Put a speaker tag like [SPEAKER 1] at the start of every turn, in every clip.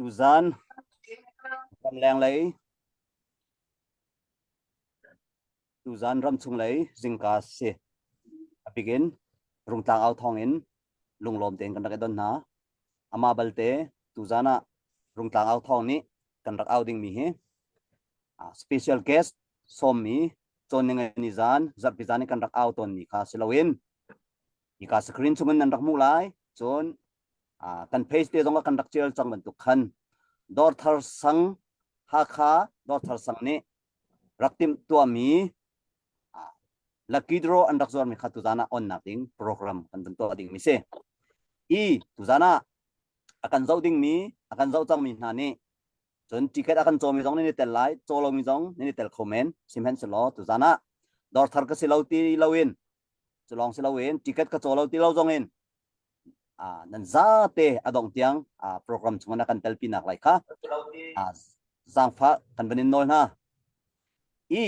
[SPEAKER 1] tu gian kan leng lấy tu gian ram chung lấy jingka se begin rung tang out thong in lung lom teng kan rak don na ama balte tu zana rung tang out thong ni kan rak outing mi he special guest som mi chon ni zan zap bizani kan rak out on ni kha silawin ni ka screen chungan nan rak mu lai chon kan page te jong kan rak chel chang ban tu khan dor thar sang ha kha dor thar sang ni raktim tua mi lucky draw an rak zor mi kha tu zana on na ding program kan ban to ding mi se i tu zana akan zau ding mi akan zau chang mi na ni chon ticket akan cho mi jong ni tel lai cho lo mi jong ni tel comment simhen selo tu zana dor thar ka silo ti lawin cholong silo win ticket ka cho lo ti lo jong in nan za te adong tiang program chungana kan tel pinak lai kha zang pha kan banin nol na i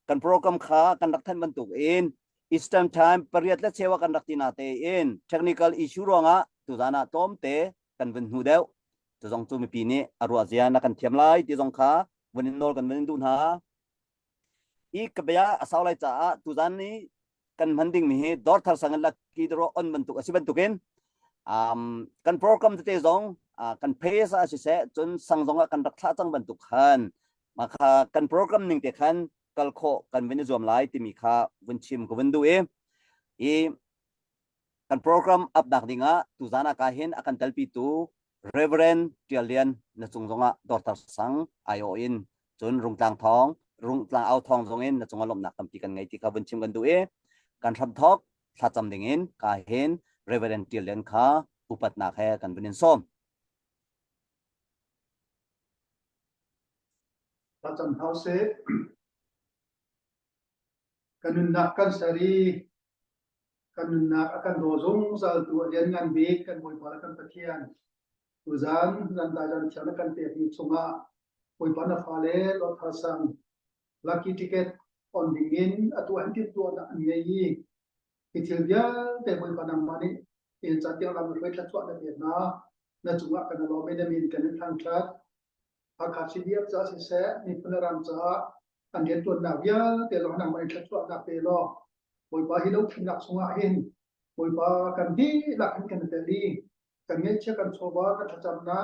[SPEAKER 1] kan program kha kan rak than ban tuk in Eastern time period la chewa kan rak tina te in technical issue ronga tu zana tom te kan ban hu deu tu jong chu mi pi ni aru azia na kan thiam lai ti jong kha banin nol kan banin dun ha i kabya asaw lai cha tu zan ni kan manding mi dor thar sang la ki dro on ban tuk asiban tukin kan program te jong kan phase a si se chun sang jong kan rak tha chang ban tuk khan makha kan program ning te khan kal kho kan beni zom lai ti mi kha bun chim ko bandu e kan program up dak dinga tu zana ka hin akan talpi tu Reverend Tialian na chungjonga dor tar sang ayo in chun rungtang thong rungtang au thong jong in na chungalom na kampi kan ngai ti ka bun chim kan du kan tham thok tha cham ding in ka hin Reverend Tialian kha upat na kha kan bunin som
[SPEAKER 2] ta cham thau se kanun nak kan sari kanun nak akan dozong sal tu alian ngan be kan moi pala kan pathian uzan nan da jan chana kan te hi chunga moi pana phale lo thasang lucky ticket on dingin atu anti tu na ngai itilya te moi pana mani in chatia lam roi tha chwa da be na chunga kan lo me na min kan thang thlat akha sidiap cha se se ni punaram cha an den tu na via te lo na mai tha chwa da pe lo moi pa hi lo thingak chunga hin moi pa kan di la kan te li kan nge che kan choba ka thacham na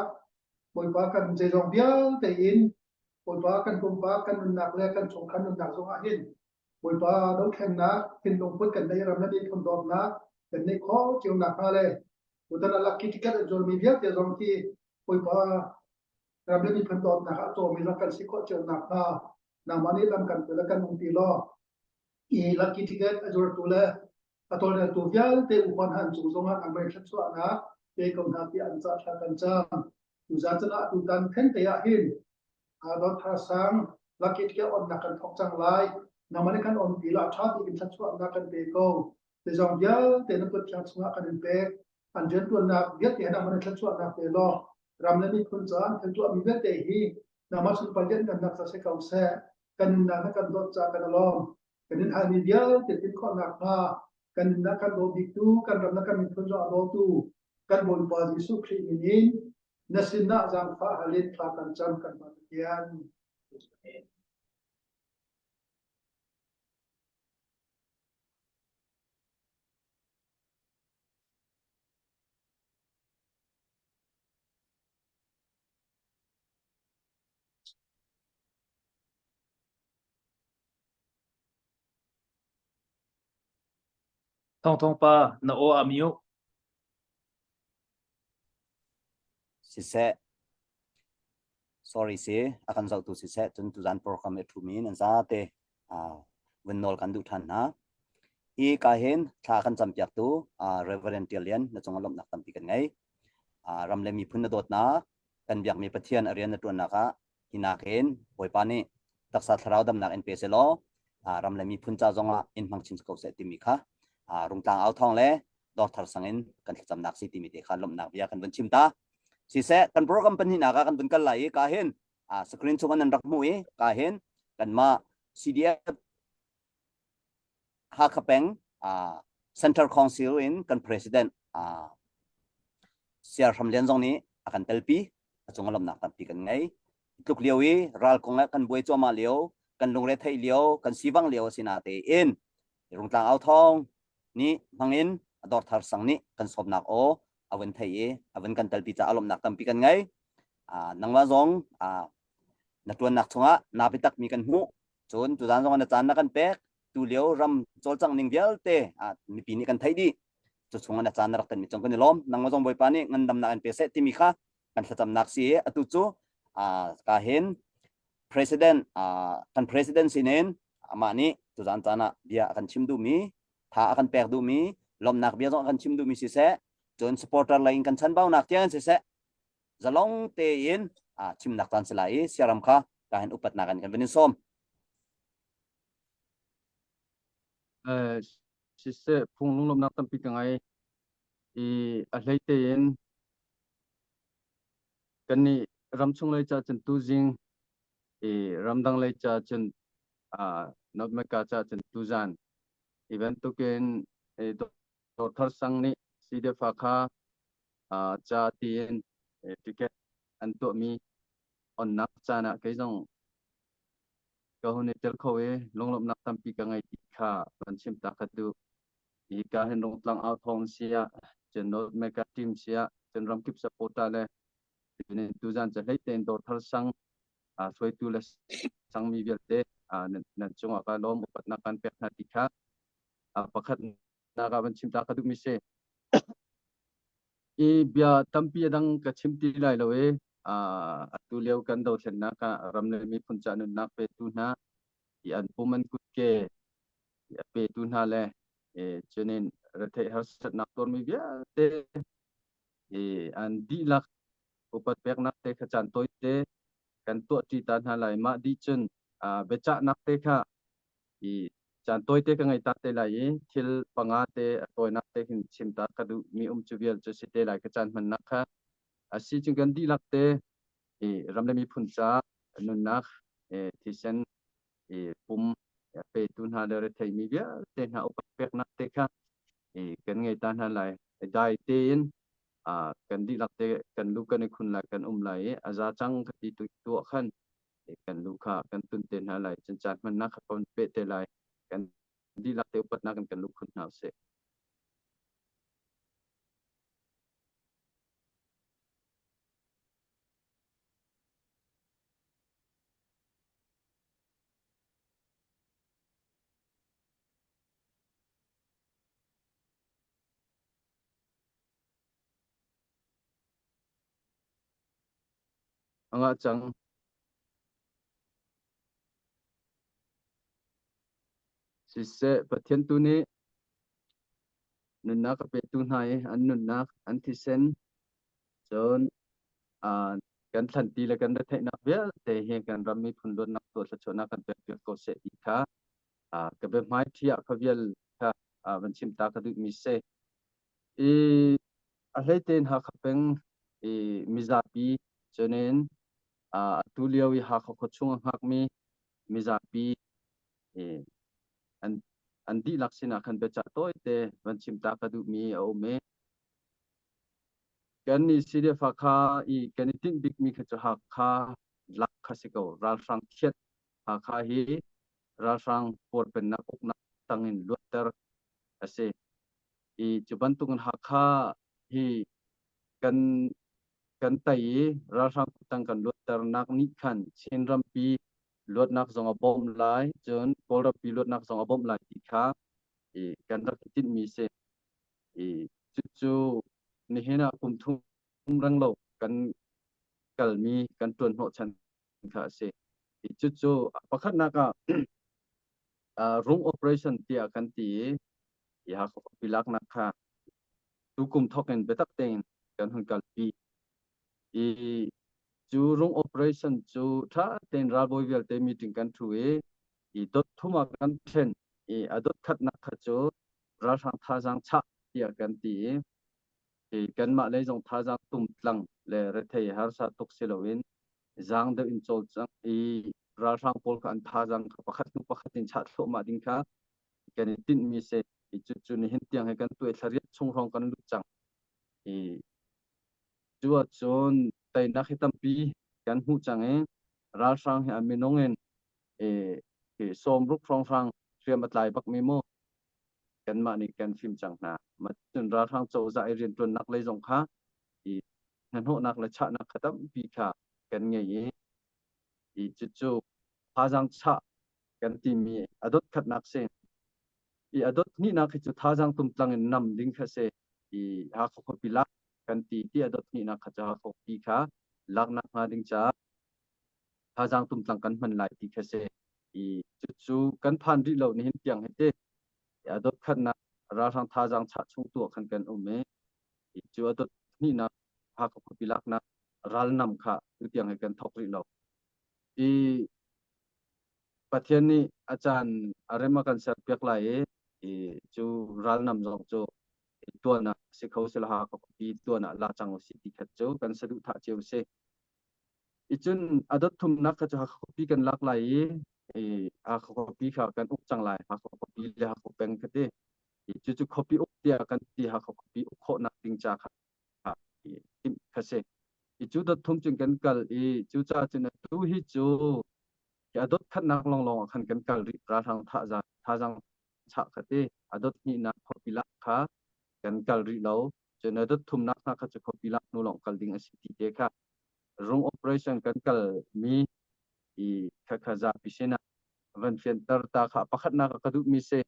[SPEAKER 2] moi pa kan je jong bia te in moi pa kan kum pa kan nak le kan chong kan nak chunga hin moi pa do khen na kin dong put kan dai ram na di thon dom na kan nei kho chiu na kha le utan la ki tikat jol mi bia te jong ki moi pa ram na di thon dom na ha to mi la kan si kho chiu na kha na mani lam kan pe la kan ung ti lo i lucky ticket ajur tule atol na tu vial te upan han chung zonga amai thachwa na te kom na ti an cha tha kan cha tu za chana tu dan then te ya hin do tha sang lucky ticket on na kan thok chang lai na mani kan on ti la tha ti thachwa na kan te ko te jong vial te na put thach chunga kan pe an jen tu na viet te na mani thachwa na pe lo ram na ni kun chan kan tu mi viet te hi na ma sun paljen kan na sa se kau se kan na kan do cha kan lo kanin hani dia tetin kho nak na kan na kan do big tu kan ram na kan min thun zo do tu kan bol pa jisu khri minin nasinna jang pha halin tha kan cham kan ma tian
[SPEAKER 3] thong pa na o amiu
[SPEAKER 1] si se sorry si akan zau tu si se chun tu zan program e thu min an za te wen nol kan du than na i ka hen tha kan cham pyak tu Reverend Tialian na chungalom nak tam pi kan ngai ram le mi phun na dot na kan byak mi pathian arian na tu na ka hina ken poi pa ni taksa tharau dam nak en pe se lo ram le mi phun cha zonga in mang chin ko se ti mi kha rung tang au thong le dor thar sangin kan cham nak si ti mi te khan lom nak bia kan ban chim ta si se kan program pan hi na ka kan bun kal lai ka hen screen chungan an rak mu e ka hen kan ma CDF ha khapeng Central Council in kan president Siar Ramlian jong ni akan telpi chung alom nak tam pi kan ngai tluk liawi ral konga kan boi choma liao kan lungre thei liao kan siwang liao sinate in rung tlang au thong ni mangin ador thar sang ni kan sobnak o awen thei awen kan talpi cha alom nak tam pi kan ngai nangwa zong natuan nak chunga napitak mi kan hu chon tu dan zong na chan na kan pek tu liao ram chol chang ning vial te mi pi ni kan thei di chu chunga na chan rak tan mi chong kan lom nangwa zong boi pa ni ngan dam na kan pese ti mi kha kan thacham nak si atu chu ka hen president kan president sinen ama ni tu dan chana bia kan chim du mi tha akan pek du mi lom nak bia zong kan chim du mi si se chon supporter lain kan chan bau nak tiang si se zalong te in chim nak tan selai siaram kha ka hen upat nakan kan benin som
[SPEAKER 3] si se phung lung lom nak tam pi ka ngai I a hlei te in kan ni ram chung lai cha chen tu jing ramdang lai cha chen not me ka cha chen tu zan event to ken do thar sang ni si de fa kha cha tin ticket an to mi on nak cha na kai jong ka hone tel khowe long lom nak tam pi ka ngai ti kha ban chim ta ka du I ka hen long tlang out thong sia chen not me ka team sia chen ram kip support ta le ne tu zan cha hlei ten do thar sang soi tu le sang mi vial te nan chung ka lom upat na kan pek na ti kha pakhat na ka ban chim ta ka du mi se I bia tampi adang ka chim ti lai lo atu leo kan do thlen na ka ram le mi phun cha nun nak pe tu na I an puman kut ke pe tu na le chenen rathe har sat nak tor mi bia te an di lak upat pek nak te kha chan toi te kan to ti tan ha lai ma di chen becha nak te kha chan toi te ka ngai ta te lai thil panga te toy nak te hin chim ta ka du mi chubial chu si te lai ka chan man nak kha asi chung kan di lak te ram le mi phun cha nun nak thi sen pum pe tun ha le thei mi bia te na upat pek nak te kha kan ngai tan ha lai dai te in kan di lak te kan lu kan khun la kan lai aza chang ka ti tu khan kan lu kha kan tun ten ha lai chen chat man nak pon pe te lai kan di lak te upat na kan lu khun na se anga chang si se pathian tu ni nun nak pe tu nai an nun nak an thi sen chon kan thlan ti la kan da thai nak bia te he kan ram mi phun don nak to sa chona kan pe ko se I kha ka be mai thia kha vial kha ban chim ta ka du mi se a hlei ten ha khapeng mizapi chonen tu liaw I ha kho chung hak mi mizapi an di laksina khan be cha toy te ban chim ta ka du mi o me kan ni sire fa kha kan tin big mi kha ha kha lak kha se ko ral sang khet ha kha hi ral sang por pen na ok na tangin lutter ase chuban tungan ha kha hi kan kan tai ral sang tang kan lutter nak ni khan chen ram pi lot nak zong a bom lai chon pol ra pi lot nak zong a bom lai ti kha kan rak tin mi se chu ni hena kum thum rang lo kan kal mi kan tuan ho chan kha se chu pakhat na ka room operation ti kan ti ha ko pilak na kha tu kum thoken betak ten kan hun kal pi chu room operation chu tha ten ra boy vel te meeting kan thu dot thuma kan then adot khat na kha chu ra sang tha jang cha ti kan ti kan ma le jong tha jang tum tlang le re thei har sa tok silowin jang de in chol chang ra sang pol kan tha jang pakhat nu pakhatin chat thlo ma ding kha kan tin mi se chu ni hin tiang he kan tu thlariat chung rong kan lu chang chu chon tay na khitam pi kan hu change ral sang he aminongen ke som ruk phong phang riam atlai bak mi mo kan ma ni kan phim chang na ma chun ral sang chau za rian tun nak lei jong kha i han ho nak la cha nak khatam pi kha kan nge i chu ha jang cha kan ti mi adot khat nak se i adot ni na khi chu tha jang tum tlang in nam ding kha se i ha kho pi lak kan ti adot ni na kha cha kho pi kha lak na ha ding cha tha jang tum tlang kan man lai ti kha se i chu kan phan ri lo ni hin tiang he te adot khat na ra sang tha jang cha chung tu khan kan me i chu adot ni na ha kho pi lak na ral nam kha tu tiang he kan thok ri lo i pathian ni achan arema kan sar pek lai chu ral nam jong chu tua na se khau se la ha ko pi tua na la chang si ti khat chu kan sadu tha cheu se ichun adot thum nak kha cha ko pi kan lak lai a ko pi kha kan uk chang lai ha ko pi le ha ko peng khate chu chu ko pi uk tia kan ti ha ko pi uk kho na ting cha kha tim kha se chu dot thum chung kan kal chu cha chen tu hi chu ya dot khat nak long long khan kan kal ri ra thang tha jang cha khate adot ni na ko pi lak kha kan kal ri lo chen adot thum nak kha cha ko pi lak nu long kal ding a si ti te kha rung operation kan kal mi i kha za pi sena van fian tar ta kha pakhat na ka du mi se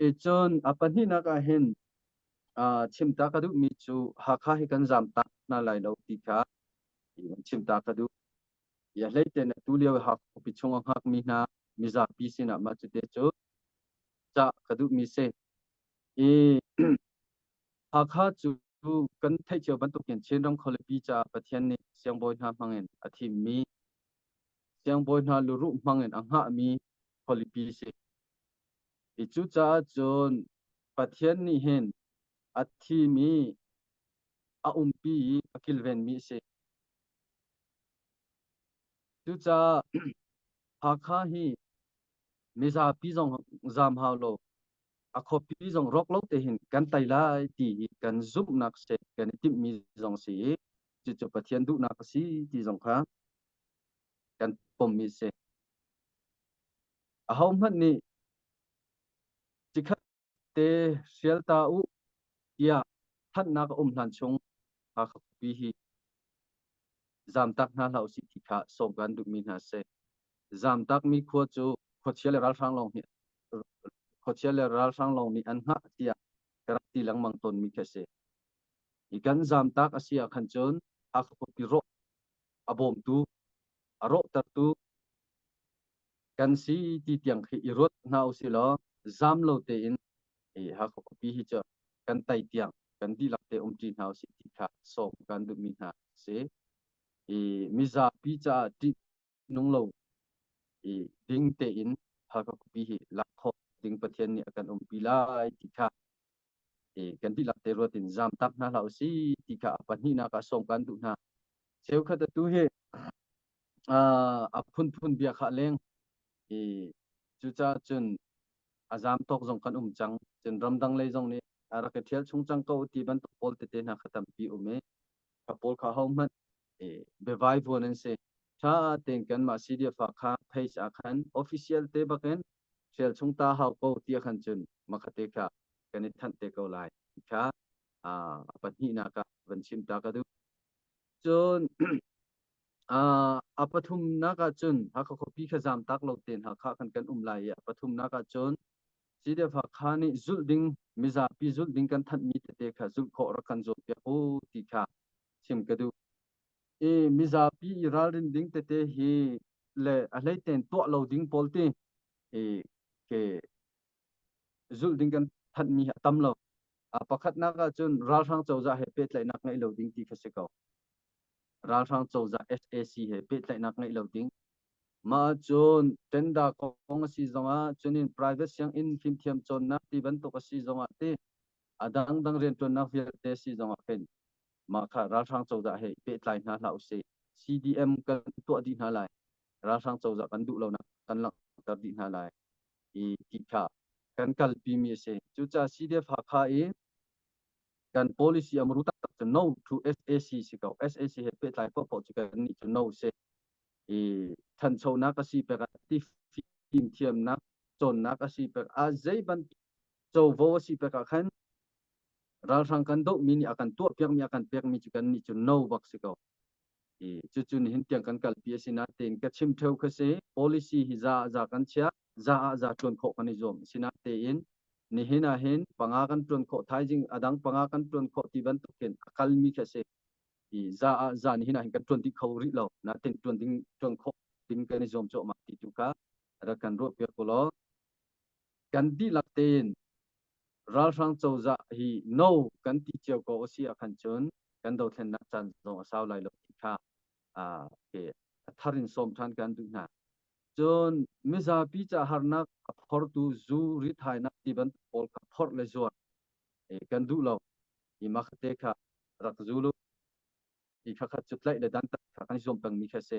[SPEAKER 3] e chon apan hi na ka hen chim ta ka du mi chu ha kha hi kan jam ta na lai lo ti kha chim ta ka du ya leite na tu leo ha ko pi chung hak mi na mi za pi sena ma chu te chu cha ka du mi se e ha kha chu kan thai cheu ban tu ken chen rong khol pi cha pathian ni siang boy na mangen athi mi siang boy na lu ru mangen angha mi khol pi se i chu cha chon pathian ni hen athi mi a pi akil ven mi se chu cha ha kha hi mi za pi jong jam ha lo a kho pi jong rok lo te hin kan tai lai ti kan zup nak se kan tim mi jong si chu chu pathian du nak si ti jong kha kan pom mi se a hom han ni chi khat te sial ta u ya than nak hlan chung a kho pi hi jam tak na lau si ti kha som gan du mi na se jam tak mi kho chu kho chial ral sang long ni kho chial ral sang long ni an ha tia karati lang mang ton mi kha se ikan jam tak asia khan chon a kho pi ro abom tu aro tar tu kan si ti tiang khi irot na usi lo jam lo te in ha kho pi hi cha kan tai tiang kan di lak te ti na usi ti kha som kan du mi na se mi za pi cha ti nong lo ding te in ha kho pi hi lak kho ding pathian ni akan pi lai ti kha kan di lak te ro tin jam tak na lo si ti kha pan hi na ka som kan du na seu kha ta tu he a phun bia kha leng chu cha chun azam tok jong kan chang chen ram dang lei jong ni ara ka thial chung chang ko ti ban to pol te na khatam pi ume ka pol kha hom man be vai vonen se tha ten kan ma cd fa kha page a khan official te baken thial chung ta hau ko ti khan chun ma khate kha kan than te ko lai kha pan hi na ka van chim ta ka du chon apathum na ka chun ha kha pi kha jam tak lo ten ha kha kan kan lai apathum na ka chun sida fa khani zul ding miza pi zul ding kan that mi te kha zul kho ra kan zo pe o ti kha sim ka du miza pi ral rin ding te hi le a lei ten to lo ding pol te ke zul ding kan that mi tam lo pakhat na ka chun ral sang chau za he pet lai nak ngai lo ding ti kha se ko ral sang chau za sac he pet lai nak ngai lo ding ma chun tenda kong si zonga chunin private siang in phim thiam chon na ti ban to ka si zonga te adang dang ren ton na fiel te si zonga pen ma kha ra sang chau da he pe tlai na lau se cdm kan to di na lai ra sang chau da kan du lo na kan lang tar di na lai ti kha kan kal pi mi se chu cha cdf ha kha kan policy amru tak tak to know through SAC si ko SAC he pe tlai po chu kan ni to know se than chho na ka si pe ka ti phim thiam na chon na ka si pe a zai ban chho vo si pe ka khan ral rang kan do mini akan tu pek mi akan pek mi chu kan ni to know bak si ko chu chun hin tiang kan kal pi sina ten ka chim theu kha se policy hi za kan chia za chon kho kan zom sina te in ni hina hin panga kan chon kho thai jing adang panga kan chon kho ti ban to ken akal mi kha se za ni hina hin kan chon ti kho ri lo na ten chon ding chon kho tin kan zom cho ma ti tu ka ra kan ro pe ko lo kan di lak ten ral rang chau za hi no kan ti cheu ko si akan chon kan do thlen na chan zo sao lai lo ti kha ke tharin som than kan du na chon miza pi cha harnak phor tu zu ri thai na ti ban pol ka phor le zo kan du lo i ma khate kha rak zu lu i kha kha chut lai le dan ta kan som pang mi kha se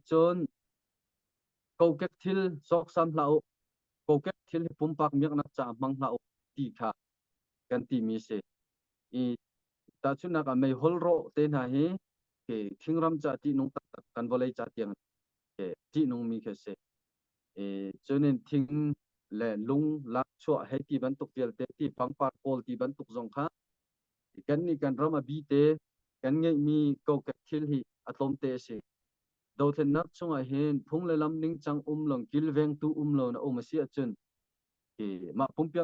[SPEAKER 3] chon ko kek thil sok sam lau ko kek thil pum pak miak na cha mang lau ti kha kan ti mi se ta chu na ka mai hol ro te na hi ke thingram cha ti nong tak kan volei cha tiang ke ti nong mi kha se cho nên thing le lung lak chua he ti ban tuk tel te ti pang par pol ti ban tuk zong kha kan ni kan rama bi te kan ngai mi ko ka thil hi atom te se do thlen nak chunga hen phung le lam ning chang long kil veng tu lo na ma sia chun ma pumpya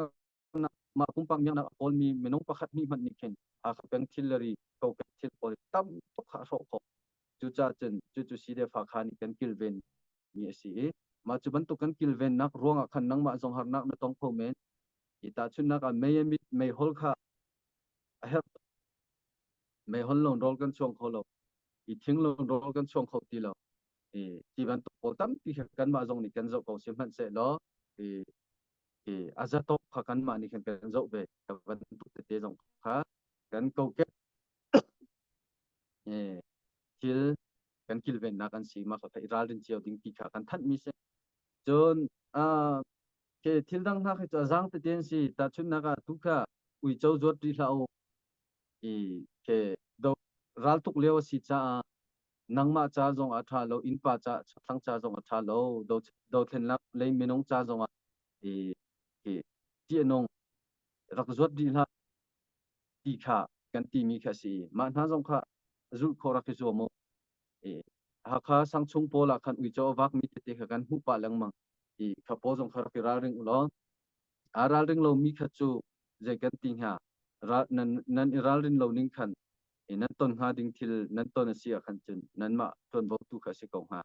[SPEAKER 3] na ma pumpang yang na pol mi menong pakhat mi man ni ken a ka peng thilari ko ka thil pol tam to kha ro ko chu cha chen chu si de fa kha ni kan kil ven mi si ma chu ban tu kan kil ven nak ruang khan nang ma zong har nak na tong pho men ta chu nak a mei hol kha a her mei hol long rol kan chong kho lo thing long rol kan chong kho ti lo ti ban tu pol tam ti kan ma zong ni kan zo ko sim han se lo aza to kha kan ma ni kan zo ve ka ban tu te zong kha kan ko ke til kan kil ven na kan si ma kha ral din chiao ding ti kha kan that mi se chon ke thil dang na kha jang te ten si ta chun na ka tu kha ui chau jot ri lao ke do ral tuk leo si cha nang ma cha zong a tha lo in pa cha thang cha zong a tha lo do thlen lak le minong cha zong a ti nong rak zot di la ti kha kan ti mi kha si ma na zong kha zu khora ke zo mo ha kha sang chung pola khan ui cho wak mi te kha kan hu pa lang mang kha po zong kha ke ra ring lo a ra ring lo mi kha chu je kan ti ha ra nan ra ring lo ning khan nan ton ha ding thil nan ton sia khan chun nan ma ton bo tu kha se ko ha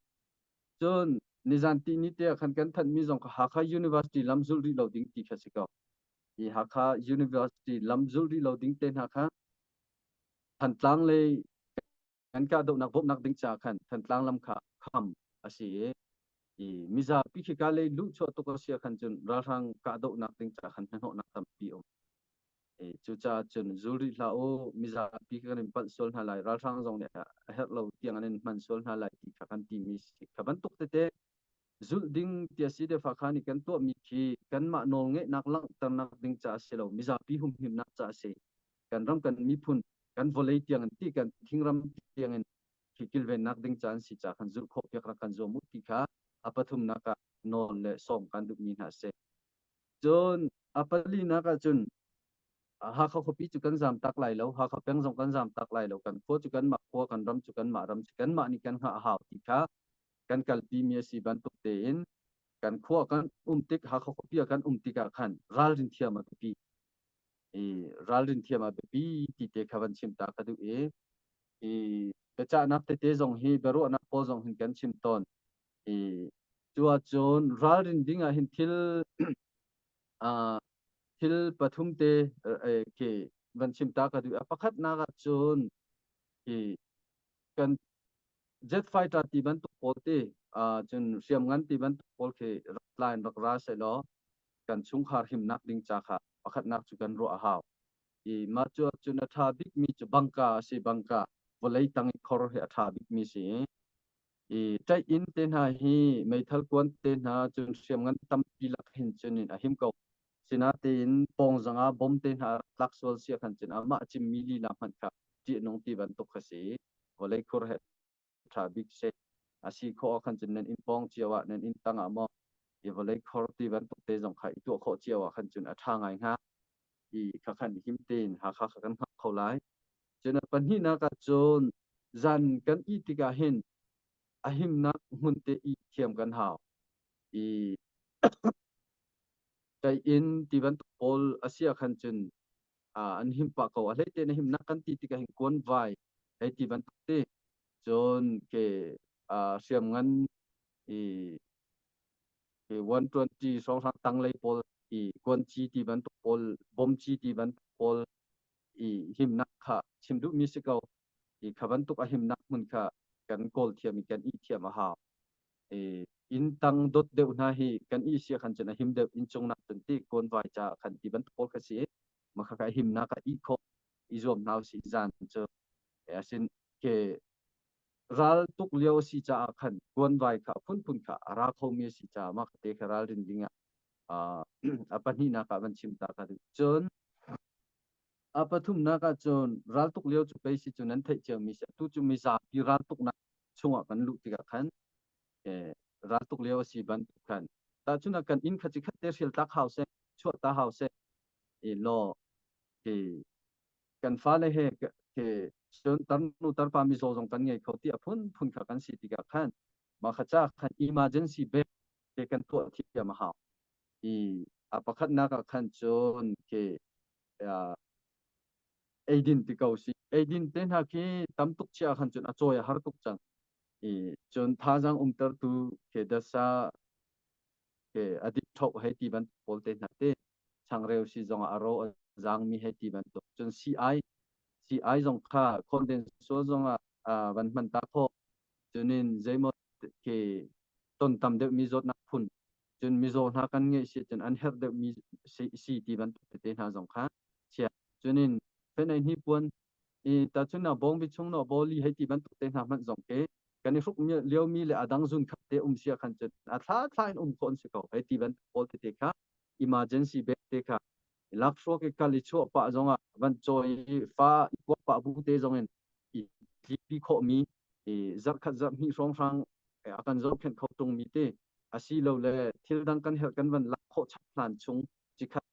[SPEAKER 3] chon nizan ti ni te khan kan than mi zong kha kha university lamzul ri lo ding ti kha se ko Hakha University lamzul ri lo ding ten hakha than tlang le kan ka do nak bop nak ding cha khan than tlang lam kha kham asi miza pi khi ka le lu cho to ko sia khan chun ra rang ka do nak ding cha khan ho nak tam pi om chu cha chun zuri la o miza pi kan pal sol na lai ra rang jong ne her lo tiang anen man sol na lai ti kha kan ti mi khaban tuk te zul ding tia si de fa khani kan to mi khi kan ma nol nge nak lang tan nak ding cha se lo miza pi hum him nak cha se kan ram kan mi phun kan volei tiang ti kan thingram tiang en khi kil ven nak ding chan si cha khan zul kho pek ra kan zo mu ti kha apathum naka nol le som kan du mi na se chon apali naka chun ha kha khopi chu kan jam tak lai lo ha kha peng jong kan jam tak lai lo kan pho chu kan ma pho kan ram chu kan ma ram chu kan ma ni kan ha ha ti kha kan kalpi mi si ban tuk te in kan kho kan tik ha kho pi kan tik a khan ral rin thiam a pi ral rin thiam a pi ti te khawan chim ta ka du pe cha nak te zong hi beru na po zong hin kan chim ton chua chon ral rin ding a hin thil thil pathum te ke van chim ta ka du a pakhat na ga chon kan jet fighter ti ban tu pote chun siam ngan ti ban tu pol ke line rak ra se lo kan chung khar him nak ding cha kha pakhat nak chu kan ro a haw ma chu chun a tha big mi chu bangka si bangka volei tang khor he a tha big mi si tai in ten ha hi mai thal kwan ten ha chun siam ngan tam pi lak hin chun in a him ko sinatin pong zanga bom ten ha lakswal sia kan chen ama chim mili la man kha ti nong ti ban to khasi olai khur het tha big se asi kho kan chen nen in pong chiawa nen in tanga mo i olai khur ti ban to te jong khai to kho chiawa kan chen a tha ngai nga i kha khan him ten ha kha kan kho lai chen pan hi na ka chon zan kan i ti ka hin a him na hun te i thiam kan hao i kai in ti ban to pol asia kan chen an him pa ko ale te na him na kan ti ka hin kon vai ai ti ban te chon ke siam ngan i 120 song sang tang lei pol i kon chi ti ban pol bom chi ti ban pol i him nak kha chim du musical i khaban tuk a him nak mun kha kan kol thiam kan i thiam a ha e in tang dot de na hi kan i sia khan chana him de in chong nak tan ti kon vai cha khan ti ban pol kha si ma kha ka him na ka i kho i zom naw si zan cho asin ke ral tuk leo si cha khan kon vai kha phun kha ra kho mi si cha ma te kha ral rin dinga apani na ka ban chim ta ka chon apathum na ka chon ral tuk leo chu pe si chu nan thai che mi sa tu chu mi sa pi ral tuk na chunga kan lu ti ka khan ral tuk leo si ban khan ta chu na kan in kha chi khat te sil tak house chu ta house e lo ke kan fa le he ke chon tar nu tar pa mi zo jong kan ngai kho ti phun kha kan si ti ka khan ma kha cha khan emergency be ke kan to thi ya ma ha i apakhat na ka khan chon ke Aidin ti kau si Aidin ten ha ki tam tuk chia khan chun a choya har tuk chang i chun tha jang tar tu ke dasa ke adik thok hai ti ban pol te na te chang reu si jong aro jang mi hai ti ban to chun CI jong kha condense so jong a ban man ta kho chunin jaimo ke ton tam de mi zot na phun chun mi zo na kan nge si chun an her de mi si ti ban te na jong kha chia chunin penai hi puan i ta chuna bong bi chung no boli hai ti ban tu te na man zong ke kan ruk mi leo mi le adang zun khat te sia khan chen a thla in kon se ko hai ti ban pol te kha emergency be te kha lak fro ke kali chu pa zonga ban choi fa ko pa bu te zong en i pi kho mi i zat khat zat mi song sang akan zo khen khau tung mi te asi lo le thil dang kan her kan ban lak kho chap plan chung chi khat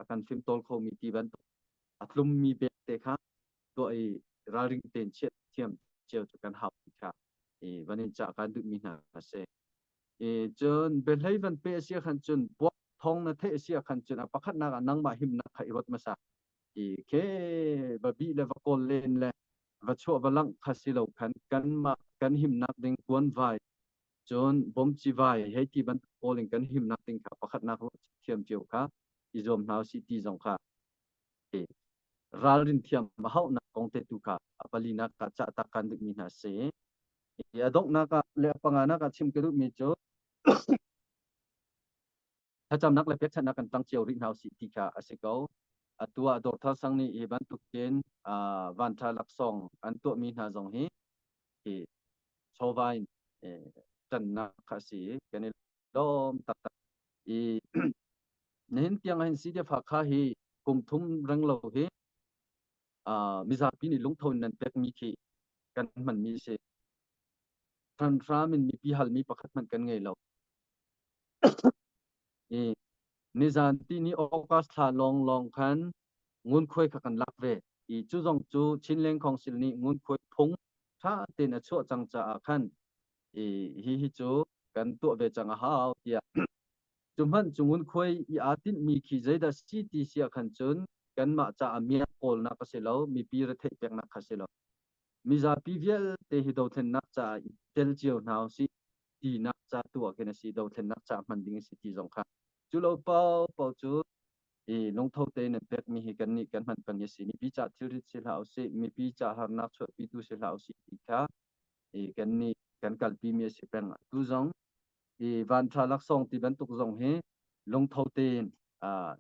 [SPEAKER 3] akan film tol kho mi ti ban atlum mi be te kha to ai raring ten chet thiam cheu chu kan hau kha e vanin cha kan du mi na se e chon be lai van pe sia khan chun bo thong na the sia khan chun a pakhat na nang ma him na khai rot ma sa e ke ba bi le va kol len le va chu va lang khasilo khan kan him nak ding kon vai chon bom chi vai he ti ban polling kan him nak ding kha pakhat na thiam cheu kha izom now city jong kha e ralrin thiam ma hau na kong te tu kha apali na ka cha ta kan du mi na se ya dok na ka le panga na ka chim ke du mi cho ta cham nak le pek chan na kan tang cheu ring hau si ti kha asiko atua dor tha sang ni e ban tu ken van tha lak song an to mi na jong hi e chowain e tan na kha si ke ni dom ta e nen tiang hin si de pha kha hi kum thum rang lo hi miza pi ni lung thon nan pek mi khi kan man mi se tran min mi pi hal mi pakhat man kan ngei lo e ni zan ti ni okas tha long khan ngun khoi kha kan lak ve i chu jong chu chin leng khong sil ni ngun khoi thong tha te na chu chang cha khan e hi chu kan tu ve chang a hao tia chumhan chungun khoi i atin mi khi zaida si ti sia khan chun kan ma cha amia pol na ka se lo mi pi ra thei pek na kha se lo miza PVL te hi do then nak cha tel chiu now si ti nak cha tu a ken si do then nak cha man ding si ti jong kha chu lo pau chu e long thau te ne pek mi hi kan ni kan man pan ye si mi pi cha thil ri se lau se mi pi cha har nak chho pi tu se lau si ti kha e kan ni kan kal pi mi se peng tu jong e van tra lak song ti ban tuk jong he long thau ten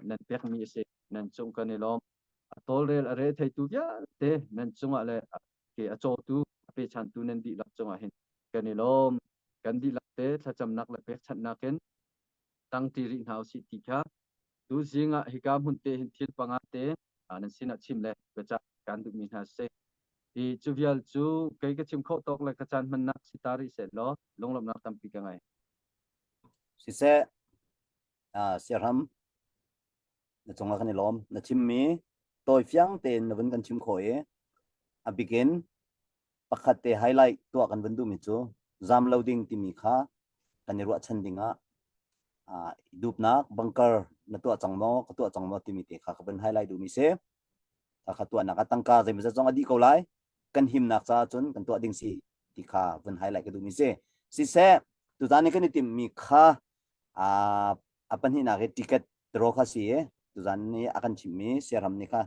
[SPEAKER 3] nan pek mi se nan chung kan ni lom tol rel are thei tu ya te nan chung ale ke a cho tu pe chan tu nan di lak chung a hen kan ni lom kan di lak te tha cham nak la pe chan na ken tang ti ri hau si ti kha tu zinga hikam hunte hinthil pangate nan sina chimle becha kan du min ha se i chuvial chu kai ka chim kho tok la ka chan man nak sitari se lo longlom nak tam pi ka ngai
[SPEAKER 1] si se siram na chunga kan lom na chimmi toy fyang ten na wen kan chim khoi a begin pakhat te highlight to kan bandu mi chu zam loading ti mi kha kan ru chandinga dupnak bunker na to changmo ka to changmo ti mi te kha kan highlight du mi se ka to na ka tangka je mi sa chong adi ko lai kan him nak cha chun kan to ding si ti kha kan highlight ka du mi se si se tu zani kan ti mi kha apan hi na ke ticket draw kha si tu zani akan chimmi siram ni kha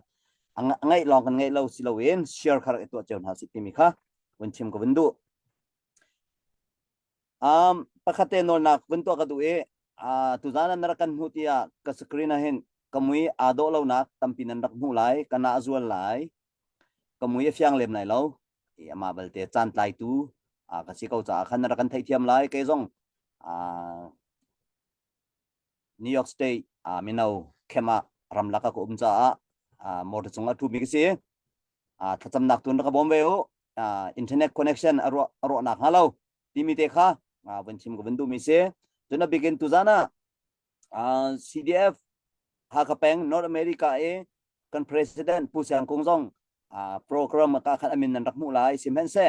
[SPEAKER 1] ngai long kan ngai lo si lo wen share khar to chen ha si ti mi kha wen chim ko bandu pakhate no nak bunto ka duwe tu zana narakan hutia ka screen hin kamui ado lo nak tampinan rak mu lai kana azual lai kamui fyang lem nai lo ama balte chan tlai tu ka si ko cha khan narakan thai thiam lai ke jong New York State minau khema ramlaka ko umcha mor chunga tu mi si thacham nak tun ka bombe o internet connection aro nak halo timi te kha wen chim ko bendu mi se tuna begin tu zana CDF ha ka peng North America kan president pu siang kong jong program ka khan amin nan rak mu lai sim hen se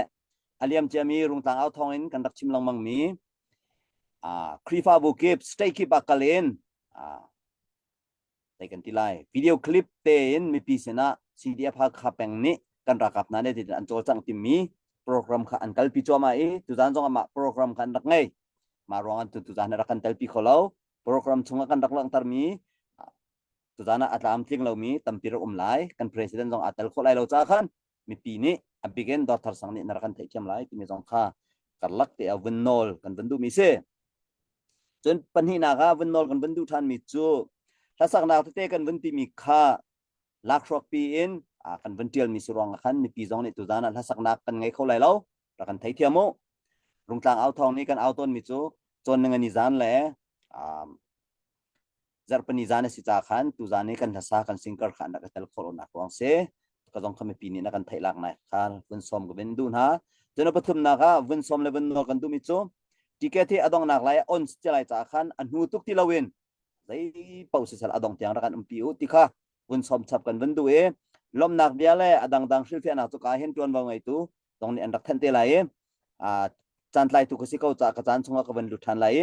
[SPEAKER 1] aliam chami rung tang au thong in kan rak chim lang mang mi krifa bu kip stay kip akalen kan tilai video clip te in mi pi sena CDF ha ka peng ni kan rakap na ne ti an chol chang tim mi program kha an kal pi choma tu zan jong ama program kan rak ngai ma rongan tu zan rak kan tel pi kholo program chunga kan rak lang tar mi tu zana atlam tling lo mi tampir lai kan president jong atal kholai lo cha khan mi pi ni abigen dor thar sang ni narakan thai chem lai ti mi jong kha karlak te avnol kan bandu mi se chon panhi na ga avnol kan bandu than mi chu thasak na te kan banti mi kha lakrok pi in kan vantial mi surong khan mi pi jong ni tu zana thasak na kan ngai kholai lo rakan thai thiamo rung tang au thong ni kan au ton mi chu chon ngani zan le jar pani zane si cha khan tu zane kan thasa kan singkar khan ka tel kholo na kwang se ka jong khame pi ni na kan thailak nai khan bun som go ben du na jeno pathum na ga bun som le bun no kan tu mi chu ticket thi adong nak lai on chalai cha khan anu tuk ti lawin dai pau se sal adong tiang kan umpi u ti kha bun som chap kan bun du lom nak bia le adang dang sil fe na chu ka hen tuan wa ngai tu tong ni an rak than te lai chan lai tu ko si ko cha ka chan chunga ka ban lu than lai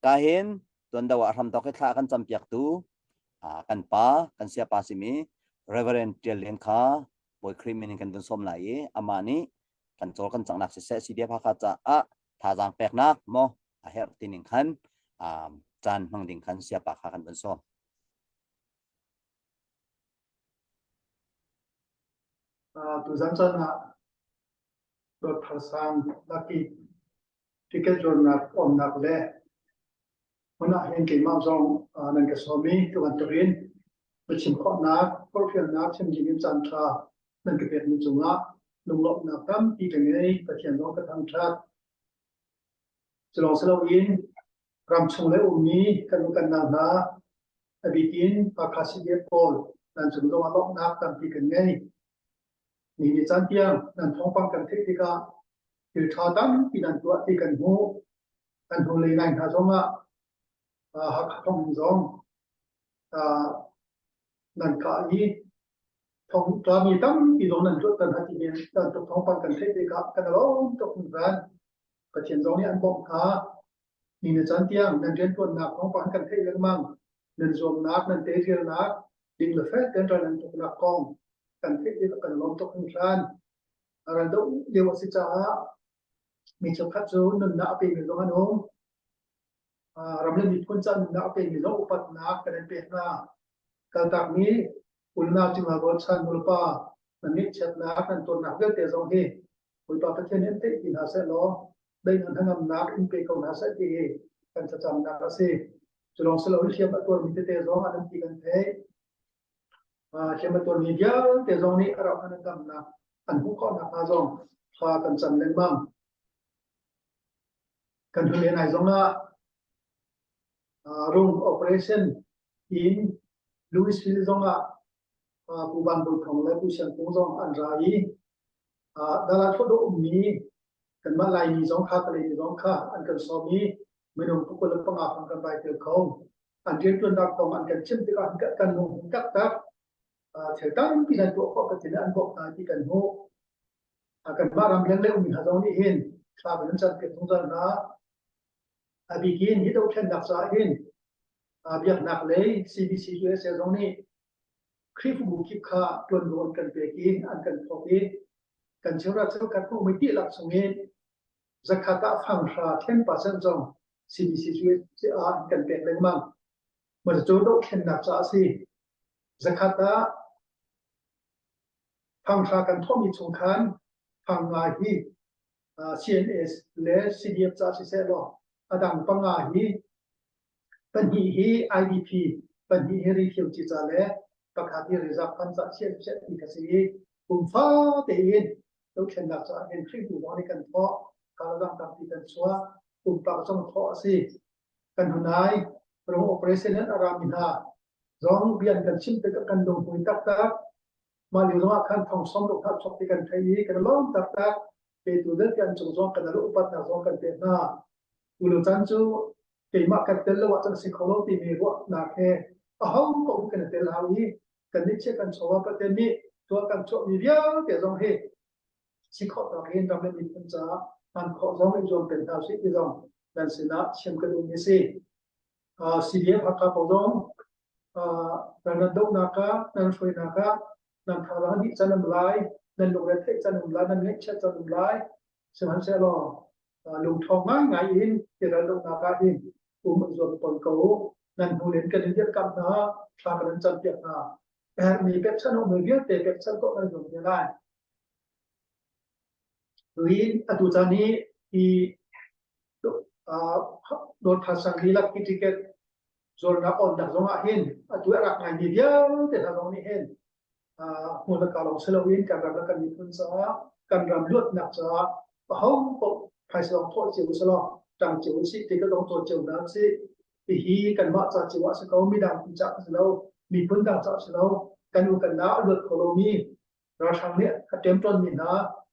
[SPEAKER 1] ka hen tuan dawa ram to ke tha kan champiak tu kan pa kan sia pa simi reverend len kha boy crimin kan bun som lai amani kan chol kan chang nak se si dia pha kha cha tha jang pek nak mo her tinin khan chan mang ding khan sia pa kha kan bun som
[SPEAKER 2] tu zan chan na dor thar sang laki ticket jor nak om nak le mana hen ke ma jong nan ka somi tu an turin chim kho na por phian na chim jin chan tha nan ke pet ni chunga lung lop na tam pi ke ngei pa thian lo ka tham tha chlong selo in ram chung le umi kan na na abikin pa khasi de pol nan chung lo lop na tam pi ke ngei ni chan tiang nan thong pang kan thik ka til tha tam pi nan tua ti kan hu le ngai tha zonga hak thong zong nan ka yi thong ta mi tam pi zong nan tua kan ha ti nen tan to thong pang kan thik ka kan lo to kun ran ka chen zong ni an bom kha ni chan tiang nan ren tuan na thong pang kan thik lang mang nan zom nak nan te thil nak ding le fe kan ran nan to na kong kan thik ti kan lom to kun ran ran do de wa si cha mi chok khat zo nan na pe mi zong an hom ramle mi phun chan na pe mi zo upat na kan pe na kal tak mi ulna chi ma go chan mul pa nan ni chet na kan ton na ge te zong hi ul pa pa chen te ki na se lo dai nan thangam na in pe ko na se ti kan cha cham na se chlong se lo hiam ba tor mi te zong an ti kan the hiam ba tor mi dia te zong ni ara an kam na an hu ko na pa zong pha kan chan len bang kan thu le nai zong na room operation in Louisville zonga kuban bu thong le pu sian pung zong an rai dala thodo mi kan ma lai ni zong kha ka le ni zong kha an kan so mi minum pu ko le pa ma phang kan bai te khong an jen tun da khong an kan chim te kan nu tak tak thể tăng cái này bộ có cái ăn bộ là chỉ cần hô cần ba làm lên lên mình hà giống đi hin và mình chân cái thông dân đó bị kiến như đâu trên đặc xã hin việc nạp lấy CBC US giống đi khi phục vụ kịp khá tuần luôn cần về kiến ăn cần phổ biến cần chiếu ra chiếu các khu mới tiết lạc xuống hin zakata phẳng ra 10% dòng CBC US cần về lên mang mà chỗ đâu trên đặc xã gì zakata phang ra kan thomi chung khan phang nga hi CNS le CDF cha si se lo adang panga hi pan hi IDP pan hi refugee cha le pakhati reserve fan cha se se ni ka si fa te in lo chen na cha en tri bu ni kan tho ka dang tam ti kan swa pa song tho si kan hunai pro operation aramina zong bian kan chim te kan dong hui tak tak mà liều đó khăn phòng sống được thắt chặt thì cần thấy cái lông tập tác về từ đất cần trồng rong cần lúc bắt đầu rong cần tiền na từ lúc chân chú cái mà cần tiền là chân sinh khẩu thì mình gọi là cái không cũng cần tiền là gì cần đi chơi cần số vào tiền mi tôi cần chỗ mi viết cái rong he sinh khẩu là cái trong mình phân giá ăn khẩu rong mình dùng tiền thao sĩ cái rong dan sila xem cái đồ như thế CDF học khẩu rong dan đâu naka dan phơi naka nan thara ni chanam lai nan lo re thek chanam lai nan nek cha chanam lai seman se lo lung thong ngai in te ra lo na ka in zon pon ko nan hu len kan dia kam na tha kan chan pek na mi pek chan o me te pek chan ko kan zon ya lai ruin atu chani i do tha sang li lak ki ticket zon na on dak zonga hin atu rak ngai ni dia te tha zong ni hin một là cả lòng Halloween cả làm là cần những phân giá cần làm luật nạp giá và không có phải sử dụng thôi chiều của lo rằng chiều sĩ thì các đồng tổ chiều đó sĩ thì khi cần mọi giá chiều sẽ có mi đằng tình trạng lâu mi phân đằng giá lâu cần đã luật của lô mi rồi sang miệng các tiêm tuần mình đó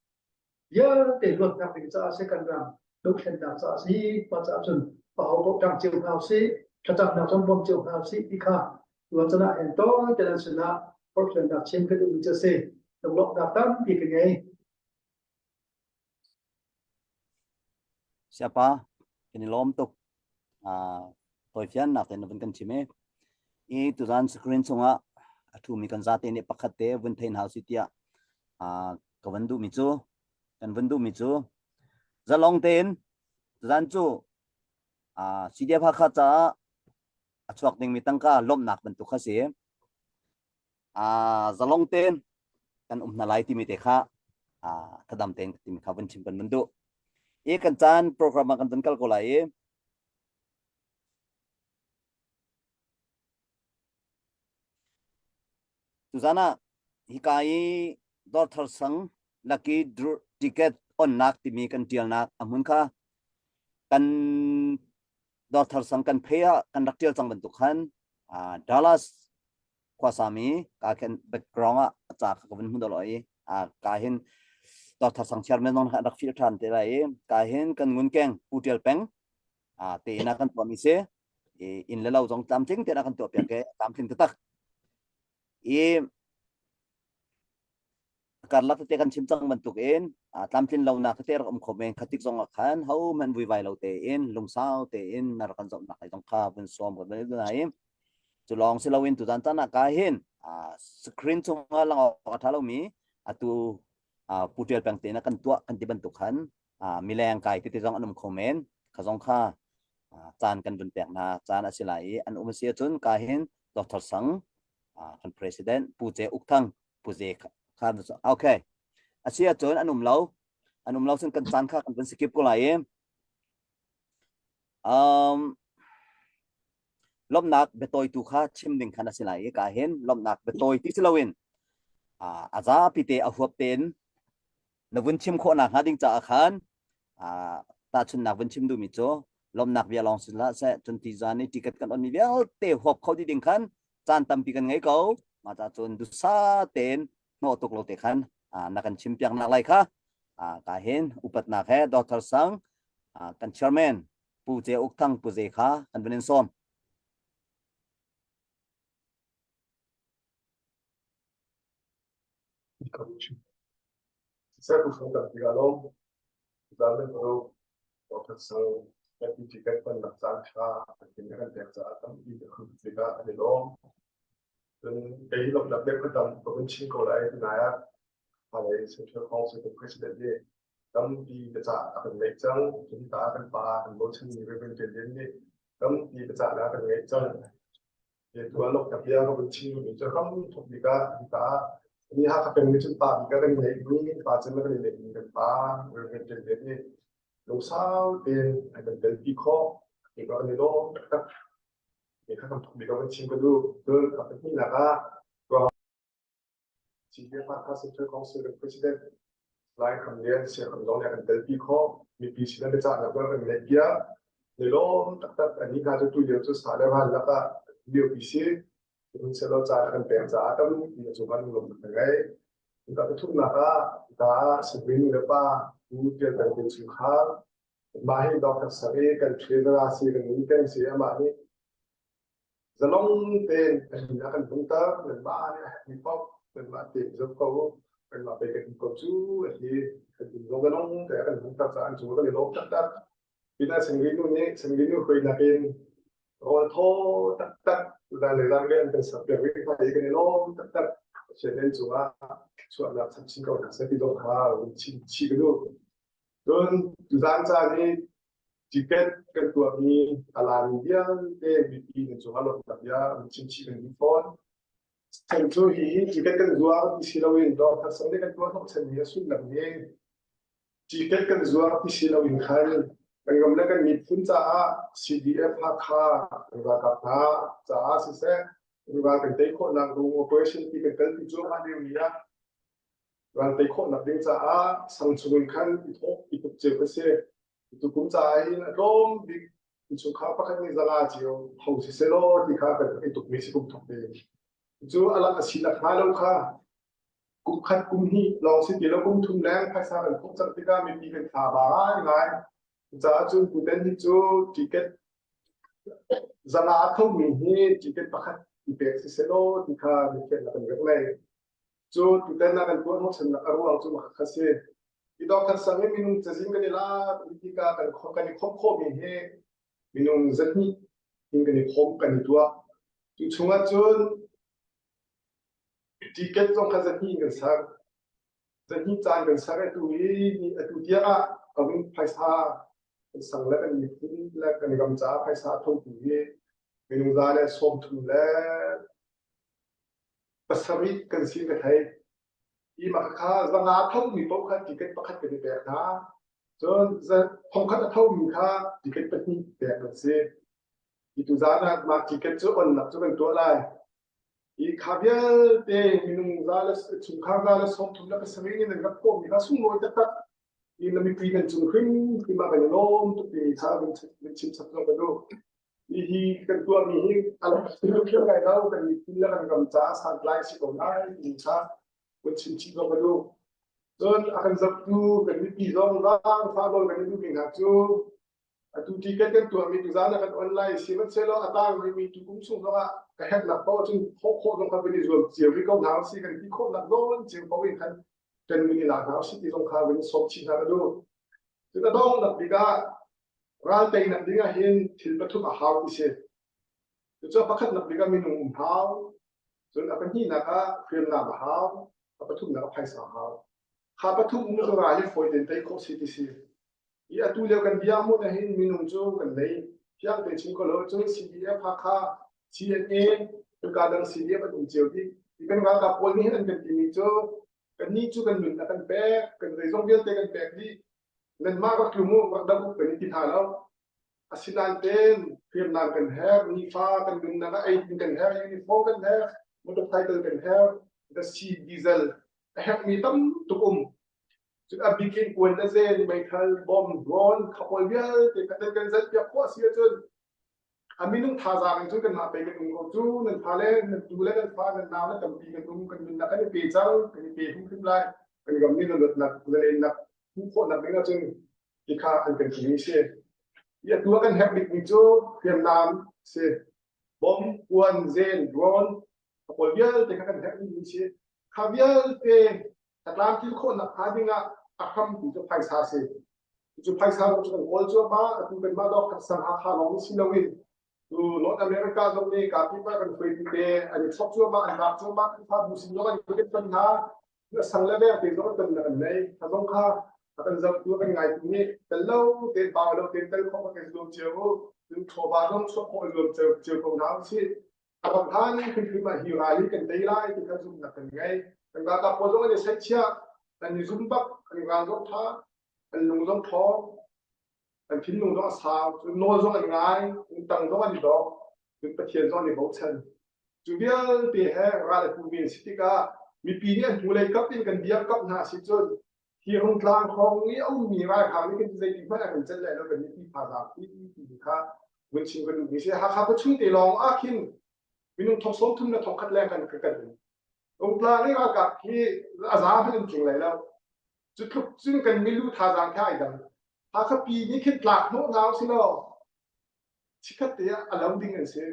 [SPEAKER 2] giờ để luật nạp định giá sẽ cần làm đúc hiện đằng giá sĩ và giá dừng và hậu bộ rằng chiều nào sĩ cho rằng nào trong vòng chiều nào sĩ đi khá luật cho lại hiện tốt cho nên sự là Portland đặt trên cái đường chơi xe, đồng loạt đặt tám thì cái ngày.
[SPEAKER 1] Siapa? Kini lom tuk. Toy fian nak ten vun kan chime. I tu zan screen songa atu mi kan zate ni pakhate vun thein house tia. Ka vandu mi chu. Kan vandu mi chu. Za long ten zan chu. Sidia phakha cha achuak ding mi tangka lom nak bentuk khase. Zalong ten kan nalai ti mi te kha thadam ten ti mi kha van chim pan mandu e kan chan program kan tan kal ko lai tu zana hikai dor thar sang lucky ticket on nak ti mi kan tial nak amun kha kan dor thar sang kan phea kan rak tial chang bentuk khan Dallas Kwasami kaken background cha ka vin hun doloi ka hin to thar sang chairman non rak fi than te lai ka hin kan ngun keng putel peng te na kan to mi se in le lau jong tam ting te na kan to pe ke tam ting tak kar la te kan chim chang man tuk en tam tin lau na te ram khomen khatik jong khan ho man vui vai lau te in lung sao te in nar kan jong na kai jong kha bun som ko le nai chu long se lawin tu dan ta na ka hin screen chung lang ka thalo mi atu putel pang te na kan tua kan ti ban tu khan mi leng kai ti jong anum khomen kha jong kha chan kan bun pek na chan asilai an sia chun ka hin dr sang kan president pu che ukthang pu je khan okay asia chun anum lau sun kan chan kha kan ban skip ko lai lom nak betoi tu kha chim ding khana silai ka hen lom nak betoi ti silawin aza pite a huap ten navun chim kho na ha ding cha khan ta chun nak vun chim du mi cho lom nak bia long sila se chun ti zani ticket kan on mi bel te huap khau di ding khan chan tam pi kan ngai ko ma cha chun du sa ten no tuk lo te khan na kan chimpiang na lai kha ka hen upat na khe Dr. Sang kan chairman pu je ukthang pu je kha kan benin som
[SPEAKER 4] Saya pusing tak dialog, dalam perlu profesor sertifikat pendaksaan pendidikan biasa atau di juga ada dong. Dan dari lok dapat ketemu provinsi kolai naya pada Central Council of President dia, kami di biasa akan mengecang, kita akan akan bosan di representatif ni, kami di biasa akan mengecang. Dia dua lok dapat provinsi itu kami juga kita ini hak pengen pak jika kan ini pasien kan ini kan pak representatif ini usau dan ada dari kok jika ini lo tetap jika kan jika kan cinta dulu tu apa ni lah jika pak Central Council of President lain kemudian saya kemudian akan dari kok mimpi sila beca nak media ni lo tetap ini kalau tu dia tu sadar lah lah dia bisa Yung selo sa akan pensa akan pinasukan ng lumagay. Yung kapitong naka, sabihin nila pa, umitil ng pinsukhal, bahay Dr. Sari, kan trainer asi, kan minten siya mani. Zalong ten, hindi akan punta, kan bahay, hipop, kan mati, zopko, kan mapekat ko su, hindi, kan ganong, kaya kan punta saan, sumunod, nilog, tak, pinasanggino ko'y nakin, Roto tak sudah lelanggan dan sampai mereka ikan elok tak sedang cuma nak saksi kau nak sepi dong hal cici itu dan tujuan saya ni jika ketua ni alam dia bikin cuma lo tak dia cici dan phone tentu hi jika ketua di silawin dong tersentuh ketua tak sendiri sudah ni jika ketua di silawin kan Penggambaran mitun caa CDF hakha ragapna caa sise ragapna ko nang rungo operation ti kental ti jo ane miya ragapna ko nang ding caa sangsungun kan itu jepese itu pun caa in rom di itu kapa kan ni zala jio hau sise lo di kapa itu misi kum tope itu ala asila kalau ka kum khat kum hi long si ti lo kum thum lang phasa kan kum chak ti ka mi pi kan tha ba ngai Za chun kuten hi chu ticket zana thau mi hi ticket pakhat ipek si selo tikha ticket na kan rek mai chu kuten na kan tuan ho chen na aru ang chu ma khase ido kan sange minung chajing kan la tika kan kho mi hi minung zani in kan khom kan tua chu chunga chun ticket jong kha zani kan sa zani chan kan sa tu ni atu dia awing paisa sang lek kan mitun lek kan gamcha paisa thong tu ye minung za le som thu le pasami kan sin ka thai I ma kha zanga thong mi pau kha ticket pakhat kan pe na chon za thong khat thong mi kha ticket patni pe kan se I tu za na ma ticket chu on nak chu kan to lai I khabya te minung za le chung kha za le som thu le pasami ni nang ko mi kha sung loi ta I na mi pigan chung khring ki ma kan lom tu pi tha bin chim sap no do I hi kan tua mi hi ala tu kyo kai dau kan ni pila kan gam cha san lai si ko lai ni cha bin chim chi no do don akan zap tu kan mi pi zong lang fa lo kan ni pi ha chu atu tiket kan tua mi tu zana kan online si mat selo atang mi tu kum sung ka ka het na pa chung kho dong ka bin zo jiu ri ko na si kan ki kho na don jiu ko win kan dan mini lah kau sih di songkar ini sopci sana dulu. Kita dong nak diga rantai nak diga hin til betul ahau isi. Itu pakat nak diga minum hau. So apa ni nak film nak hau, apa tu nak paisa hau. Apa tu mungkin orang foi dentai kau sih isi. Ia tu dia kan dia mu dah hin minum jo kan lei. Yang pencing kalau jo CDF hakha CNA tu kadang CDF tu jadi. Ikan kalau pol ni kan kini jo kan ni chu kan nun kan pe kan rezong bial te kan pe di len ma ko klumu wa da ku kan ti thalo asinan ten firm na kan her ni fa kan nun na ai kan her uniform kan her motorcycle kan her the sea diesel her mi tam tukum chu a bikin kun da zen mai khal bom drone khapol bial te kan zat ya ko sia chun อามินุ่งท่าจางจุกันมาไปกันงงจูนั่นพาเล่นั่นดูเล่นั่นฟ้านั่นน้ำนั่นตำปีกันตุ้มกันบินนักกันปีเจ้ากันปีพุ่งขึ้นไล่กันกับนี่นั่นนักเลยนักผู้คนนักนี่ก็จึงอีกข้าอันเป็นสิ่งนี้เสียอย่าตัวกันแฮปปี้มิจูเพียงน้ำเสียบอมควนเซนโดรนพอเยอะแต่กันแฮปปี้มิเสียข้าวเยอะแต่แต่ตามที่คนนักหาดิ้งอ่ะอาคำที่จะไปซาเสียจะไปซาเราจะต้องโอลจ้าบ้าตัวเป็นมาดอกสังหาลองสิลวินดูนอตอเมริกาตรงนี้กับที่ไปกันคุยกันเดย์อันนี้ชอบจ้าบ้าอันดับจ้าบ้าคือพาบุษยกันคุยกันปัญหาเมื่อสังเลเวลที่เราต้องการในถ้าต้องข้าถ้าเป็นจับตัวกันไงตรงนี้แต่เราเดินบ่าวเราเดินเต้นเข้ามาเป็นรวมเจ้าถึงโชว์บ้านต้องชอบคนรวมเจ้าของน้ำสิอาบท่านคือมาฮิวอาลีกันได้ไล่ที่เขาจุ่มนักกันไงแต่การกับพวกเราเนี่ยใช้เชี่ยแต่ในซุ่มบักการรบท้าอันลุงต้องท้องอันพินลุงต้องสาวจนโน้ตต้องอันง่ายจนตั้งต้องอันดอกจนประเทศต้องในบ่าวเชนจุดเดียวที่ให้เราได้พูดมีสิทธิกามีปีนี้ดูเลยกับเป็นกันเดียบกับหน้าสิจนที่ห้องกลางของนี้เอามีว่าคำนี้กันใจดีมากกันจะเลยแล้วกันนี่ที่ภาษาที่ข้าวันชิงกันมีเสียหาข้าก็ชุ่มตีลองอาคินมีนุ่งทองสมทุนและทองคัดแรงกันกันองค์กลางนี่ก็กับที่อาสาเป็นจริงเลยแล้วจุดทุกซึ่งกันไม่รู้ท่าทางแค่ไหนถ้าข้าปีนี้คิดหลักโน้ตเราสิเราชิคกี้พายอารมณ์ดิ่งกันเสีย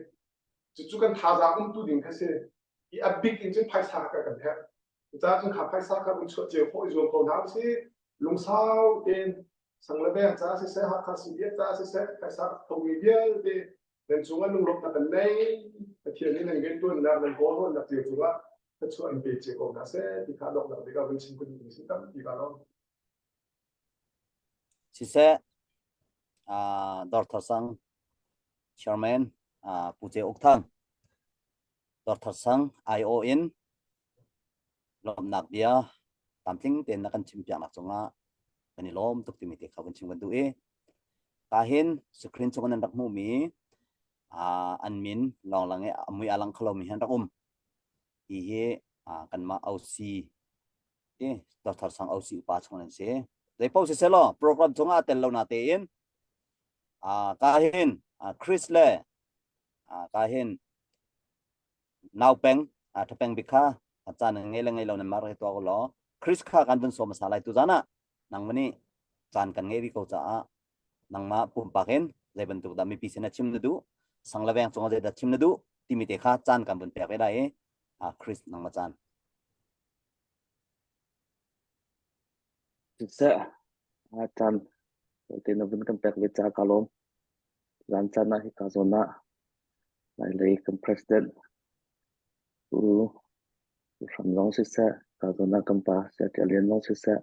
[SPEAKER 4] จุดกันท่าทางอุ้มตู้ดิ่งกันเสียอีอับบิ๊กอินจึงไพ่สากันแท้จ้าจึงขับไพ่สากันมันช่วยเจ้าพ่ออีกคนน้ำสิลุงสาวเองสังเลเบงจ้าสิเสหักข้าสิเดียจ้าสิเสไพ่สาตรงนี้เดียวเดเดินสูงกันลุงลบนักในเที่ยวนี้นั่งเงินตัวนั่งเงินโก้นักเที่ยวจุว่าถ้าช่วยอันเป็นเจ้าของน่ะเสียที่ข้าดอกนักเด็กวันชิงกันมีสิ่งต่างที่กันแล้ว
[SPEAKER 1] sise Dr. Sang Chairman Puje Okthang Dr. Sang ION lom nak dia tamting ten nakan chimpiang nak chunga ani lom tuk timite khawan chim kan du e kahin screen chunga nan rakmu mi anmin long lange amui alang khalomi han rakum i he kan ma ausi e Dr. Sang ausi upa chunga se dei pau se lo program chunga tel lo na te in kahin Chris le kahin naupeng thapeng bikha acha ngai lo na mar to ko lo Chris kha kan bun so masalai tu jana nang mani chan kan ngai ri ko cha nang ma pum paken leban tu da mi pi sena chim du sanglaweng chong da chim du timite kha chan kan bun pe da e Chris nang ma chan
[SPEAKER 5] Sa chan tin bun kan pek ve cha kalom ran chan na hi ka zona lai lei kan president from long se sa ka zona kan pa sa alien long se sa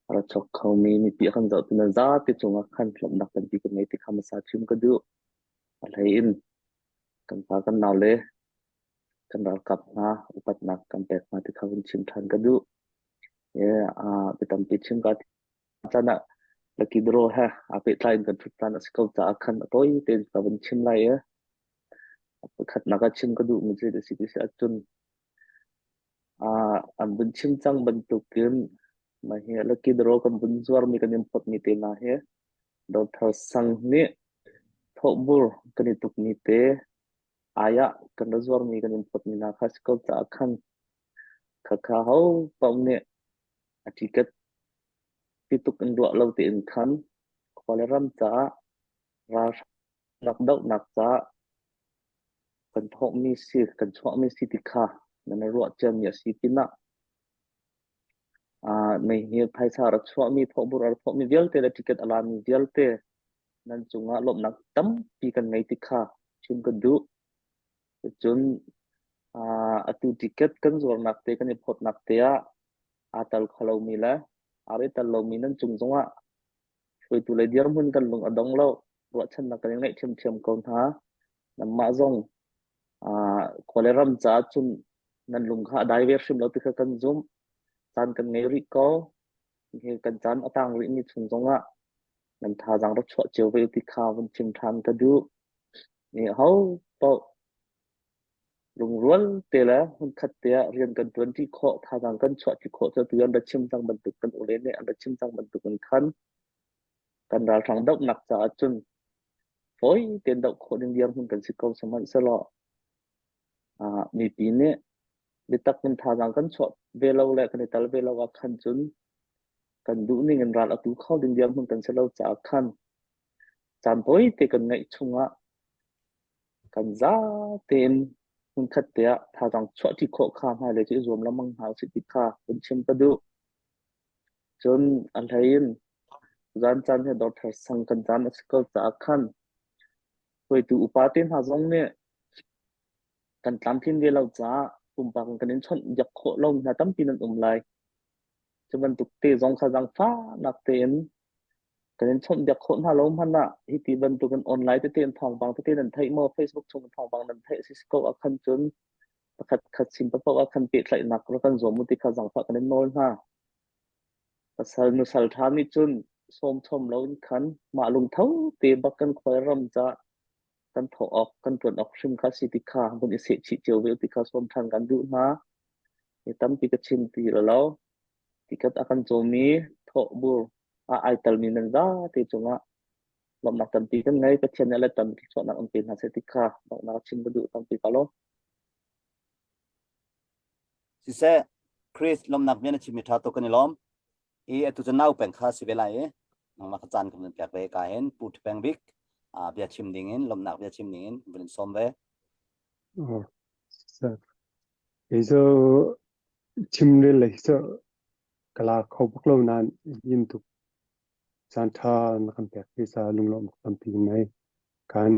[SPEAKER 5] ara chok khau mi pi kan zo tin za ti chunga khan thlom dak kan pi kan nei ti kham sa chim ka du alai in kan pa kan naw le kan dal kap na upat nak kan pek ma ti khawin chim than ka du ye pitam pi chim ka chana laki dro ha ape tlain kan thutan asikau cha khan toy ten khawin chim lai ya khat naka chim ka du mi je de si se achun an bun chim chang ban tukin ma he laki dro kan bun zwar mi kan import ni te na he do thar sang ni thobur kan tuk ni te aya kan zwar mi kan import ni na khas ko cha khan kha ho pom ne atikat pituk an do lo te in khan kholeram cha ra nak dau nak cha kan thok mi si kan chwa mi si ti kha na ro chem ya si pina nei hi phaisa ra chwa mi thobur ar thok mi vel te la ticket ala mi vel te nan chunga lop nak tam pi kan ngai ti kha chim ka du chun atu ticket kan zor nak te kan phot nak te atal khalo mi la are tal lo mi nan chung zonga foi tu le diar mun kan lung adong lo ro chan nak kan ngai chem chem kon tha nam ma zong kholeram cha chun nan lung kha dai ver sim lo ti kha kan zum chan kan ngai ri ko he kan chan atang ri ni chung zonga nan tha jang ro chho cheu ve ti kha bun chim than ka du ni ho to lung ruan te la hun khat te rian kan 20 kho tha jang kan chho ti kho cha tu yan da chim jang ban tu kan ule ne an da chim jang ban tu kan khan kan dal thang dok nak cha chun phối tiền đậu khổ đừng điềm hơn cần sự câu sớm hơn sơ lọ mi pi nè bị tắc mình thà rằng cần chọn về lâu lại cần tal về lâu và khăn chun cần đủ nên ra là tú khâu đừng điềm hơn cần sơ lâu trả khăn chán phối thì cần ngậy chung cần giá tiền mình khát tiệt thà rằng chọn thì khó khăn hay là chỉ dùng làm mang hào sự tích khá bên trên cái đủ chun anh thấy gian chan he dot har sang kan jan skol ta khan hoi tu upatin ha zong ne kan tlam thin ve lo cha pa kan in chon yak kho lo na tam pin an lai chuban tuk te zong kha jang fa nak ten kan in chon yak kho na lo man na hi ti ban tu kan online te ten thong bang te ten an thai mo facebook chung thong bang nan thai cisco a khan chun pakhat khat sim pa pa khan pe thlai nak ro kan zo mu ti kha jang fa kan nol ha pasal nu sal tha mi chun som thom lo in khan ma lung thau te bakan khoi ram cha kan thọ ọc kan tuần ọc sim kha si ti kha bun i se chi chiu ve ti kha som than kan du na e tam pi ka chin ti lo ti kat akan zomi thọ bur a ai tal min nan za ti chunga lom nak tam pi kan ngai ka chen ala tam ti chona ang pin ha se ti kha bak na chin bu du tam pi ka lo
[SPEAKER 1] si se Chris lom nak mena chimi tha to kan lom e atu janau peng kha si velai e nang ma khan kan pek ve ka hen put peng bik bia chim ding in lom nak bia chim ding in bin som ve
[SPEAKER 6] so chimle le so kala khau bak lo nan yin tu san tha na kan pek ki sa lung lom kan pi nai kan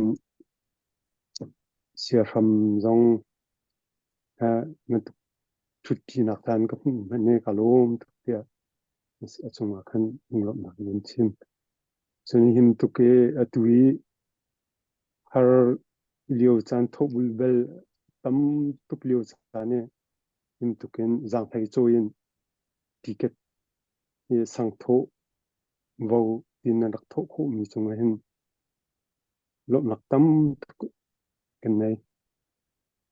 [SPEAKER 6] sia from zong ha na chut ti nak tan ka man ne ka lom tu ya achunga khan lung lom nak yin chim chuni him tu ke atui har liu chan thok bul bel tam tup liu chane him tu ken zang thai choin ticket ye sang tho vo tin nak tho khu mi chunga hin lom nak tam ken nei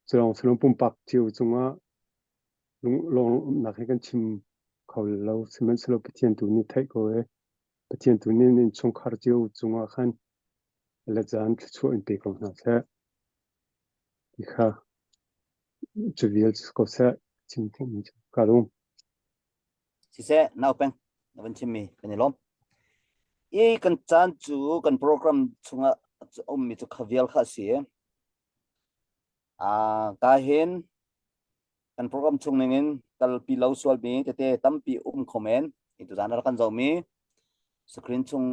[SPEAKER 6] selong pum pak chiu chunga long nak he kan chim khol lo semen selo patien tu ni thai ko e patien tu ni nin chung khar chiu chunga khan la jan chu in pe ko na sa ti kha chu vial ko sa chim thum ka rum
[SPEAKER 1] si se nau peng ban chim mi kan lom e kan chan chu kan program chunga mi chu khavial kha si ka hen kan program chung nengin kal pi lo swal mi te tam pi comment itu jan ra kan zo mi screen chung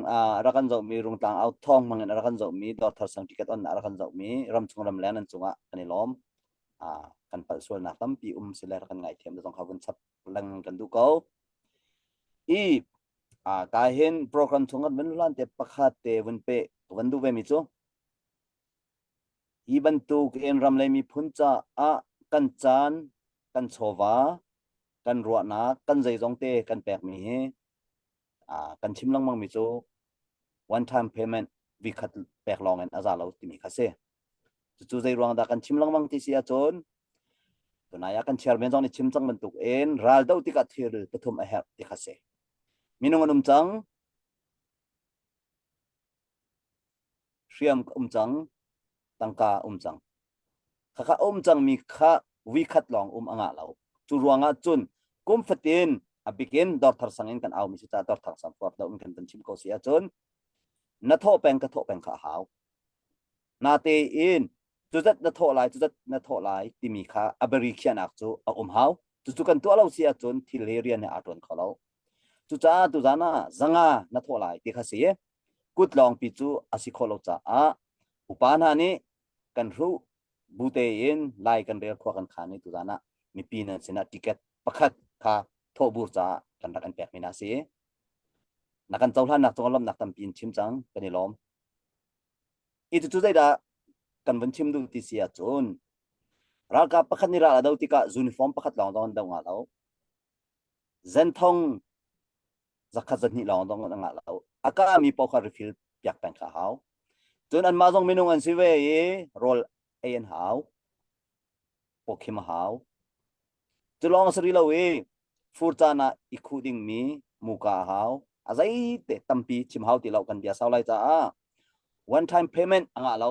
[SPEAKER 1] ra kan zo mi rung tang out thong mangen ra kan zo mi dot thar sang ticket on ra kan zo mi ram chung ram lan an chunga kan lom kan pal swal na tam pi sila kan ngai them dong khavun chap lang kan du ko i ka hen program chung an lan te pakhat te vun pe van du ve mi chu i ban tu en ram lai mi phun cha kan chan kan chowa kan ruwa na kan zai zong te kan pek mi he kan chim lang mang mi chu one time payment vi khat pek long an azalo ti mi khase chu zai ruang da kan chim lang mang ti sia chon to na ya kan chairman jong ni chim chang ban tuk en ral dau ti ka thir pathum a hek ti khase minung chang shriam chang tangka chang kha chang mi kha vi khat long anga lo chu ruanga chun kum fatin abikin dor thar sangin kan au mi cha dor thar sam por da kan tan chim ko sia chun na tho peng ka tho peng kha hau na te in chu zat na tho lai ti mi kha abari khian ak chu a hau chu kan to lo sia chun thil area ne aton khalo chu cha tu jana zanga na tho lai ti kha se kut long pi chu asi kholo cha upana ni kan ru bute in lai kan rel khwa kan khani tu jana mi pi na sina ticket pakhat kha tho bur cha kan rak an pek mina se na kan chawlan nak chawlom nak tam pin chim chang kan lom i tu zai da kan van chim du ti sia chon ra ka pakhat ni ra dau ti ka uniform pakhat long dong dong nga lo zen thong zakha zani long dong nga lo aka mi pokha refill yak pen kha hau chon an ma jong minung an si ve rol an hau pokhim hau tulong sri lo we furtana including me muka hau azai te tampi chim hau ti lo kan dia saw lai cha one time payment anga lo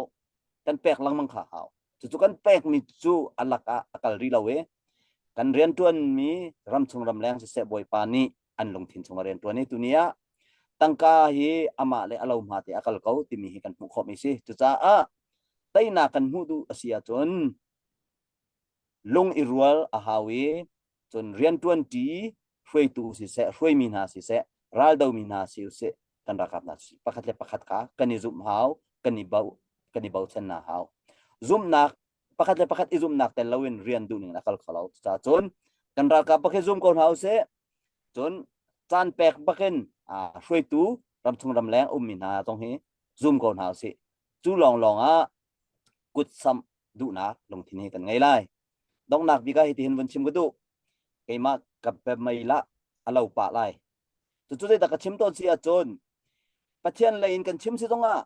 [SPEAKER 1] kan pek lang mang kha hau chu kan pek mi chu alaka akal ri lawe kan rian tuan mi ram chung ram leng se boy pa ni an long thin chung rian tuan ni tunia tangka hi ama le alo ma te akal kau ti mi kan pu kho mi si chu cha a taina kan hu du asia chon lung irwal a hawi chon rian tuan ti hroi tu si se hroi mi na si se ral do mi na si se kan ra kap na si pakhat le pakhat ka kani zum hau kani bau chen na hau zum nak pakhat le pakhat izum nak te lawin rian du ning akal khalau cha chon kan ra ka pakhe zum kon hau se chon chan pek baken a hroi tu ram chung ram leng mi na tong hi zum kon hau si chu long long a kut sam du na long thini kan ngai lai dong nak bi ka hi tin bun chim ga du ke ma kap pe mai la alo pa lai chu chu ta ka chim ton si a chon pathian lain kan chim si donga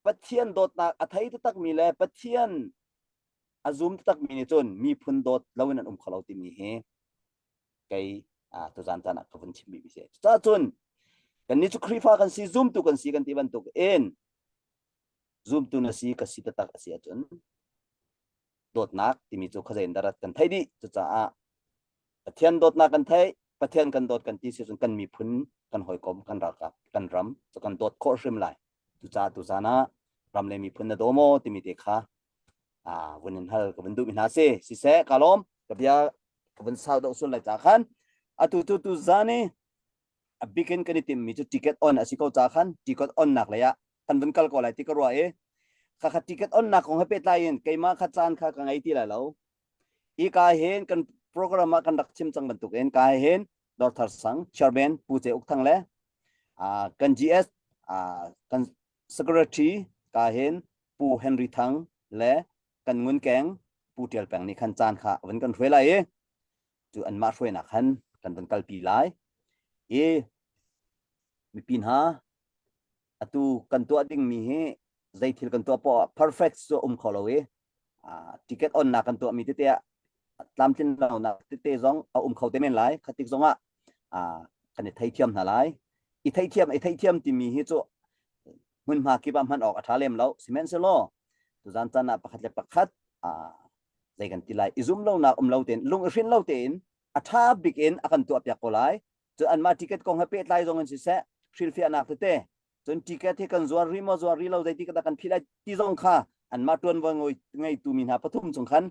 [SPEAKER 1] pathian dot nak athai tu tak mi le pathian azum tu tak mi ni chon mi phun dot lawin an khalau ti mi he kai tu zan tan ka bun chim bi se cha chon kan ni chu khrifa kan si zoom tu kan si kan ti ban tu en zoom tu na si ka si ta tak si a chon dot nak ti mi chu khazen darat kan thai di chu cha a pathian dot nak kan thai pathian kan dot kan ti si chon kan mi phun kan hoi kom kan ra ka kan ram chu kan dot kho rim lai tu cha tu zana ram le mi phun na do mo ti mi te kha vunin hal ka bundu min ha se si se kalom ka bia ka bun sau do sun lai cha khan atu tu zani a bikin kan tim mi chu ticket on asiko cha khan ticket on nak la ya kan bun kal ko lai ti ka ro e kha ticket on nak ko hape lain keima kha chan kha ka ngai ti la lo I ka hen kan program kan dak chim chang ban tu en ka hen dor thar sang chairman pu che uk thang le kan GS kan secretary ka hen pu Henry thang le kan ngun keng pu tial pang ni khan chan kha wan kan thwe lai e chu an ma thwe na khan kan ban kal pi lai e mi pin ha atu kan to ding mi he zai thil kan to po perfect so kholo e ticket on na kan to mi te te tlam tin lo na te te zong khau te men lai khatik zonga kan thai thiam na lai I thai thiam ti mi hi chu mun ma ki ba man ok athalem lo cement se lo tu zan chan na pakhat le pakhat zai kan ti lai izum lo na lo ten lung rin lo ten atha big in akan to apyak ko lai chu an ma ticket kong ha pe lai zong an si se thil fi anak te chon ticket he kan zuar ri lo zai ti ka kan philai ti zong kha an ma tuan wa ngoi ngai tu min ha pathum chung khan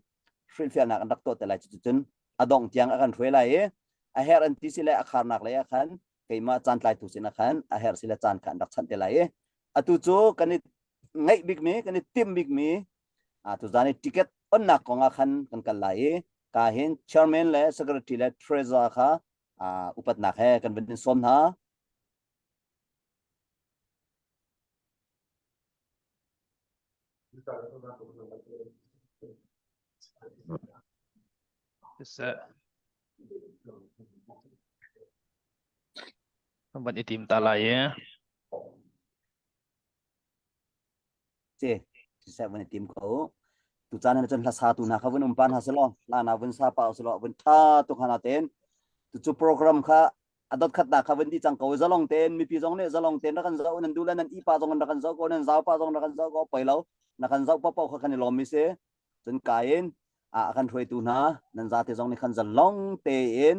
[SPEAKER 1] thil fi anak an dak to te lai chu chun adong tiang akan thwe lai e a her an ti sile a khar nak lai a khan keima chan tlai tu sin a khan a her sile chan khan dak chan te lai e atu chu kan ngai big me kan tim big me tu zani ticket on nak ko nga khan kan kal lai e ka hen chairman le secretary le treasurer kha upat nak he kan bin som na
[SPEAKER 7] Ban itim talai ya.
[SPEAKER 1] che se ban tim ko tu chan na chan la sa tu na kha bun pan ha se lo la na bun sa pa se lo bun tha tu khana ten tu chu program kha adot khat na kha bun ti chang ko zalong ten mi pi jong ne zalong ten na kan zau nan du la nan I pa jong na kan zau ko nan zau pa jong na kan zau ko pai lo na kan zau pa pa kha kan lo mi se chun kain kan thoi tu na nan za te jong ni kan zalong te in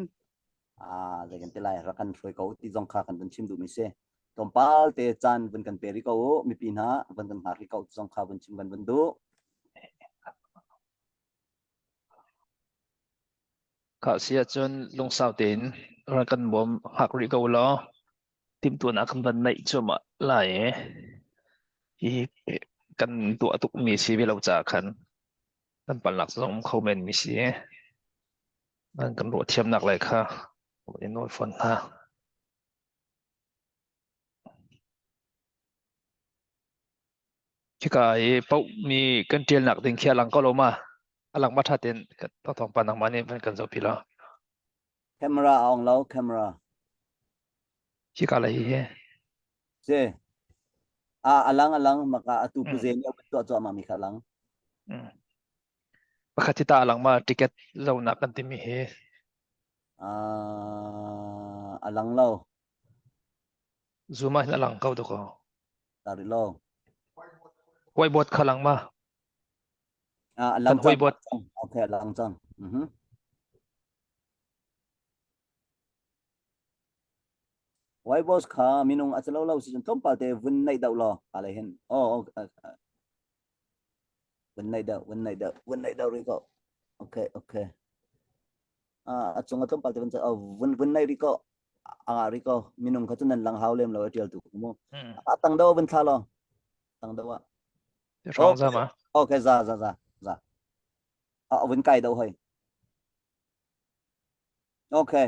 [SPEAKER 1] zai kan te lai ra kan thoi ko ti jong kha kan bun chim du mi se tompal te chan bun kan peri ko mi pin ha bun kan har ko jong kha bun chim bun du
[SPEAKER 7] Ka sia chon lung sao tin ran kan bom hak ri ko lo tim tu na kan ban nai chuma lai e kan tu atuk mi si vi lo cha khan kan pan lak zong comment mi si nan kan ro thiam nak lai kha ni noi phone ha chikai pau mi kan tial nak ding khia lang ko lo ma alang ma tha ten to thong pan ang mani kan zo pila
[SPEAKER 1] camera ong lo camera
[SPEAKER 7] chika lai he
[SPEAKER 1] se alang maka atu pu zen ya to cho ma mi khalang
[SPEAKER 7] pakati ta alang ma ticket lo na kan ti mi he
[SPEAKER 1] alang lo
[SPEAKER 7] zuma alang kau to ko
[SPEAKER 1] tari lo
[SPEAKER 7] whiteboard khalang ma kan
[SPEAKER 1] lang
[SPEAKER 7] whiteboard
[SPEAKER 1] okay lang chang whiteboard kha minung achalo lo si tom pa te vun nai dau lo ala hen vun nai dau ri ko okay achung tom pa te vun nai ri ko anga ri ko minung kha chunan lang haw lem lo tial tu mo tang do vun tha lo tang do wa
[SPEAKER 7] rong za ma
[SPEAKER 1] okay za vun kai đâu hơi okay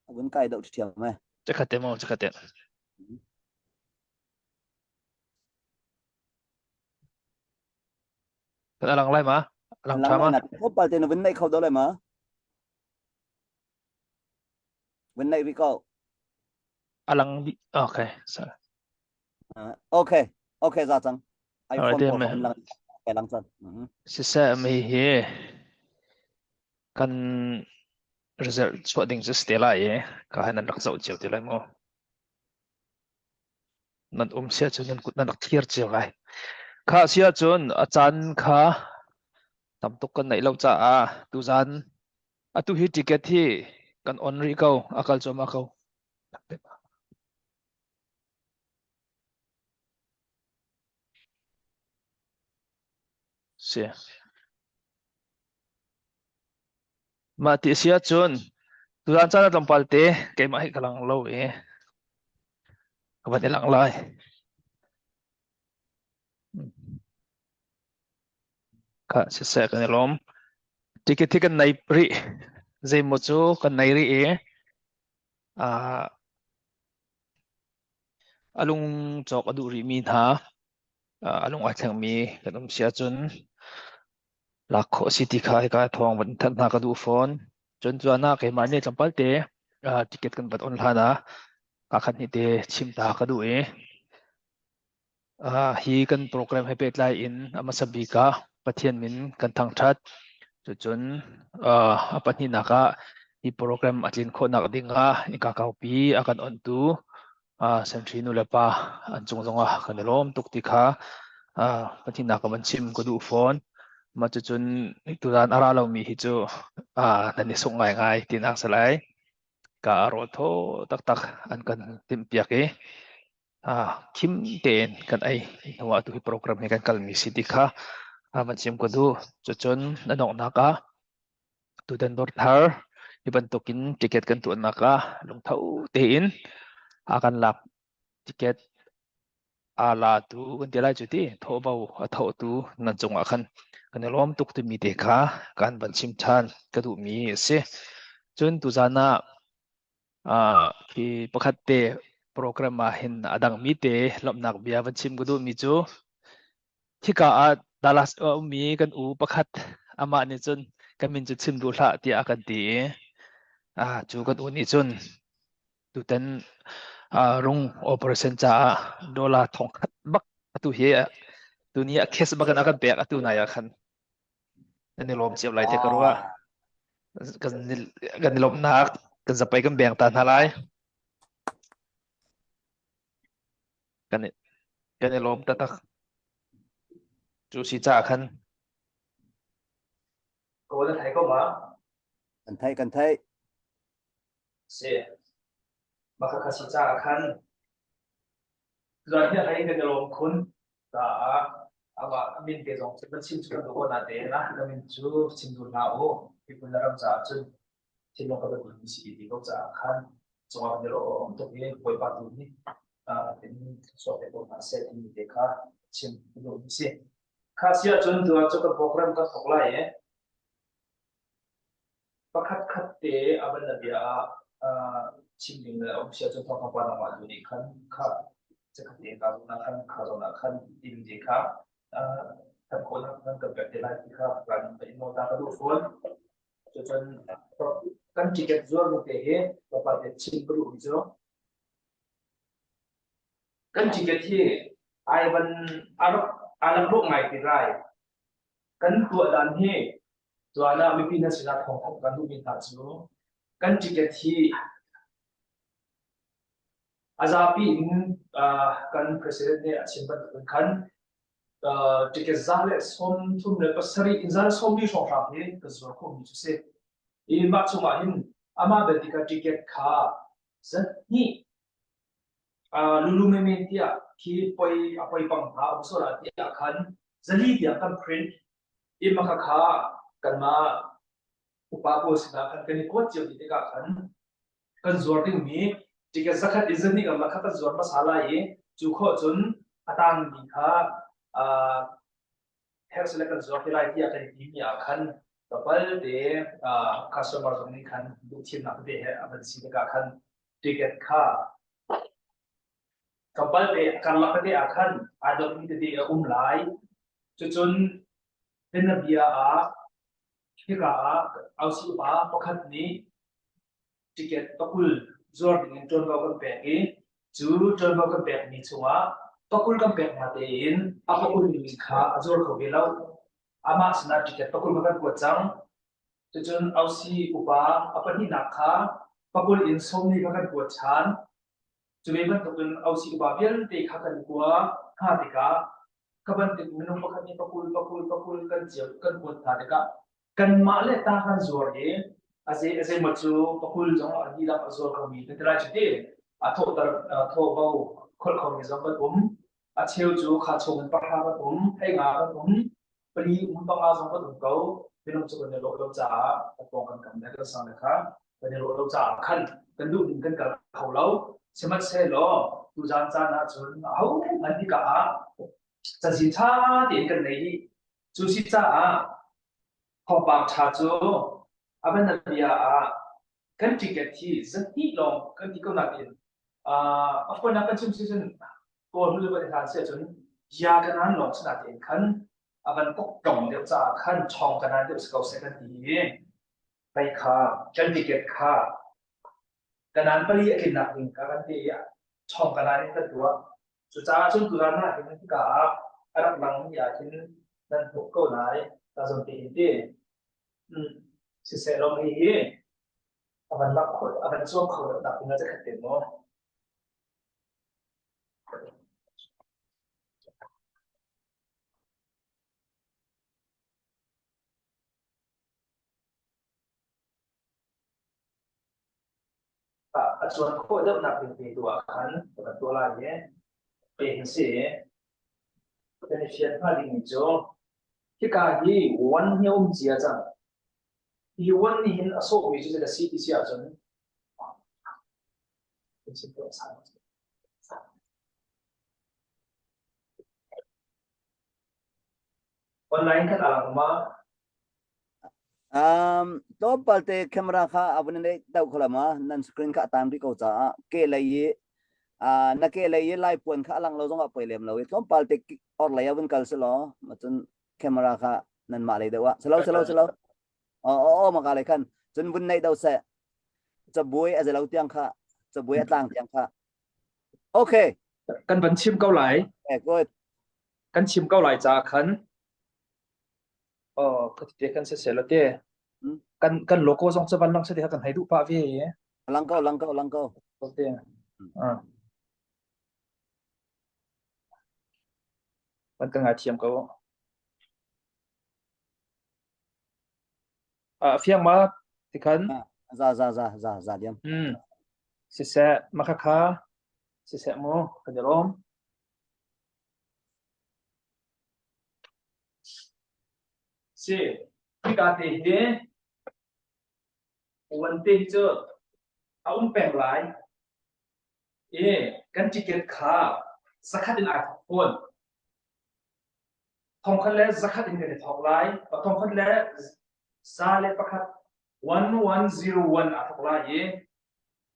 [SPEAKER 1] vun kai đâu thì mày
[SPEAKER 7] chakate mo chakate kan alang lai ma alang
[SPEAKER 1] lang
[SPEAKER 7] thama
[SPEAKER 1] na ko pa te vun nai khau do lai ma vun nai ri ko
[SPEAKER 7] alang okay sorry
[SPEAKER 1] okay za chang iPhone
[SPEAKER 7] te
[SPEAKER 1] 4
[SPEAKER 7] me
[SPEAKER 1] lang cái lang chang
[SPEAKER 7] si sa mi he kan result so ding just stela ye ka hanan rak zau chiu ti lai mo nan sia chu nan kut nan rak thiar chiu lai kha sia chun achan kha tam tok kan nei lo cha tu zan atu hi ticket hi kan on ri ko akal choma ko se ma ti sia chun tu zan cha na lampal te ke ma hi kalang lo e ka ba lang lai ka se se kan lom ticket thi kan nei ri zai mo chu kan nei ri e alung chok adu ri mi tha alung a thang mi kan sia chun lakho city khai ka thong ban than na ka du phone chun chuana ke mani champal te ticket kan bat on hlana ka khan ni te chim ta ka du e hi kan program he pet lai in ama sabi ka pathian min kan thang that chu chun apani na ka hi program atlin kho nak dinga ka ka pi akan on tu sentry nu lepa an chung zonga kan lom tuk ti kha pathin na ka man chim ko du phone ma chu chun turan ara lo mi hi chu nani sung ngai tinak salai ka ro tho tak an kan tim pia ke kim ten kan ai wa tu hi program he kan kal mi city kha man chim ko du chu chun nanok na ka tu den dor thar iban tokin ticket kan tu na ka long thau te in akan lap ticket ala tu kan tilai chu ti tho bau tho tu nan chung akhan kan lom tuk tu mi te kha kan ban chim than ka du mi se chun tu zana ki pakhat te program ma hin adang mi te lopnak bia ban chim ku du mi chu thika dalas mi kan u pakhat ama ni chun kamin chu chim du hla ti akan ti chu kan u ni chun tu ten rung operation cha dola thong khat bak tu he tu ni case bakan akan pek atu na ya khan ani lom chiap lai te karwa kan lom nak kan zapai kan beng ta halai kan lom ta tak chu si cha khan ko la thai ko ma
[SPEAKER 1] kan thai
[SPEAKER 7] se maka kasi cha khan zan hi hai kan lom khun ta ama amin ke jong chim chu ko na te na kamin chu chim du na o people ram cha chu chim lo ka ba ni si ti ko cha khan chwa de lo to ye koi pa tu ni tin so te ko na se ni te kha chim lo ni se kha sia chun tu chu ka program ka thok lai e pakhat khat te aban na bia chim ding la om sia chu thok pa na ma du ni khan khaจะขัดเองกับนักขันข่าวนักขันอินดีครับท่านคนนั้นกับแบบเดลัยที่ครับการเป็นโนตากระดูกฟ้อนจนกันจิกเก็ตจวนมุกเตะต่อไปจะชิมกระดูกจ้ะกันจิกเก็ตที่ไอ้บันอารักโลกใหม่ที่ไรกันตัวดันที่ตัวน่าไม่พิจารณาของกันดูมีตัดจ้ะกันจิกเก็ตที่
[SPEAKER 8] azapi in kan president ne achimban kan ticket zale som thum le pasari in zale som ni shong shang ni ka zor ko mi se in ma chuma hin ama be ticket kha zat ni lulu me me tia ki poi apoi pang ha so la tia khan zali dia kan print in ma kha kan ma upa ko sina kan kan ko chiu ni ka khan kan zor ding mi ticket zakhat izani ka lakha ka zor masala ye chu kho chun atang ni kha her select zor ti lai ti akan ti mi akan kapal de customer zong ni kan du chin nak de he aban si ka kan ticket kha kapal de kan lak de akan adop ni de lai chu chun den bia a kika au si ba pakhat ni ticket pakul zor ding ton ba kan pe ki chu ton ba kan pe ni chunga pakul kan pe ma te in apakul ni kha azor ko belau ama sna ticket pakul ba kan ko chang chun au si upa apani na kha pakul in som ni ba kan ko chan chu me ban tukun au si upa bel te kha kan ko kha te ka kaban te minung pakhat ni pakul kan chiam kan ko tha te ka kan ma le ta kan zor e ase machu pakul jong ani da azor ko mi te tra chite a tho tar tho bau khol khom mi zong ba a cheu chu kha chong pa ha ba hai nga ba pali pa nga zong ba ko pinong chu ne lo cha a pong kan kam da sa na kha ne lo cha khan kan du din kan ka khau lo semat se lo tu jan cha na chun hau an di ka a cha sin cha din kan nei di chu si cha a kho pa cha chu aban na bia a kan ticket hi zati long kan ti ko na bin apon na kan chum season ko lu ba ta se chun ya kan an long sa tin kan aban kok tong de cha kan chong kan an de sko se kan tiไปค่ะกันติเกตค่ะกันนั้นปลีกินหนักจริงกันที่ช่องกันนั้นก็ตัวสุดท้ายช่วงตัวนั้นที่มันที่กาอันนั้นอยากกินนั่นพวกก็ไหนตาสมตีที่สิเสลงที่อันรักคนอันช่วงเขาดับมันจะขัดเต็มเนาะส่วนโคตรหนักเป็นตัวขันตัวลายเนี่ยเป็นเสียเป็นเชียนพาดิมิโจที่การที่วันเฮียมเจียจังที่วันนี้เห็นอโศกมีจุดเด่นสีที่เสียจนเป็นสิ่งที่สำคัญออนไลน์กันอะไรมา
[SPEAKER 1] ตัวปัลเตแคมราค่ะเอาวันนี้เดาขลามานั่นสกรีนค่ะตามที่เขาจะเกลี่ยนักเกลี่ยไล่ปวนค่ะหลังเราต้องเอาไปเลี้ยงเราตัวปัลเตออนไลน์วันกัลสโลมาจนแคมราค่ะนั่นมาเลยเดี๋ยวว่าสโลมากันเลยกันจนวันนี้เดาเสะจะบุยอะไรเราเตียงค่ะจะบุยต่างเตียงค่ะโอเค
[SPEAKER 8] กันบันชิมเกาไหล
[SPEAKER 1] ก็
[SPEAKER 8] กันชิมเกาไหลจากขันก็ที่กันเสียแล้วเต้กันโลโก้ทรงสวรรค์ลังเสียกันให้ดูป่าเวีย
[SPEAKER 1] ลังเก้า
[SPEAKER 8] โอเคมันก็ง่ายเทียมเขาเฟียงมาที่ขัน
[SPEAKER 1] จ้าเดียม
[SPEAKER 8] เสียมาค่าเสียโมกันจะล้มเสียที่การตีเดวันตีเจอเอาแปลงหลายกันจิเกตขาสักขัดอินอาทุกคนทองคันแล้วสักขัดอินกันทองหลายทองคันแล้วซาเลประคัด1101อาทุกหลาย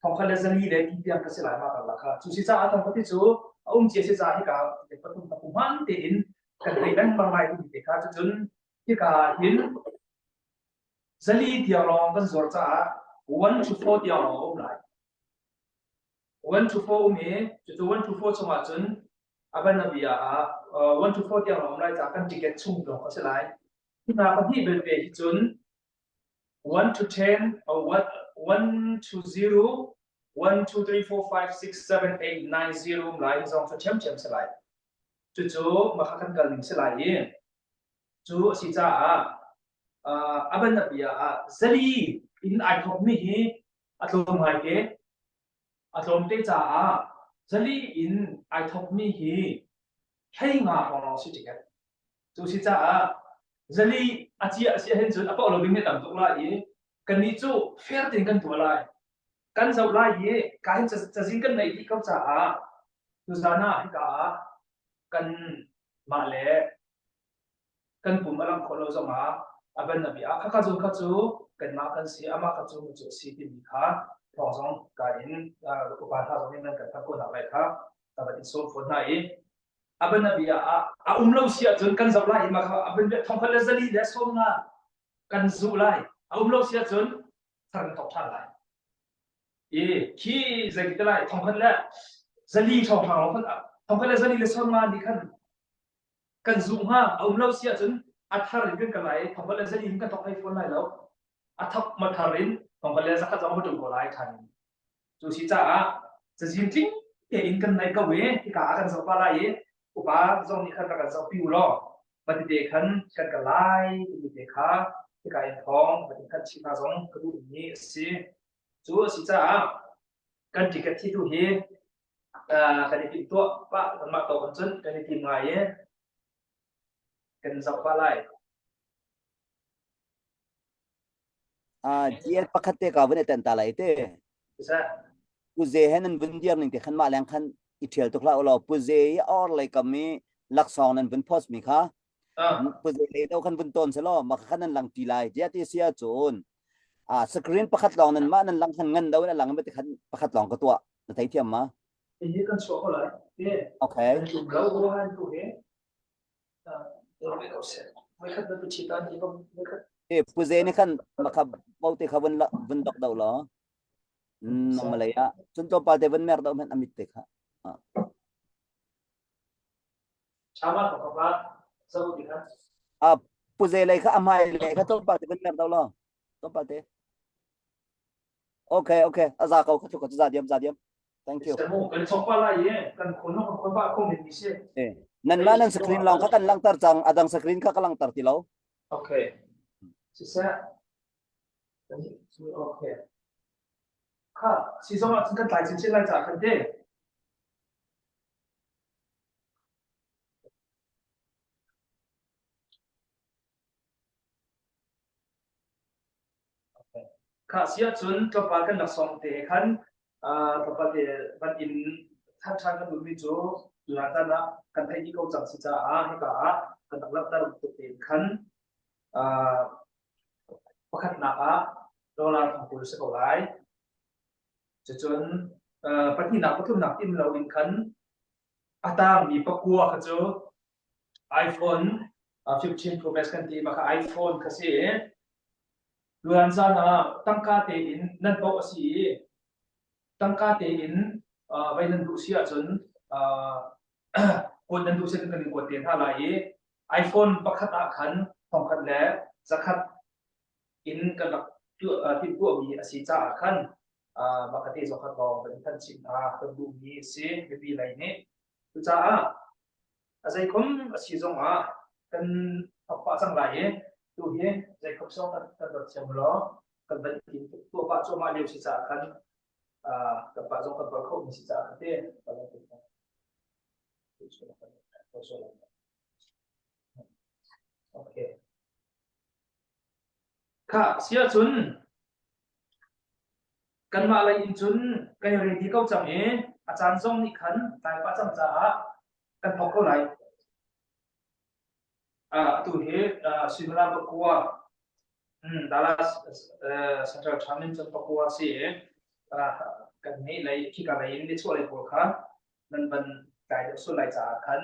[SPEAKER 8] ทองคันแล้วจะลีเลยที่เดียงก็เสียหลายมากแล้วค่ะสุดที่จะเอาทองคันที่จูเอาเจียเสียใจที่กับเด็กประตูตะกุมันตีนกันไปนั่งบางรายที่เด็กค่ะจนที่กาหินจะลีเดียวลองกันส่วนจ้า1 to 4เดียวลองไหล1 to 4มีจุด1 to 4สมัครจนอาบันนบี1 to 4เดียวลองไหลจากกันติเกตชุ่มลงก็เสียหลายที่มาคนที่เป็นเบย์จน1 to 10 1 to 0 1 2 3 4 5 6 7 8 9 0 lại dòng cho chém sẽ lại chú mà khắc cần linh sẽ lại chú sĩ cha aban na bia zali in ai thok mi hi atlom hai ke atlom te cha zali in ai thok mi hi hay nga hong si ticket chú sĩ cha zali achia si hen chu apo lo ding ne tam tuk la i kan ni chu fair tin kan tu lai kan zau lai i ka hin cha jing kan nei ti kau cha tu zana hi ka kan ma le kan pum alam kholo zama aban nabi kha chu kan ma kan si ama kha chu chu si ti mi kha thong song ka in ko pa tha song nan kan tha ko na lai kha ta ba so phone na i aban nabi lo si chun kan zau lai ma kha aban le thong phale zali le so na kan zu lai lo si chun thang tok tha lai ki zai ki lai thong phale zali thong thong phale zali le so na ni kan zoom ha lo sia chun atharin kan kalai thambal zali hin ka tok ai phone lai lo athak matharin thambal za kha jong hutum ko lai than chu si cha jin ting te in kan nai ka we ki ka kan so pa lai upa jong ni khan ka so piu lo mati te khan kan ka lai ti te kha ki ka in thong mati khan chi na jong ka du ni si chu si cha kan ticket thi tu hi kan ti to pa kan ma to kan chun kan ti ngai kan zau pa lai
[SPEAKER 1] GL pakate ka vane tan talai te
[SPEAKER 8] sa
[SPEAKER 1] puze henan bundiar ning te khan ma lang khan ithel to kla lo puze or like kami laksong nan bun post mi kha puze le do khan bun ton se lo ma khan nan lang ti lai dia ti sia chun screen pakhat long nan ma nan lang khan ngan do na lang ma te khan pakhat long ka to na thai thiam ma
[SPEAKER 8] ini kan so ko lai te
[SPEAKER 1] okay
[SPEAKER 8] tu gau go han tu heไม่คัดเป็นชีตันที่ก็ไม่คัด
[SPEAKER 1] puze ni khan makha baute kha bun dok daw lo nong malaya chun to pa te bun mer daw men amit te kha
[SPEAKER 8] ชาวบ้านของเขาว่าสรุปดีครับ
[SPEAKER 1] puze lai kha amai le kha to pa te bun mer daw lo to pa te okay aza ka chu ka za diam thank you
[SPEAKER 8] แต่หมู่กันสองป้าไล่เนี่ยกันคนนอกคนบ้าคงไม่มีเสีย
[SPEAKER 1] nan manan screen long ka kan lang tar chang adang screen ka lang tar tilaw
[SPEAKER 8] โอเคสิเสียอันนี้โอเคค่ะสิสองอ่ะฉันก็ถ่ายชิ้นไล่จากกันเด้ค่ะเสียจนก็ปากันนักสองเตะขันก็ปาเตะบันอินท่านกันดูมิจูหลังจากนั้นกันให้ที่เขาจับสิจ้าให้กับกันตั้งรับตาตุกเตะขันประคัดหนักโดนเราทำกุศลไล่จนปฏิหนักก็ทุ่มหนักที่เราอินขันอาตามมีประกัวก็จะ iPhone 15 Pro Max กันทีมาค่ะ iPhone ก็เสียเรื่องนั้นตั้งค่าเตอินนั่นบอกสิตั้งค่าเตอินไปนั่นดูเสียจนคนนั่นดูเสียกันกว่าเตียนเท่าไหร่ iPhone ประคัดอาคันทองคันแล้วจะคัดอินกันแบบที่พวกมีสิจ้าคันปกติสองคันทองเป็นคันสินค้าคนดูมีสิไม่มีอะไรนี่tu cha azai khom si zong kan apa sang lai tu he zai khom song kan dot chem lo kan ban tin tu pa cho ma liu si cha kan kan pa zong kan pa khom si cha te pa la tu okay kha sia chun kan ma lai in chun kai re di kau chang e achan zong ni khan tai pa chang cha kan thok ko lai tu he simla bakwa Dallas Central Chairman chang bakwa si kan nei lai ki ka lai ni chu lai ko kha nan ban kai de su lai cha khan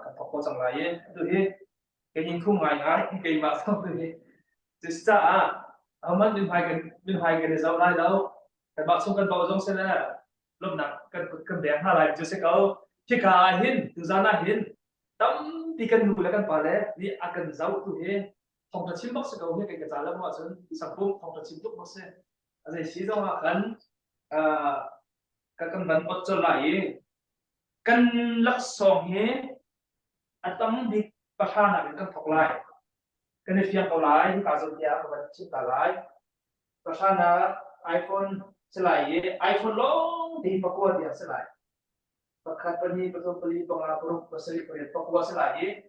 [SPEAKER 8] kan thok ko chang lai tu he cái nhìn không ngoài ngái cái mà xong rồi thì sa mất đừng hai cái để giàu lại đâu cái bạn xung quanh bao dung sẽ là lúc nào cần đẹp hai lại cho sẽ có khi cả hiến từ gian là hiến tấm thì cần đủ là cần phải đấy đi cần giàu tu thế phòng trà chim bắc sẽ có những cái giá lắm mà sơn sản phẩm phòng trà chim bắc sẽ là gì xí trong cần kan ban ot cho lại kan lắc song he atam di pasana kan thok lại kan ni fiang ko lại ka zo dia ka ban chi ta lại pasana iPhone selai iPhone long di pakua dia selai pakhat pani betul beli bangla buruk basari periat pakua selai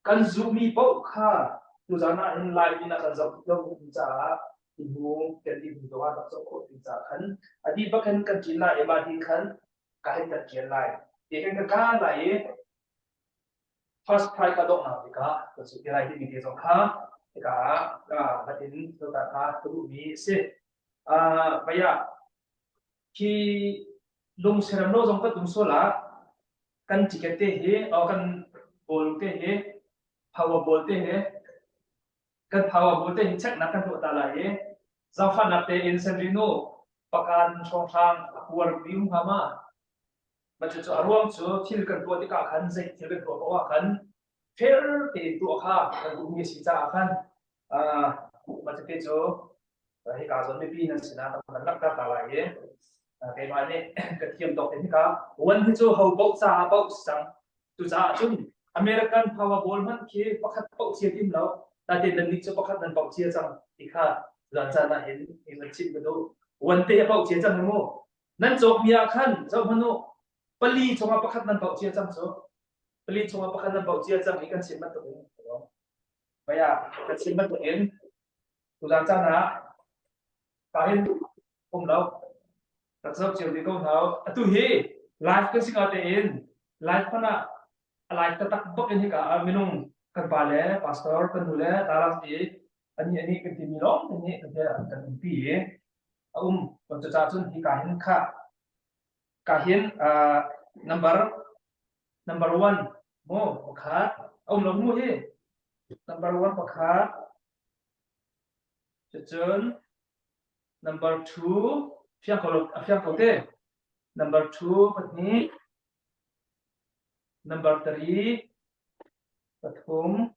[SPEAKER 8] kan zumi pau kha tu jana in live ina kan zau lo cha ibu kan di bu wa tak so ko ti cha khan adi bakan kan chin lai ba di khan ka hen kan chin lai ti kan ka lai first prize ka dok na ka to su ti lai di ti so kha ka batin to ka ka tu mi se baya ki lung seram lo jong ka tum so la kan ticket te he au kan bol te he power bol te he kan power bol te hin check na kan to ta la he za fa na te in sen rino pakan chong thang war bium hama ma chu arwam chu thil kan to ti ka khan zai thil kan to wa khan fair te to kha kan u mi si cha khan ma chu te chu hi ka zon me pi nan sina ta lak ta ta la he cái mà này cái tiêm độc thì cảวันที่จู่เขาบอกซาบอกสังจู่จ้าจุนอเมริกันพาวเวอร์บอลมันคือประคัตบอกเชียร์ทีมแล้วแต่เดี๋ยวนี้จะประคัตนั้นบอกเชียร์จังอีกค่ะหลังจากนั้นเห็นมันชิมกันดูวันที่บอกเชียร์จังมั้งนั่นจบมีอาคันเจ้าพนุปลีชงมาประคัตนั้นบอกเชียร์จังโซปลีชงมาประคัตนั้นบอกเชียร์จังอีกกันชิมมันตัวเองไปอ่ะกันชิมมันตัวเองตุลาจ้านะการเห็นผมแล้วtak sab chiều thì câu tháo tu hi live kan singa te in live pana live ta tak bok ni ka minung kan pale pastor kan hule taram ti ani kan ti milom ni kan pi kon cha chun hi ka hin kha ka hin number 1 mo pakhat lo mu hi number 1 pakhat chun number 2 phiang ko te number 2 patni number 3 pathum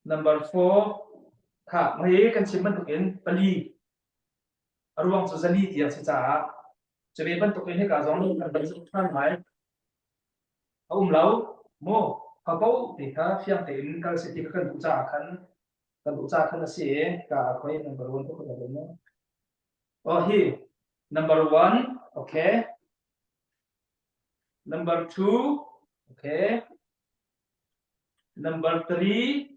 [SPEAKER 8] number 4 kha mai kan sim ban tukin pali arwang so zali ti a cha chebe ban tukin he ka jong kan ban san mai lo mo ka pau ti kha phiang te in kal se ti kan du cha khan se ka khoi number 1 ko ka no oh hi number 1, okay. Number 2, okay. Number 3,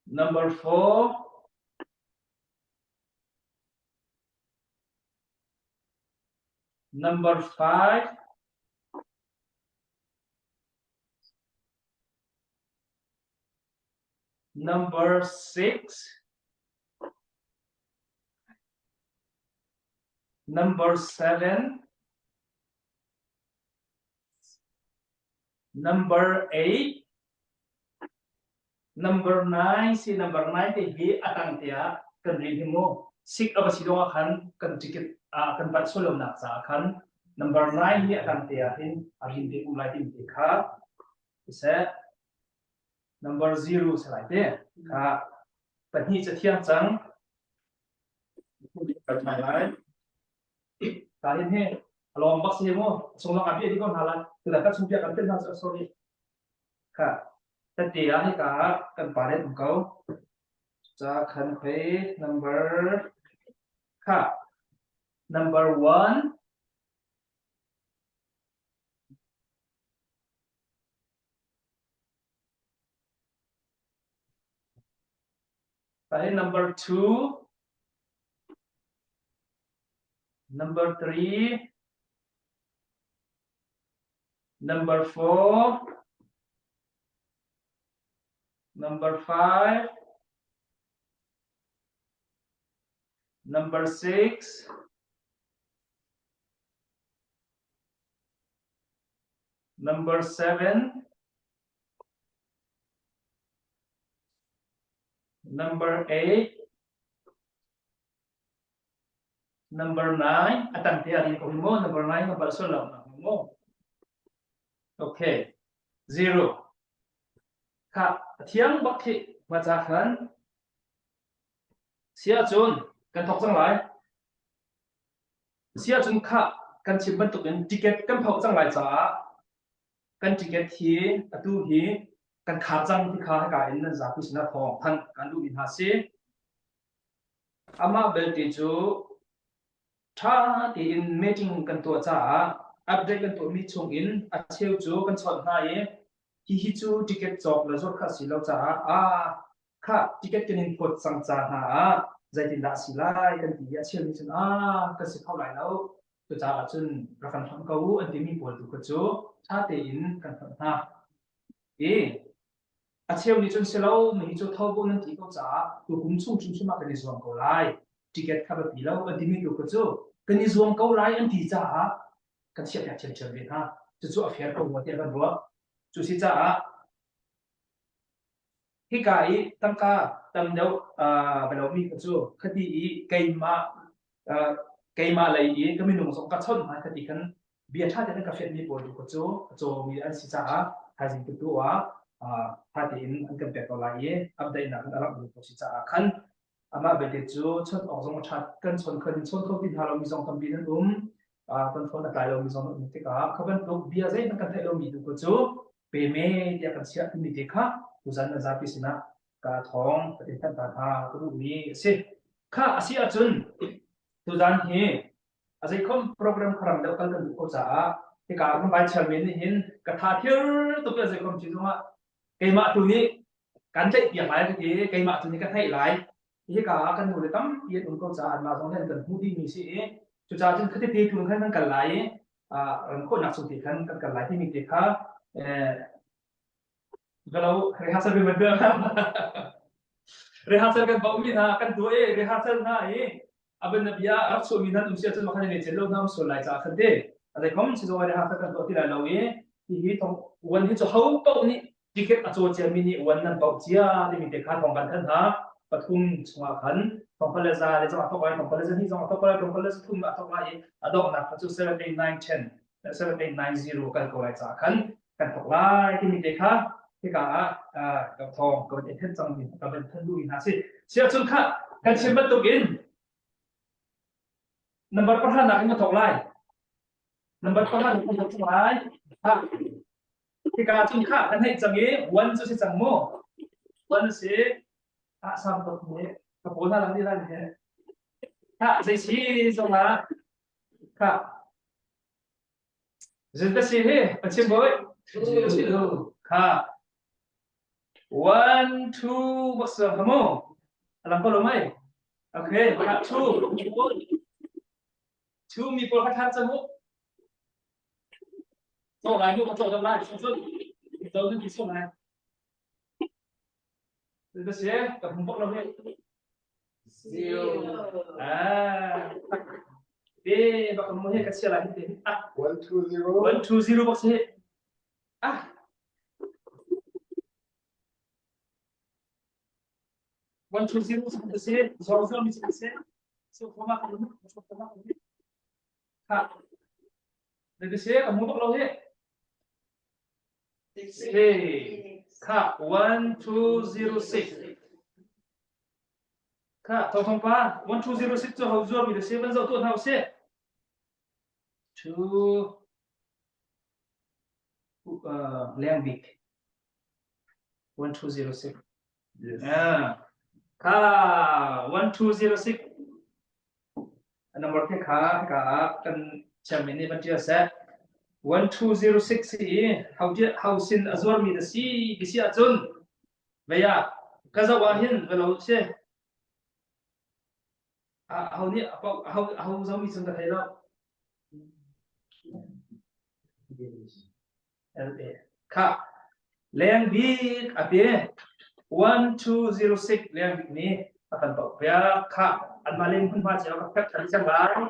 [SPEAKER 8] number 4, number 5, number 6, number 7, number 8, number 9, si number 9 thì hi atang tia kan ri himo sik aba sidong khan kan ticket kan bat solom na sa khan number 9 hi atang tia hin arin ti ulai tim ti kha isa number 0 sa lai te kha patni cha thiang chang patnai lai kalian he kalau mbak sih mo sunglang abi di kon halan sudah kan sumpia kan ten sorry kha tadi ya ka kan pare kau cha khan khoi number kha number 1 kali number 2 number 3, number 4, number 5, number 6, number 7, number 8, number 9, atang tiya rin ko mo, number 9 na balso lang mo. Okay, 0. Ka tiang bakhi macakan เสียจนกันทอกจังไรเสียจนค่ะกันชิมบรรทุกเป็นติเกตกันทอกจังไรจ้ากันติเกตที่ดูที่กันขาจังที่ขาให้การนั่นจากพิชนาทองพันกันดูอินหาซีอามาเบลติจูถ้าที่อินเมจิงกันตัวจ้าอัปเดตกันตัวมีชงอินอัดเชลจูกันสอนให้ที่ฮิจูติเกตจอกแล้วจดข้าสิเราจ้าค่ะติเกตกันอินพดสังจาหาใจตินดาสิไลกันที่อาเชลมีชนกันสิเข้าไหลแล้วตัวจ้าจนประกันทำเขาอันที่มีผลตุกจูถ้าที่อินกันทำหาอาเชลนี่จนเสร็จแล้วมีจุดท้าบุญนั่นที่เขาจะตัวคุ้มชุ่มชุ่มชุ่มมากันในส่วนเขาไล่ทิเก็ตขับไปแล้วอันที่มีตัวก็จะกันในส่วนเขาไล่อันที่จะกันเสียแบบเฉยๆเลยฮะจะจู่อภิเษกเขาว่าเดี๋ยวกันว่าจู่สิจะที่กายตั้งกาตั้งเดียวไปแล้วมีก็จะคดีเกมมาอะไรอีกก็มีหนุ่มสองกัดชนมาคดีกันเบียร์ท่าเดินกาแฟมีบอลก็จะมีอันสิจะหาสิ่งตัวถ้าที่อินอันกันแบบอะไรอัปเดตนะครับเราดูสิจะขันอามาเบลจูชนออกสมชัดกันชนคนชนเขาบินหาเรามีสองคำบินนั่นคนคนอะไรเรามีสองมิติกาเขาเป็นลูกเบียร์ใจมันกันให้เรามีดูก็จูเปเมเดียกันเสียที่มิติค่ะทุสันนับพิสินะกาทองปฏิทันตาก็รู้นี้สิค่ะอาศัยจุนทุสันเฮอาศัยคอมโปรแกรมครั้งเดียวกันกันดูก็จะที่การมันไปเชื่อมนี่เห็นกระทาเที่ยวตัวเป็นอาศัยคอมจิตว่าไก่มาตัวนี้การใช้เปียกไหลก็คือไก่มาตัวนี้ก็ให้ไหลที่กากันหมดเลยตั้มเย็นอุ่นก็จะมาตรงนั้นกันผู้ที่มีสิจุดจ่าจึงคือที่ตีทุนขั้นกันไหลคนนักสุติขั้นกันไหลที่มีเด็กค่ะก็เราเรียนฮัสเซอร์เป็นเหมือนเดิมเรียนฮัสเซอร์กันบ่มีนะกันตัวเรียนฮัสเซอร์นะอับเป็นนบีอารับส่วนมีนั้นอุ้งเสียจนมาขนาดนี้เจริญน้ำส่วนไหลจากขันเดอะไรก็มันสิ่งที่เรียนฮัสเซอร์กันตัวที่ไหลเราที่ตรงวันที่จะเขาโตนี่ที่เก็บอาจจะมีนี่วันนั้นบอกเจ้าที่มีเด็กข้าของกันท่านฮะปฐุมสงขลาของพลเรือนจังหวัดตะวันของพลเรือนที่จังหวัดตะวันของพลเรือนทุ่งตะวันอดอกนักปัจจุบัน1790กันก็ไล่จากกันตกไล่ที่มีเด็กข้าที่กากับทองกับเด็กท่านจังหวัดกับเป็นท่านดูอินฮะสิเสียชุนข้ากันเชื่อมตุกินนับประธานนักมาตกไล่นับประธานนักมาตกไล่ที่การจุนข้ากันให้จังเงี้วันจุดที่จังโมวันเสียสามตัวนี้กับโบนัสหลังที่ได้เนี่ยข้าใส่ชีสมาข้าจะได้ชีเป็นชิมบ่อยข้า one two บักเสือขโมยหลังก็ลงไหมโอเคข้า two มีโปรพัฒน์จังมุโซ่ลายลูกโซ่ทำลายโซ่ที่โซ่ลายจะเสียกับผมบอกเราเนี่ยzero บักมันเนี่ยก็เสียอะไรที่1 2 0บักเสีย1 2 0บักเสีย0 0มีเสียส่วนผมมาคนนี้ส่วนผมมาคนนี้ค่ะจะเสียกับผมบอกเราเนี่ยค่ะ1 2 0 6ค่ะทองฟ้า1 2 0 6จะเขาจวบมีแต่เสียมันจะตัวเท่าเสีย2แรงบิ๊ก1 2 0 6ค่ะ1 2 0 6อันนั้นหมดแค่ขากันเชื่อมนี่มันจะเสีย1 2 0 6เขาสินอจวบมีแต่สีกิสิอาจุนเบียก็จะว่าหินเวลาเสียเขาเนี่ยเขาจะมีสังกัดให้เราค่ะแรงบิ๊กอะไร1 2 0 6แรงบิ๊กนี่akan tak ya kak an maling pun baca apa kak tadi sampai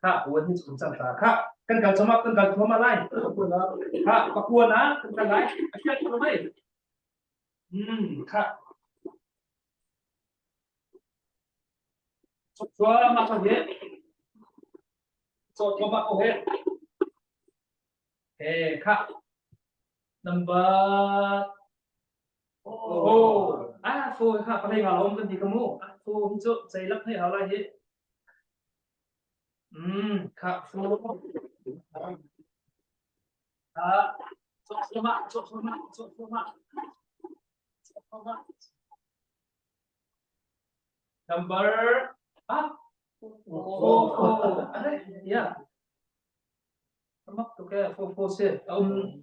[SPEAKER 8] kakวันนี้สุดสัปดาห์kak kan kalau cuma kan kalau cuma lain kak pakuan kan lain asyik kalau lain kak coba makan ya coba kau ya kak number 4 4 ค่ะไปหาลมกันดีกัมู4มิจุใจรักให้เอาอะไรเฮค่ะ4จบมา number 4 ya Mak tu ke 4 se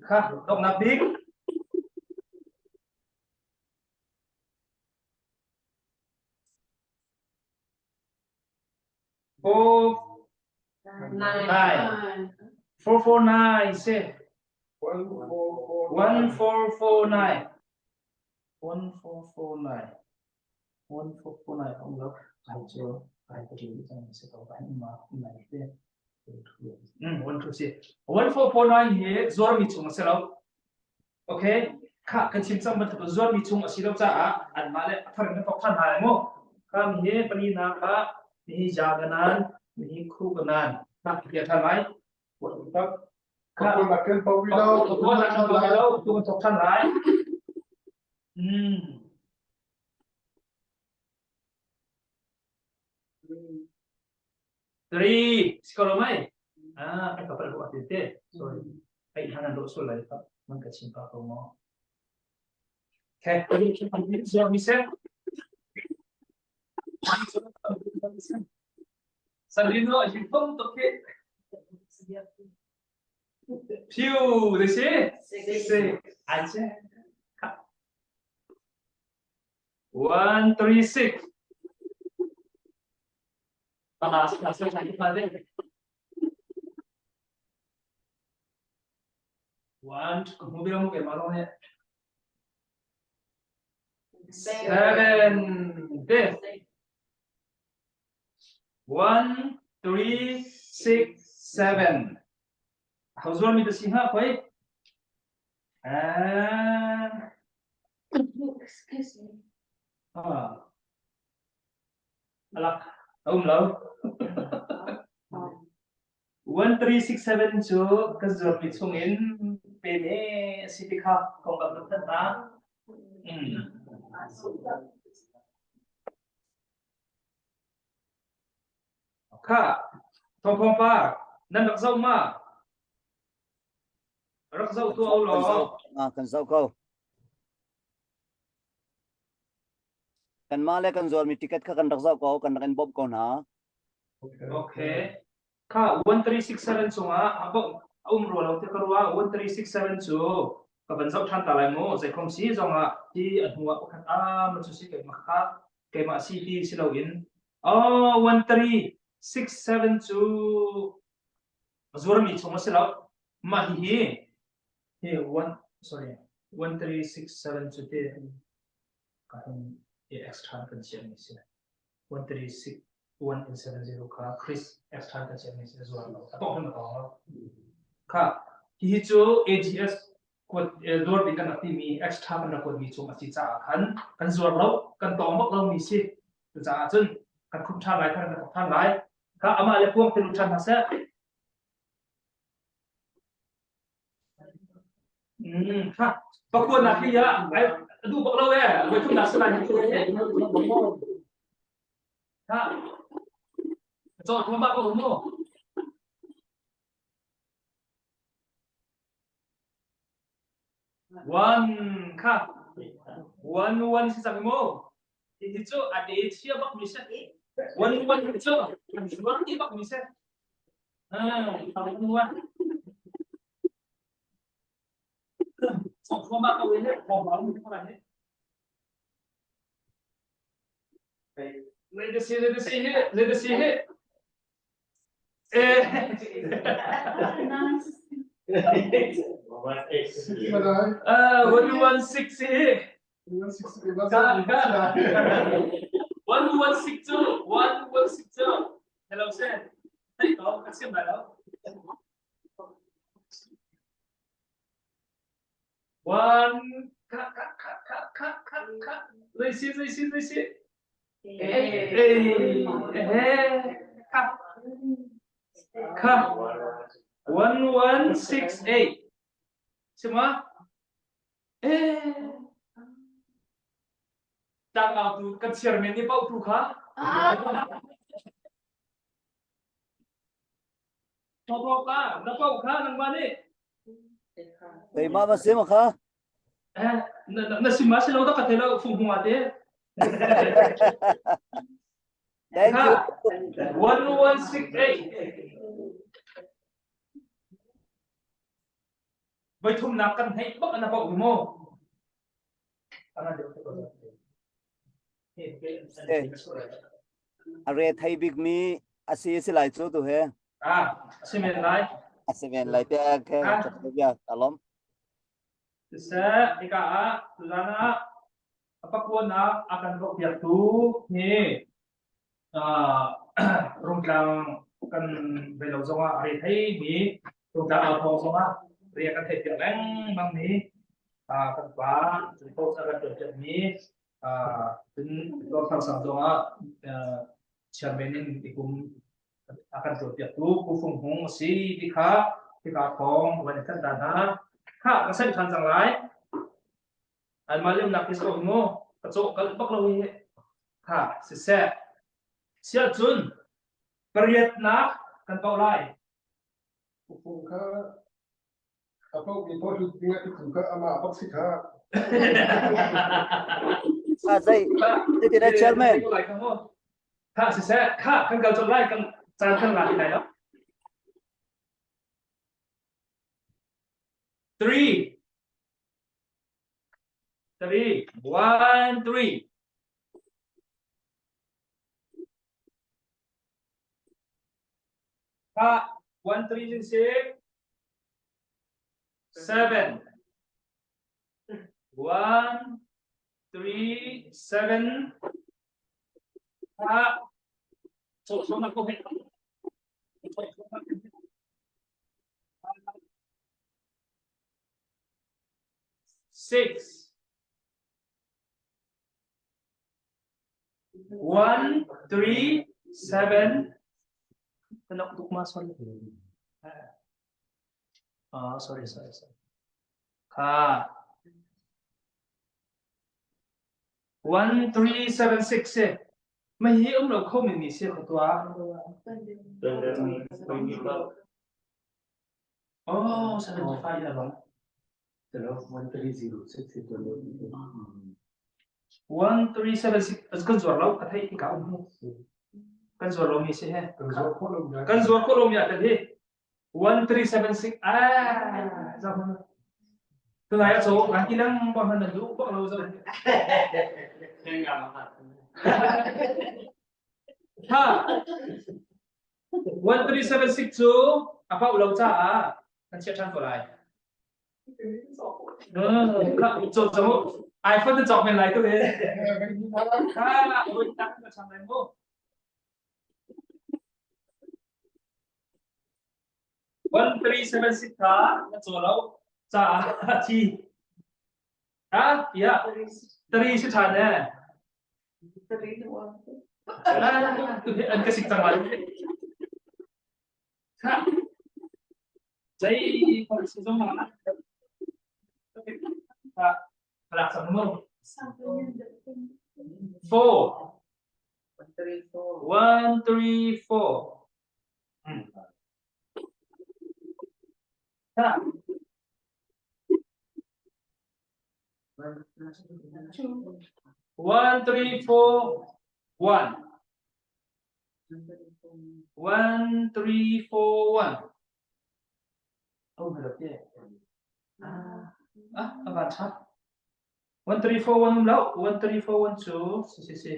[SPEAKER 8] kha dok na big 449 se 1449 ông lớp phải chưa phải cái gì trong sẽ có cái mà này thế 1449 he zor mi chung se lo okay kha kan chim cham ban to zor mi chung asi lo cha an ma le thar na tok than hai mo kam he pani na ka ni ja ganan ni khu ganan ka ke than mai ko tak
[SPEAKER 4] ขอบคุณมากเกินพอวิโรจน์
[SPEAKER 8] ขอบคุณมากครับแล้วตัวตกท่านหลายthree สกอร์ไหมไอ้กับเราบอกเต้ sorry ไอ้ท่านั้นรู้ส่วนอะไรครับมันก็ชิมปากของหมอแค่ตัวนี้คิดว่ามีส่วนมีเส้นสันลิโน่ยิงพุ่งตกเก็ตพิวเดี๋ยวสิอันเช่ 136 langsung sakit balik 1 mobil malongnya 7 this 1367 How's one with the sinha koi?
[SPEAKER 9] Excuse me.
[SPEAKER 8] Alak, lâu. 1367 cho cái giờ bị xuống in PME CPK không gặp được thân ta. Kha, thông phong pa, nên được dâu mà. Rất dâu tu âu lò.
[SPEAKER 1] Cần dâu câu. Cần mà lấy cần rồi mình ticket khá cần được dâu câu, cần được anh bóp câu hả?
[SPEAKER 8] Okay. Kha 1367 cho nga, ông rồi lâu thế cơ 1367 cho các bạn dâu than ta lại mô, sẽ không xí dòng thì ở ngua có khăn mà chú xí cái mà CT xí lâu in. 1367 cho Zora mi chong xí lâu, mà hi sorry 1367 cho thế cái extra cần chia mi xí 136170 ka Chris extra ka chemi se zuwa lo ta to ma ka hi chu AGS ko dor din kan ati mi extra kan ko mi chu asi cha kan zuwa lo kan to mak lo mi si cha chun kan khup tha lai kan tha lai ka ama le puang te lu than ha sa ha pa ko na khi ya ai du bak lo e ko chu na sa ni ha cho không bạn có đúng không? One ka, one si sabi mo. Ito ade siya bak misa. One ito, one bak misa. One. So không bạn có đến không bảo mình không phải Let us see here. 116 Hello sir. Hey, có các xem bài đâu. One cut. Lấy xí. Cut. 1168. Semua? Tang out tu kan chairman ni pau tu kha. Pau ka, na pau kha nang ba ni.
[SPEAKER 1] Tay mama sim kha.
[SPEAKER 8] Na simma se lo da ka tela phung phung ate.
[SPEAKER 1] Thank you.
[SPEAKER 8] 1168. Với thùng nạp cần thấy bất là bộ mô.
[SPEAKER 1] Are thai big mi asi silai chu tu he.
[SPEAKER 8] Xin mời lại.
[SPEAKER 1] Asimen lai te ke chakya talom.
[SPEAKER 8] Sẽ ika Suzana apa kuan akan bok biak tu ni rungkang kan belok zonga ari thai ni rungkang auto zonga ria kan thai biak leng mang ni kan ba to sa kan tu ni tin to sang sang zonga chairman ikum akan tu biak tu ku fung hong si dikha thong wan kan dana ha ka sai than sang lai an malim nak isko mo ka chok kal bak lo hi ha se sia chun periat na kan pau lai
[SPEAKER 4] phùng khá apa bị bỏ được tiếng cái phùng khá ama bác sĩ khá
[SPEAKER 1] Zai the chairman.
[SPEAKER 8] ha se ha kan gal chok lai kan chan kan la hi đó 3 1 3 1 3 6 7 1 3 7 số nó có hết 6 1 3 7 Tenok untuk masuk. Sorry. Ka 1376 Mày hiểu ông đâu không mình sẽ không toa. Sao nó phải là vậy? 1376 kan zuar lau ka thai ka kan zuar lau mi se he kan zuar ko lo mi ka thi 1376 zaman tu lai so kan kilang ba han du ko lo so ha 13762 apa ulau cha kan chia chan ko lai cho iPhone nó chọn mình lại tôi đi ôi tắt nó sang đây vô 1376 nó chọn lâu cha chi dạ 3 sẽ thành nè tôi thấy anh cái xịt tăng lại giấy không sử dụng mà là sao đúng không? 4 134 1341 1341 không được chứ các bạn sao 1341 lâu 1341 si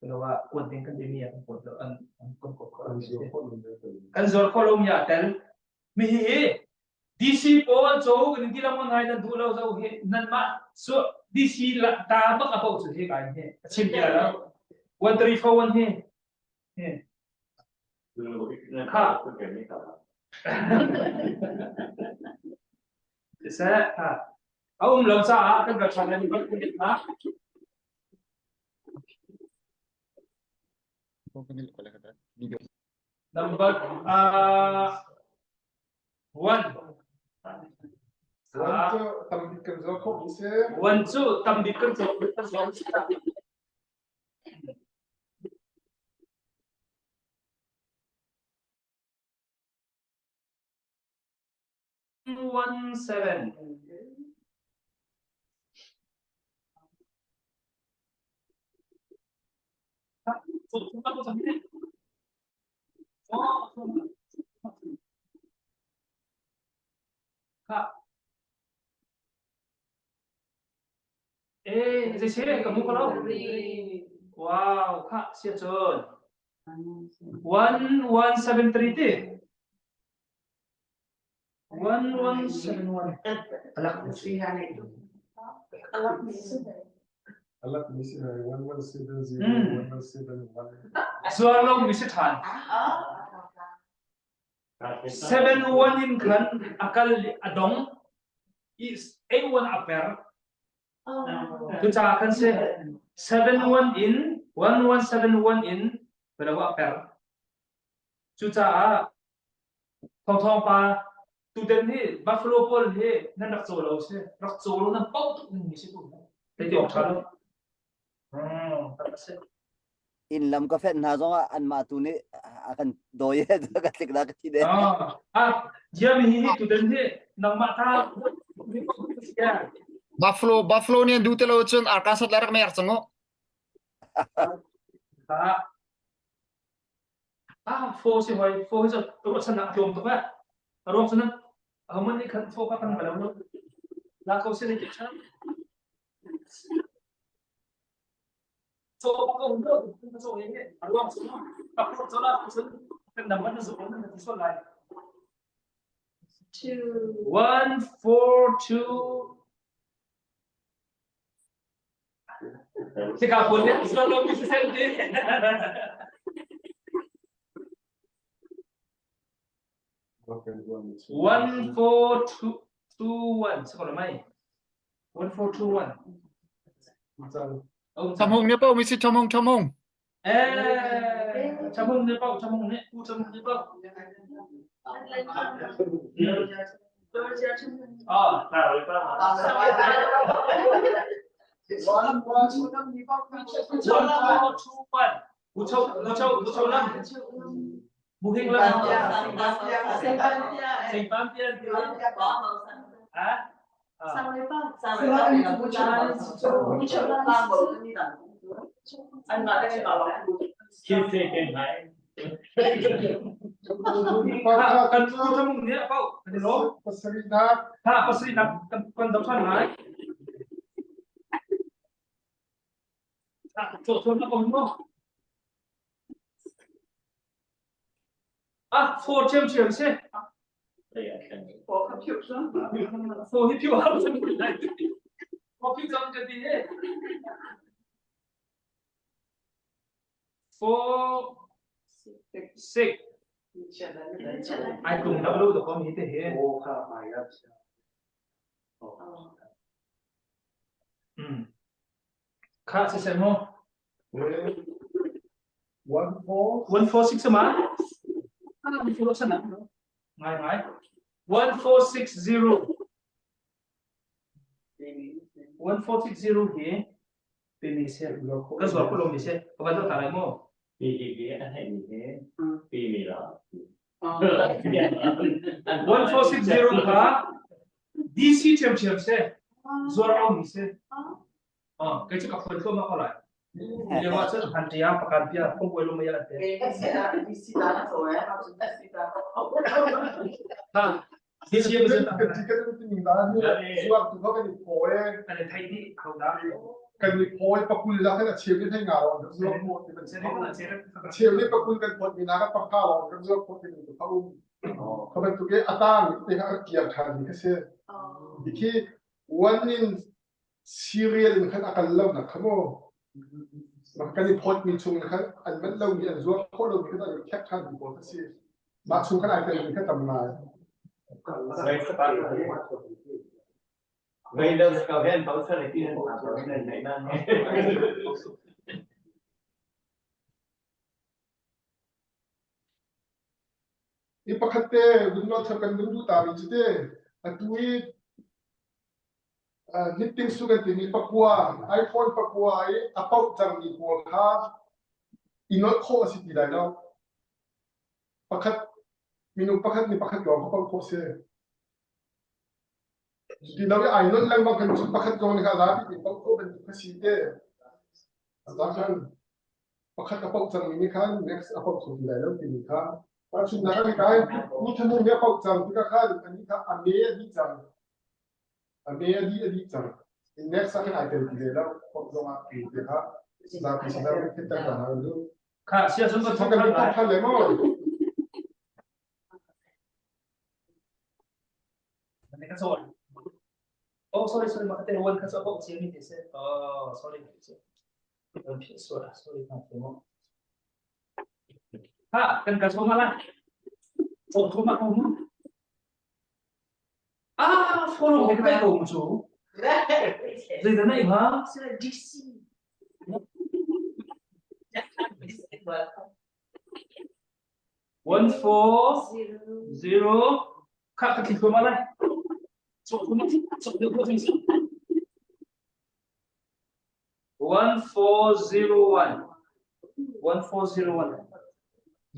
[SPEAKER 8] kalau kuat tingkat dunia kuat an kan zor kolom ya tel mihi DC po so kan di lamon hai na dulo so he nan ma so DC la ta ba ka po so he kai he chim ya la 1341 he ha sẽ ông làm sao cái việc này vẫn không biết hả number 1
[SPEAKER 4] tầm đi cần gió không sẽ
[SPEAKER 8] 1 2 tầm đi cần gió 117 ค่ะจะเชื่อกับมุกเราว้าวค่ะเสียจน1173ที่1171อะไรกันสิ
[SPEAKER 4] Allah misi hai 1170 1171
[SPEAKER 8] ส่วนลงมิสทัน71 in kan akal adong is A1 upper kita akan se 71 in 1171 in berapa upper kita thong pa tu den ni buffalo pol he nan rak solo se rak solo nan pau tu ni se tu te ok thalo
[SPEAKER 1] in lam ka fet na zonga an ma tu ni akan doye ka tik na ka ti de
[SPEAKER 8] dia mi tu den he nang mata
[SPEAKER 9] Buffalo ni du telo chun Arkansas larak mer chango.
[SPEAKER 8] Fo si hoi fo so tu sana jom tu ba rom sana amun ni kan fo ka kan balam no la ko si ni cha so ko ndo so ye rom sana apro sana kan number na so na so lai 142 Sika pun dia selalu bisa sendiri. 1421 sekolah mai 1421
[SPEAKER 9] Chamhong ni pau misi chamhong.
[SPEAKER 8] chamung ni pau chamung ni pau tahu pa 121 Ucau lang buhing lang sing pampian kan chamung ni pau lo
[SPEAKER 4] Pasarinak
[SPEAKER 8] pasri nak kan dapat mai Chỗ nó còn không? 4 triệu xe. 4 hiệu hấp dẫn này. 4 hiệu dẫn cái gì hết? 4 6 ai cùng đâu đâu được có nghĩ thế hết. Khá sẽ xem không? 146 mà? Mình phụ lộn nào? Ngay 1460 1460 thì bên này sẽ cái số của lồng này sẽ có bao nhiêu thằng này mua?
[SPEAKER 10] anh thấy gì thế? Vì mình đó.
[SPEAKER 8] 1460 cả DC chậm sẽ rồi ông sẽ cái chỗ cặp phần không có lại dia masuk hantia pekan dia pun boleh lumayan ada di sini betul
[SPEAKER 4] ketika itu tinggal suatu kau kan dipoe
[SPEAKER 8] ada Thai ni kau dah
[SPEAKER 4] kan dipoe pakul lah kan cewek ni ngalor kan suatu pot itu cewek pakul kan pot minara pakal kan suatu pot itu kau bentuk ke atang tengah kian kan ni kasi iki one in serial kan akan lam nak kamu maka ni pot mi chung kan an man lau ni an zuat pot lau ni kan ada kek kan di bawah kasi mak chung kan ada ni kan tamnai
[SPEAKER 10] Vậy đâu cầu hen tàu xe này kia này đang
[SPEAKER 4] ipakate dunno thakan dundu tari chite atui knitting sugan tini pakua iPhone pakua ai apau chang ni ko kha inol kho asiti dai no pakhat minu pakhat ni pakhat lo ko se di lawi ai non lang ba kan chu pakhat jong ni ka la bi pau ko ben ka si te ta kan pakhat ka pau chang ni khan next apau chu di lai lo ti ni kha pa chu na ka ni kai ni thanu ne pau chang ti ka khan ani ka ame di chang ame di chang next akan ai te di la pau jong a ti te kha sa pi sa ri te ta ka na lu
[SPEAKER 8] ค่ะเสียจนก็
[SPEAKER 4] sa
[SPEAKER 8] ทุก
[SPEAKER 4] ka
[SPEAKER 8] ท่าน
[SPEAKER 4] ni
[SPEAKER 8] หลา
[SPEAKER 4] ta
[SPEAKER 8] ย
[SPEAKER 4] kha le mo
[SPEAKER 8] ในขั้นสอนโอ้ sorry มาแต่วันขั้นสอนบอกเสียงนี่เสียอ๋อ sorry ผิดส่วน sorry มาเสียงค่ะกันกระชมอะไรโอ้ทุกมาโอ้follow ให้ได้ตรงจูเรื่องไหนฮะ 140 ค่ะกันที่ตัวมาเลยส่งมาส่งเดี๋ยวพูดถึง 1401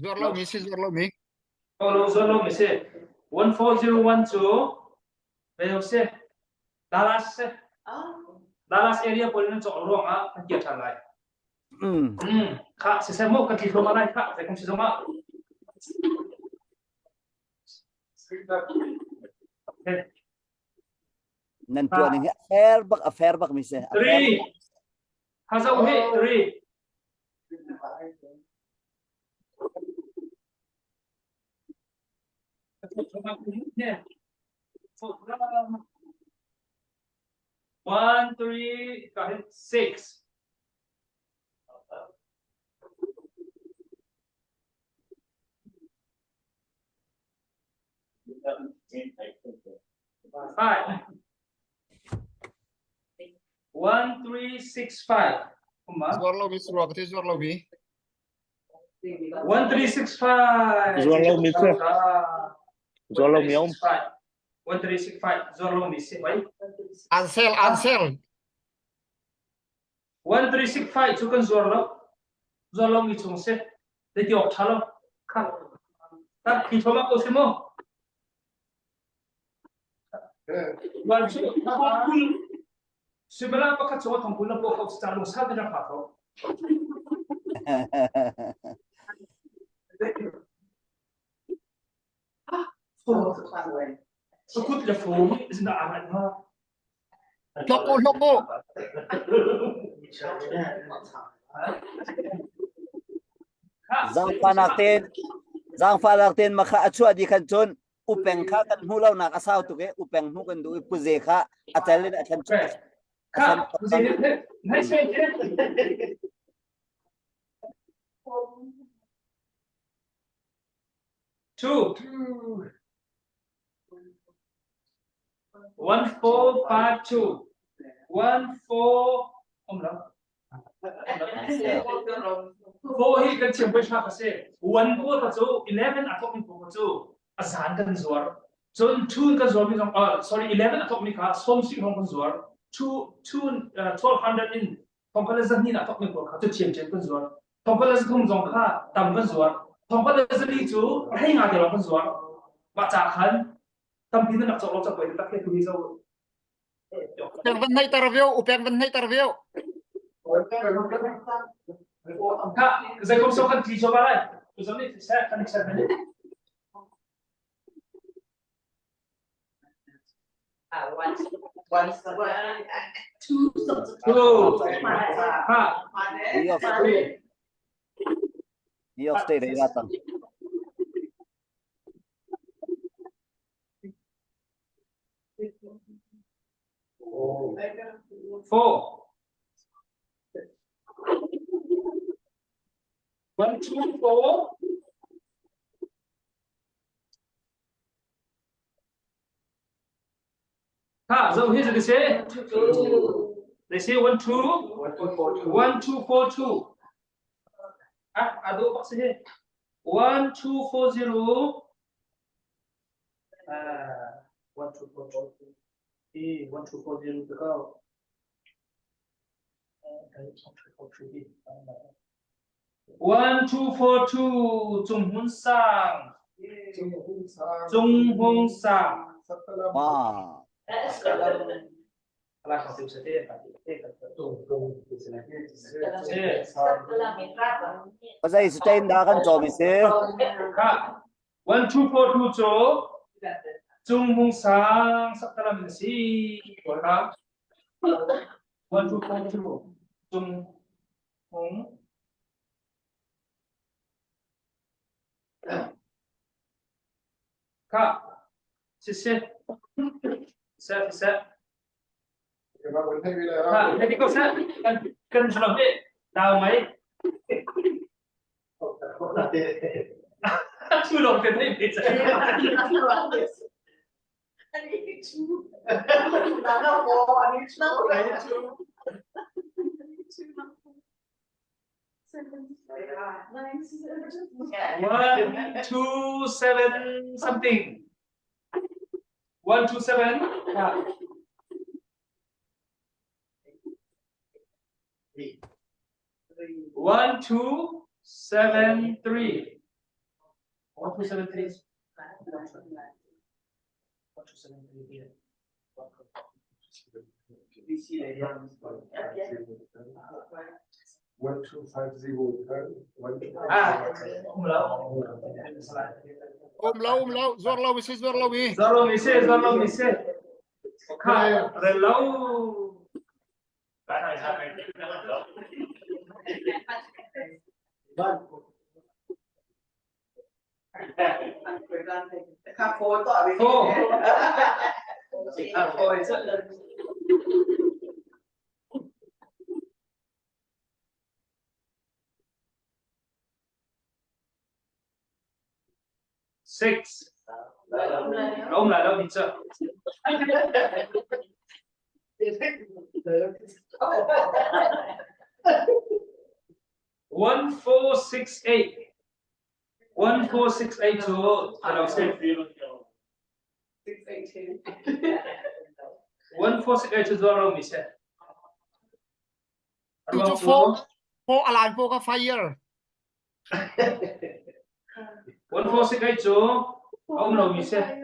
[SPEAKER 9] Zorlo misi, zorlo mi.
[SPEAKER 8] Kalau Zolo mesti 14012 Belum sih Dallas area boleh nak cakap ruang kegiatan lain. Kak, saya mau ke kilo mana kak? Saya kongsi sama.
[SPEAKER 1] Nantuan ini affair bak misal.
[SPEAKER 8] 3 Hasau he 3 1 3 6 5 1365
[SPEAKER 9] Zorlo mi suruh kati zorlo mi.
[SPEAKER 8] 1365
[SPEAKER 5] Zorlo mi sir. Zorlo mi om.
[SPEAKER 8] 1365 Zorlo mi sir baik
[SPEAKER 9] Ansel.
[SPEAKER 8] 1365 chukan Zorlo mi chung se de diok thalo kha ta ki thoma ko simo wan chu kul simela pakha chawa thongkul na ko ko chalu sa de na phatho Sukut le phum isna aman ha
[SPEAKER 9] Loko.
[SPEAKER 1] Zang panaktin maka achua di kan chon upeng kha kan hulau nak asau tu ke upeng hu kan du puze kha atalin akan
[SPEAKER 8] kha nice Two 1452 4 hi kan chim bai tha ka se 1 ko ta chu 11 atok ni ko chu asan kan zuar chon 2 kan zuar mi jong sorry 11 atok ni ka som si hong kan zuar 1200 in thong ka le zan ni atok ni ko ka chu chim kan zuar thong ka le zung jong kha tam kan zuar thong ka le zan ni chu hai nga de lo kan zuar ba cha khan tam pin nak chok lo chak bai tak ke tu hi zo
[SPEAKER 9] Upeng ban nay tarveo.
[SPEAKER 8] Kak, saya kongsikan di coba lah. Terus ini saya akan share ini.
[SPEAKER 1] New York State ay datang.
[SPEAKER 8] Four. 1 2 4 so here's the say they say 1 2 1 2 4 2 ado box here 1 2 4 0 1 2 4 2 1 2 4 0 to go 1 2 4 2 Chung Hun Sang Chung Hong Sang
[SPEAKER 1] Wow.
[SPEAKER 8] Kalau kasih usaha
[SPEAKER 1] Pasal sustain dah kan job isi.
[SPEAKER 8] Kak, 1242 cho Chung Mung Sang Saktalam si Kak 1242 Chung Mung Kak, sisi Sisa
[SPEAKER 4] cái mà vẫn thấy bây giờ
[SPEAKER 8] Kak, jadi kau sa kan sudah deh tahu mai sudah deh ni bisa One, two, seven, something. 127. One, two, 7, 3. 1, 2, 7, 3. 1, 2, 7, 3.
[SPEAKER 4] 1250
[SPEAKER 9] Lâu, giọt lâu với giọt lâu đi.
[SPEAKER 8] Zalo misi. Kak, relau. Six. Ông là đâu đi chợ? One, 4, 6, 8. 1, 4, 6, 8 to hello, say 1, 4, 6, 8 to Zoro Mise.
[SPEAKER 9] 2 to 4. 4 align 4 ka fire.
[SPEAKER 8] 1, 4, 6, 8 to ông nào Mise.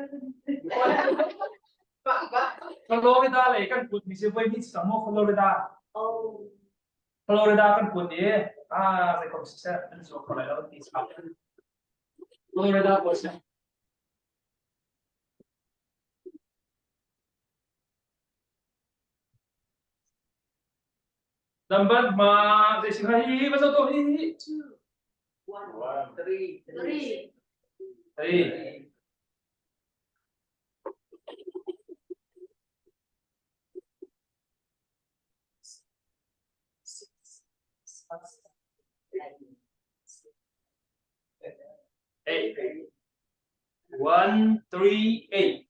[SPEAKER 8] Florida này kan put Mise với đi samo Florida. Florida kan put đi. Saya kau bisa so kalau lalu di sana. Florida bosnya. Lambat ma, saya sih masa tu ini.
[SPEAKER 10] 1, 3.
[SPEAKER 8] 3. Eight. 1, 3, 8.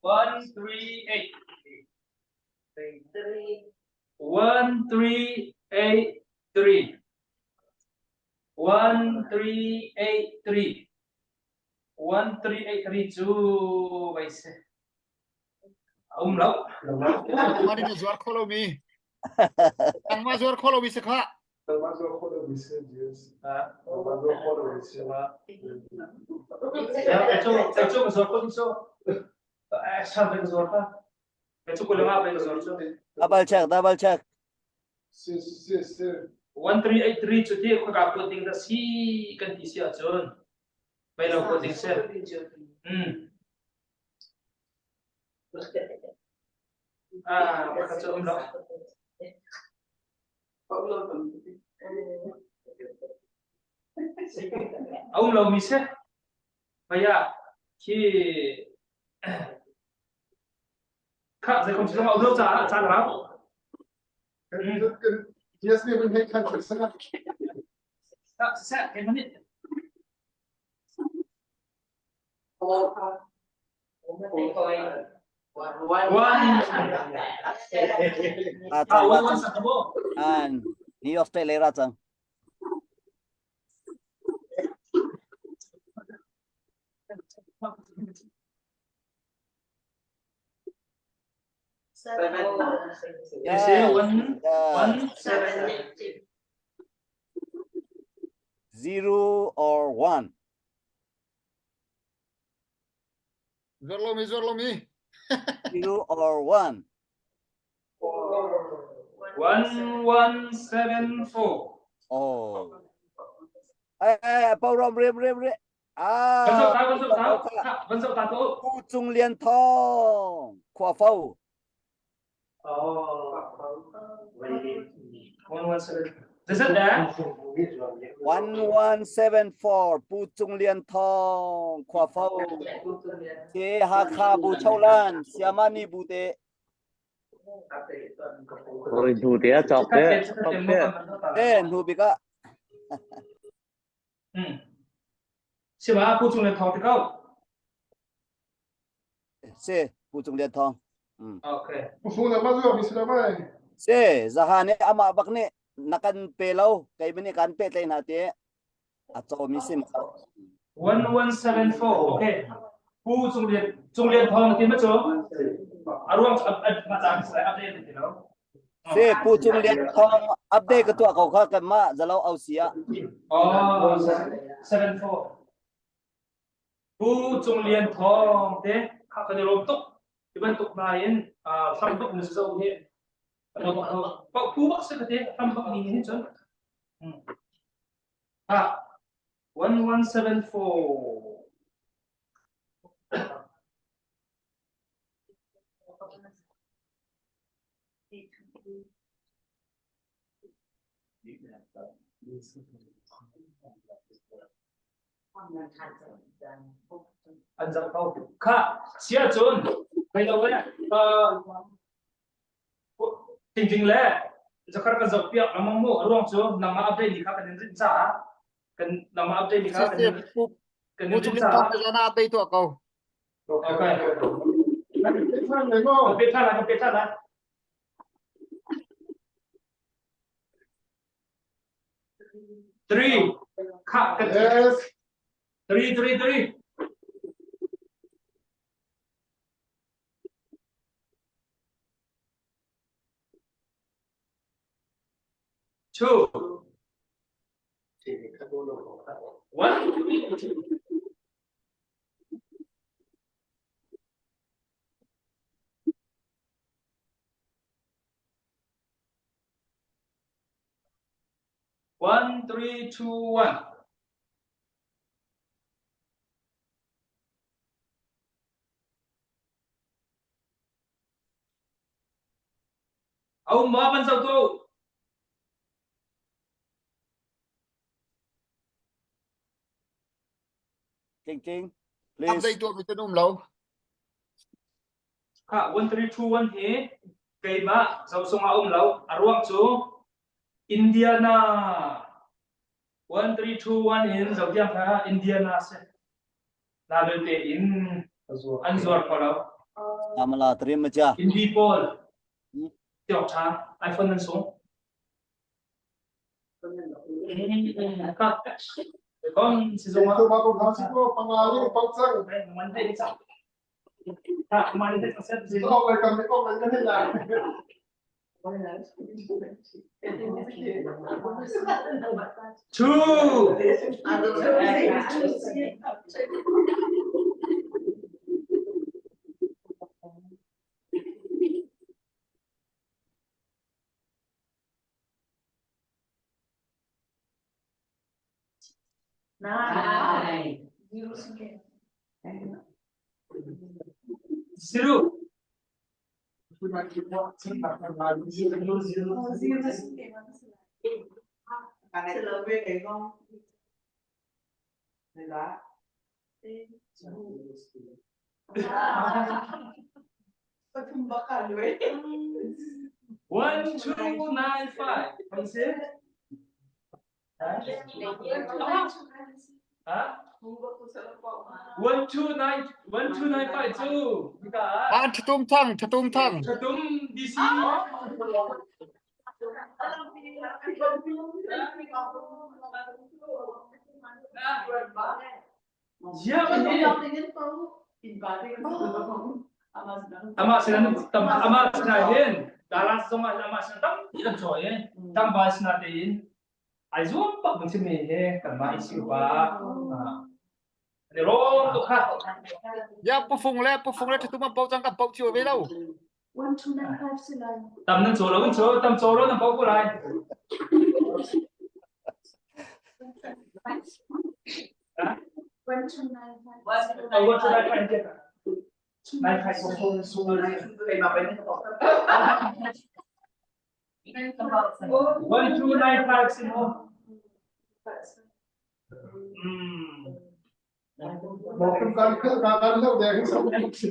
[SPEAKER 8] 1, 3, 8. 1, 3, 8, 3. 1, 3, 8, 3. 1, 3, 8, 3. Chú vậy sẽ. Ông lộc.
[SPEAKER 9] Mà đi giọt kholo mi. Ang ma giọt kholo mi sẽ khá.
[SPEAKER 4] Termasuk kalau bisa just termasuk kalau bisa
[SPEAKER 8] Ya, itu besar kok itu. Sampai ke Zorka. Itu kalau apa ke Zorka?
[SPEAKER 1] Double check.
[SPEAKER 4] si
[SPEAKER 8] 1383 cuti aku kapot tinggal si kan isi ajon. Baiklah aku tinggal. Maka coba dong. Ông lâu mi sẽ bây giờ khi khác sẽ không chỉ ông lâu trả lắm.
[SPEAKER 4] Yes, we will make countries.
[SPEAKER 8] Sẽ cái vấn đề
[SPEAKER 1] And New Australia ra chăng?
[SPEAKER 8] You say 1, 7,
[SPEAKER 1] 0 or 1.
[SPEAKER 9] Zuar lomi.
[SPEAKER 1] 0 or 1.
[SPEAKER 8] 1174.
[SPEAKER 1] Oh. Bao rom rem.
[SPEAKER 8] Vẫn dậu tao. Vẫn dậu tao tổ.
[SPEAKER 1] Pu Chung Liên Thong. Khoa phâu.
[SPEAKER 8] 117. Is it there?
[SPEAKER 1] 1174 Pu Chung Liên Thong. Khoa phâu. Thế ha kha bu Châu Lan. Siamani bu te.
[SPEAKER 5] Ôi đủ tía chọc thế, chọc thế.
[SPEAKER 1] Then who bika?
[SPEAKER 8] Siapa Pu Chung Liên Thong thì câu.
[SPEAKER 1] Se Pu Chung Liên Thong.
[SPEAKER 8] Okay.
[SPEAKER 4] Usul apa juga bisa apa?
[SPEAKER 1] Se zahane ama bakne nakan pelaw kay bini kan pe tay nati. At so misim.
[SPEAKER 8] 1174. Okay. Pu Chung Liên Thong thì mất chưa? Aruang macam saya update you know.
[SPEAKER 1] Se Pu Chung Liên Thong update ka tu ako ka kan ma zalaw ausia.
[SPEAKER 8] Oh, 74. Pu Chung Liên Thong thế khác cái điều tục iban tục lain tham tục như sau thế. Pak Pu bác sẽ cái thế tham tục như thế chứ. 1174. Anh dặn câu khá xia chun bây giờ đấy chính lẽ giờ các cái dọc biếc làm mông ruộng chứ nằm update đi khác cái nên giả cái nằm update đi khác cái nên
[SPEAKER 9] Pu Chung Liên Thong cho na tây tua cầu.
[SPEAKER 8] ok
[SPEAKER 4] Cái
[SPEAKER 8] biết thay là three khác cái
[SPEAKER 4] Yes.
[SPEAKER 8] three two one 1 3 2 1 ông mở văn sau tu
[SPEAKER 1] King
[SPEAKER 9] Update
[SPEAKER 1] please.
[SPEAKER 9] tua mình chân lâu.
[SPEAKER 8] Ka 1 3 2 1 he kay ba sa usong aom law arwang chu Indiana 1 3 2 1 in sa diam ha Indiana se na be te in anzuar ko law
[SPEAKER 1] Amala trim cha.
[SPEAKER 8] Indipol tiok cha iPhone nan sung ka con si sung
[SPEAKER 4] Itu baru kasih ko pangalan pangsang.
[SPEAKER 8] man te sa ta man te sa se
[SPEAKER 4] Itu orang kami orang kan lah.
[SPEAKER 8] two
[SPEAKER 11] Nine.
[SPEAKER 8] zero one two 9 5 không xếp hả 1 2 9 5 2
[SPEAKER 9] Ah, chatum thang.
[SPEAKER 8] Chatum DC siapa ini ama sinahin dalam semua ama sinatang tidak coy tambah sinahin Aizum pak macam ni kan mai siapa เดี๋ยวร้องตัวข้า
[SPEAKER 9] อย่าปุ๊ฟงแล้วถ้าตุ้มมาเป่าจังกับเป่าชิวไปแล้ว
[SPEAKER 11] 1295 xin lỗi.
[SPEAKER 8] ตำนั่นโซโล่กันโซตำโซโล่ตำเป้ากูไร
[SPEAKER 11] 1295.
[SPEAKER 8] เอาวันชุดไรใครเจ็บนายใครโซโล่โซโล่ไปมาเป็นวันชุดไรใครสิโม
[SPEAKER 4] บอกเป็นการเครื่องการเล่าแดงให้สองคนสิ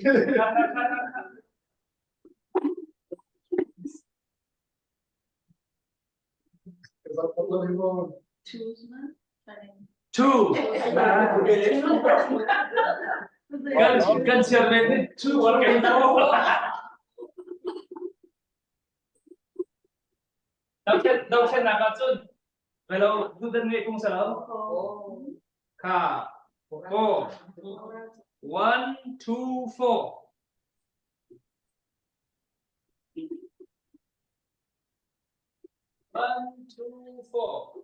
[SPEAKER 8] two กันเชียร์เลย two วันกันโตเราเช่นนักจุนเวลาดูดันเวกุงสลาวค่ะ four 1 2 4 1 2 4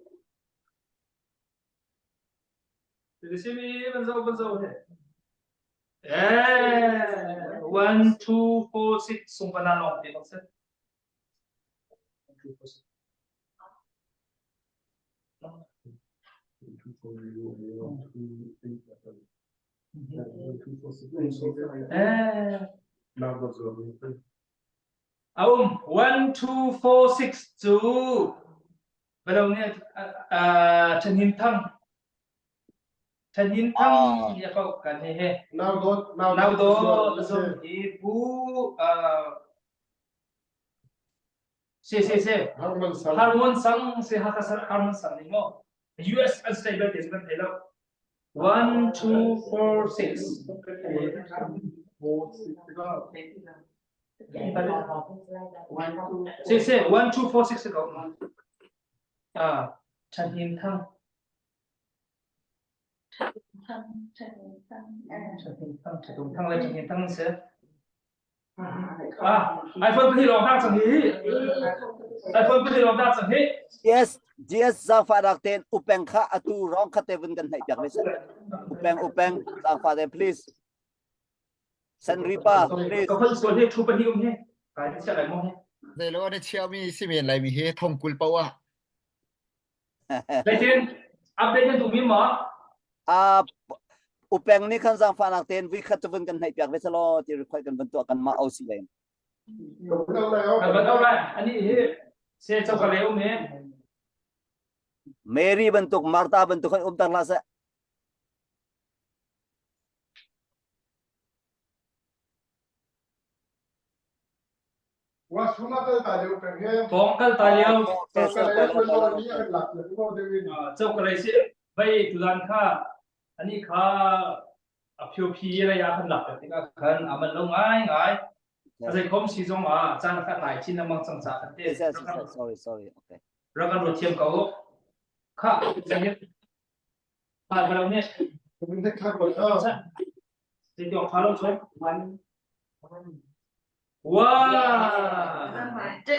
[SPEAKER 8] từ sini benzo he 1 2 4 6 sumpa na long di maksud 1 2 4 6 จูbelum ni Chen Hin Thang ya kau kan he now do zum ibu se Harmon Sang se hakasar Harmon Sang ni mo US unstable desman hello 1 2 4 6 se 1 2 4 6 kau Chen Hin Thang Chen Hin Thang se iPhone พี่ลองตั้งสังฮี iPhone พี่ลองตั้งสังฮี
[SPEAKER 1] yes sang fa dak ten upeng kha atu rong kha teven kan hai jak lesa upeng sang fa ten please san ripa please
[SPEAKER 8] ก็เพิ่งส่วนที่ทูปนิยมเนี่ยไปที่เชียงใหม่มั้งเนี่ย
[SPEAKER 9] เดี๋ยวเราได้เชี่ยวมีสิเมนอะไรมีเฮทงกุลเป่าอ่ะ
[SPEAKER 8] เลยทีนอัปเดตยังถูกมีหมอ
[SPEAKER 1] upeng ni kan sang fa dak ten vi kha teven kan hai jak lesa lo ti require kan bentuk akan ma au si lain
[SPEAKER 8] เอาละอันนี้เสียเจ้ากันแล้วเนี่ย
[SPEAKER 1] Mary bentuk Martha bentuk kan umtar lasa
[SPEAKER 8] Tongkal taliau cok kalai si bai tulan kha ani kha aphiu phi la ya khan lak ti ka khan aman lo ngai asai khom si jong chan kha nai chin namang chang cha khan te
[SPEAKER 1] sorry okay
[SPEAKER 8] rakan ro thiam kau kha jang pa ba ne ti dong kha lo choi wow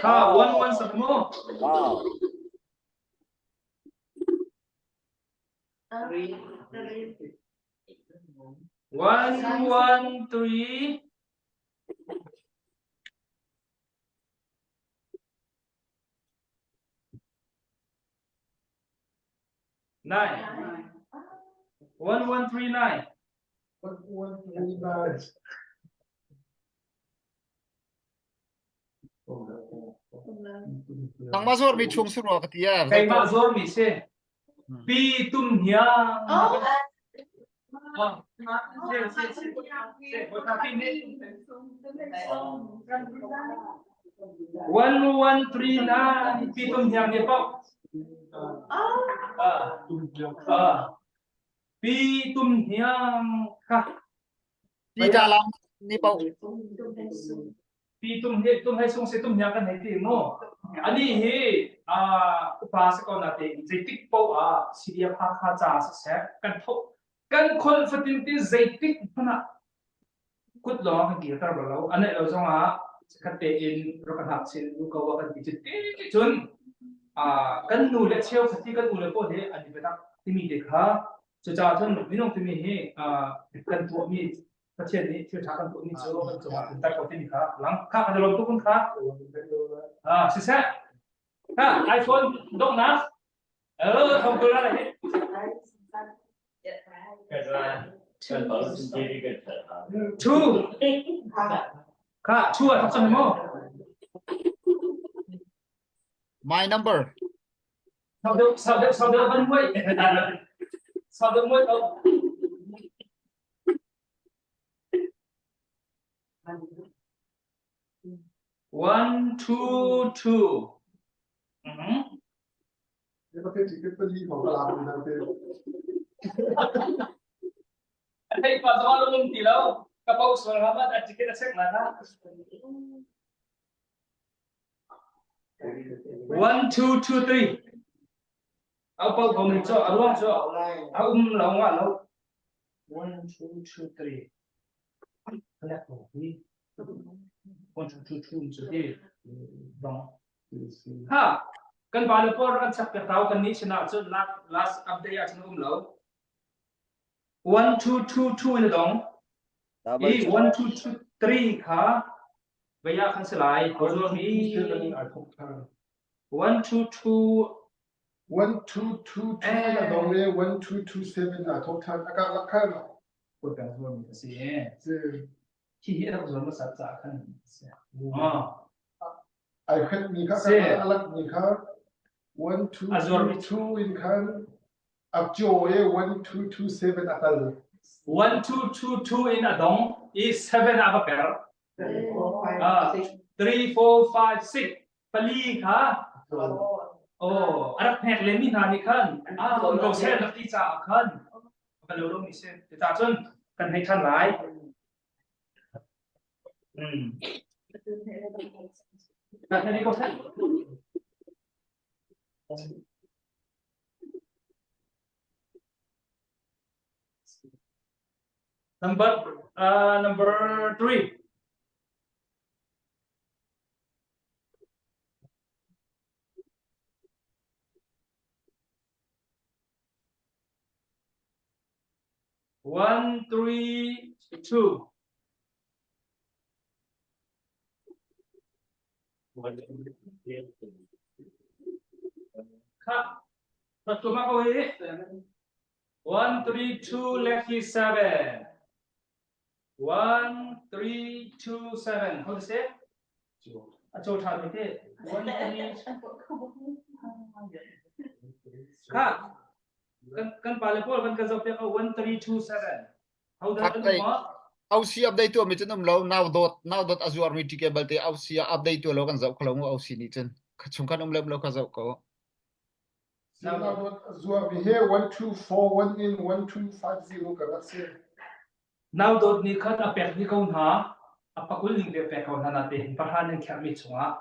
[SPEAKER 8] kha one sak mo
[SPEAKER 1] wow
[SPEAKER 8] 113 9 1139
[SPEAKER 9] นางมาซอร์มีช่วงสุดหรอกที่ยา
[SPEAKER 8] kay mazor mi se pi tum hiang one three nine pi tum hiang ni pau pi tum hiang ka
[SPEAKER 9] ที่ดาลังนี่เป่า
[SPEAKER 8] pi tum hai sung se tum hiang kan hai ti mo ani hi upasako natin zaitik po sidia kha cha sa kan tho kan khol fatin ti zaitik phana kut lo kan ki tar ba lo ane lo zonga kate in ro kan hak sin lu ko wa kan ti ti chun kan nu le cheu phati kan nu le po de ani betak ti mi de kha จะจ่าจนวินองที่มีกันตัวมีประเทศนี้ที่ทางกันตัวมีเชื่อกันจังหวัดถึงแต่ก่อนที่มีครับหลังข้าพันธุ์ลมทุกคนครับสิแซ่ข้าไอโฟนดงนะทำตัวอะไรนี่
[SPEAKER 10] Kan baru sendiri kan.
[SPEAKER 8] two ข้าชั่วทับซ้อนมั้ง
[SPEAKER 9] My number.
[SPEAKER 8] sau đó vẫn mới sau đó mới đâu one two two
[SPEAKER 4] Ini pakai tiket pergi mau ke Lampung nanti.
[SPEAKER 8] hey pas zaman lu mesti lau kapau selamat ada kita cek mana one two two three apa kau ni cok aluan cok lau nggak lau one two two three lihat kau ni one two two two jadi dong ha kan balik por kan cak tahu kan ni cina cok last update ya cina lau one two two two ini dong
[SPEAKER 1] double
[SPEAKER 8] i one two two three ka bây kan selai kalau ni one two two
[SPEAKER 4] 1222 là đồng với 1227 là thông thang các lắc khăn.
[SPEAKER 8] buat kan semua ni sih
[SPEAKER 4] Thì
[SPEAKER 8] khi kita semua saja kan
[SPEAKER 4] ai khét mình khác
[SPEAKER 8] Sì.
[SPEAKER 4] các lắc mình khác 1222 in khăn áp chỗ ấy 1227 atal.
[SPEAKER 8] one two two two in adong is seven apa per 3 4 5 6 pali ka oh anak pek lemi nani kan kau saya nak tica kan kalau orang ni saya kita cun kan hai kan lai nah tadi kau saya number 3 132 ครับประตูมาเขาอีก132 lucky 7 1327 how to say โจทย์ไม่ได้ครับkan pala po kan kasap ya 1327 how
[SPEAKER 9] Phát
[SPEAKER 8] the
[SPEAKER 9] đây.
[SPEAKER 8] mo
[SPEAKER 9] Aussie update tu macam nam lo now dot Azure mi tiket balte Aussie update tu lo kan zau kalau Aussie ni chen. Kacungkan lo ka zau ko.
[SPEAKER 4] Zua we here 1241 in 1250 các lắc xe.
[SPEAKER 8] now dot ni khat apek ni kaun ha apakul ning de pek kaun na te pahan ang khyami chunga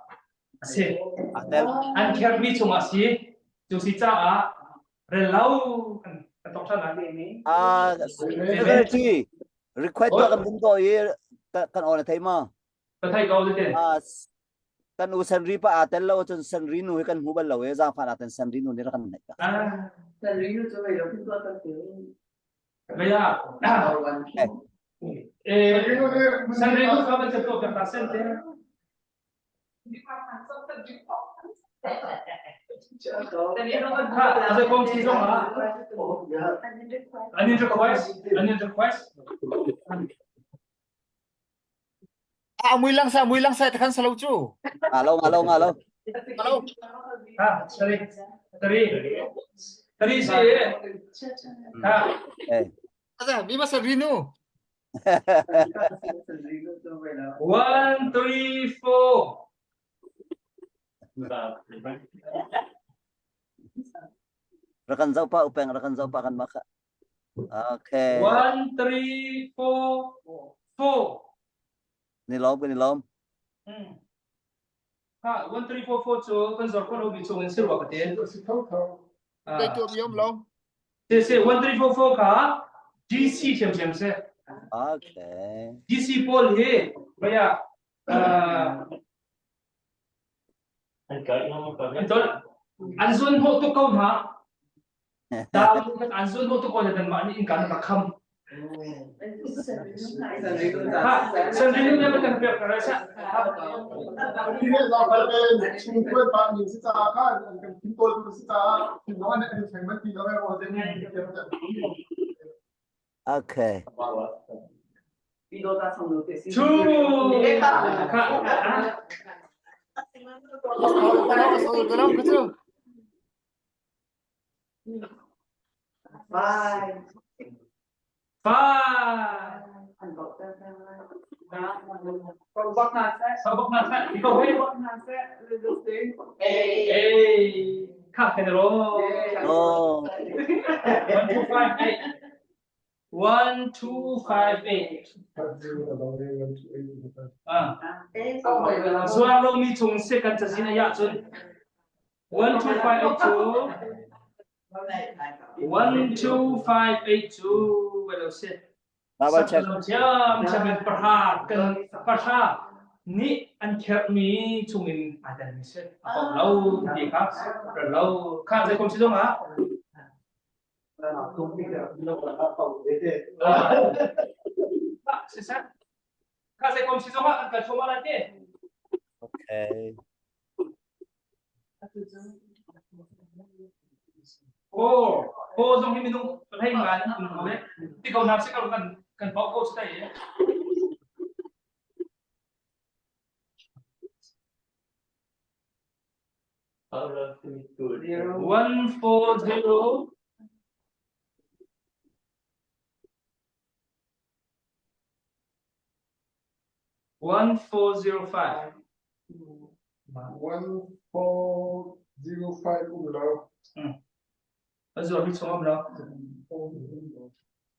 [SPEAKER 8] se
[SPEAKER 1] atel
[SPEAKER 8] an khyami chunga si jo si cha a relau kan tok sa na ni
[SPEAKER 1] security request ba kan dum to kan on thai ma
[SPEAKER 8] ประเทศเขาจะ
[SPEAKER 1] kan u sanri pa atel lo chun sanri nu kan hu bal lo e za fa aten sanri nu ni kan nei ka
[SPEAKER 8] Kaya, San Remo ka ba sa to ka pasente? As a competition ha. Any request?
[SPEAKER 9] Amoy lang sa kan sa chu.
[SPEAKER 1] alo
[SPEAKER 9] Hello.
[SPEAKER 8] Sorry. Tari si
[SPEAKER 9] Ada, bima sa Rino.
[SPEAKER 8] 1 3 4
[SPEAKER 1] rekan zau pa upeng rekan zau pa kan maka okay
[SPEAKER 8] 1 3 4 4
[SPEAKER 1] ni lom
[SPEAKER 8] ha 1 3 4 4 chu kan zor ko lo bi chu en sir wa ka te
[SPEAKER 4] Si thâu thâu.
[SPEAKER 9] Update tu yom lo.
[SPEAKER 8] se 1 3 4 4 ka GC chem se
[SPEAKER 1] okay
[SPEAKER 8] GC pol he baya
[SPEAKER 10] Anh cởi nó cởi
[SPEAKER 8] Anton anzon ho to kaun ha Dao kan anzun mo to ko dan ma ni in kan ka kham. Ha, sandali na ba kan pe para sa.
[SPEAKER 4] Ini lah pada cungkuan Pak Min secara kan, kan kita tu secara mana ada segmen tiga orang ada ni.
[SPEAKER 1] Okay.
[SPEAKER 11] Bye.
[SPEAKER 8] Sabak na ikaw ka kenero.
[SPEAKER 1] Oh.
[SPEAKER 8] 1258. So ang long mi chung se kan sa sinaya chun 12582 well said.
[SPEAKER 1] Double check.
[SPEAKER 8] Jam jamin perhat kan perhat ni an kher mi chungin adan mi se apa lau di ka lau ka se kom si dong ha sisa ka se kom si dong ha ka choma la ke
[SPEAKER 1] Okay.
[SPEAKER 8] Dong hi minung hai ngan kun le ti kau nak se kau kan pau ko stai 140 1405
[SPEAKER 4] 1405 umlaut.
[SPEAKER 8] Also wie zum Ablauf.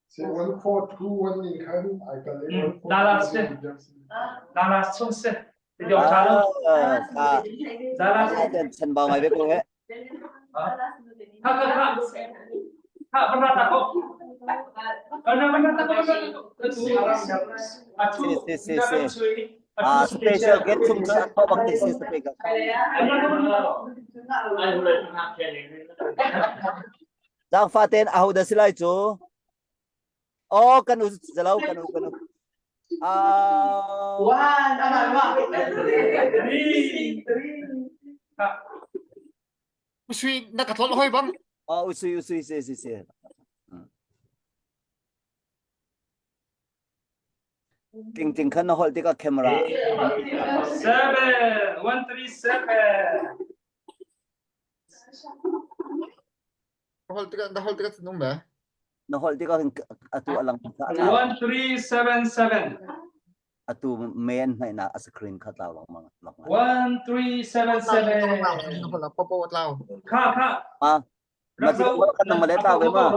[SPEAKER 4] Se 1421 in kan, I can live
[SPEAKER 8] Dalas chung se. Ti dong cha lo. Dalas
[SPEAKER 1] Sen bao ngày biết luôn ấy.
[SPEAKER 8] ha pernah takut. Pernah takut.
[SPEAKER 1] Special get chung sa ako magtisis sa pega. Giang Faten ahu da sila ito. Oh, kanu salaw kanu.
[SPEAKER 9] Usui nakatlol hoy bang.
[SPEAKER 1] Oh, usui si. Ting kan na hold ka camera.
[SPEAKER 8] 137.
[SPEAKER 9] Dahol tiga nung ba?
[SPEAKER 1] Na hold ka atu alang
[SPEAKER 8] 1377.
[SPEAKER 1] Atu main na screen ka taw lang mga.
[SPEAKER 8] 1377.
[SPEAKER 9] Papawat lao.
[SPEAKER 8] Ka.
[SPEAKER 1] Masih kan nang maleta ba ma?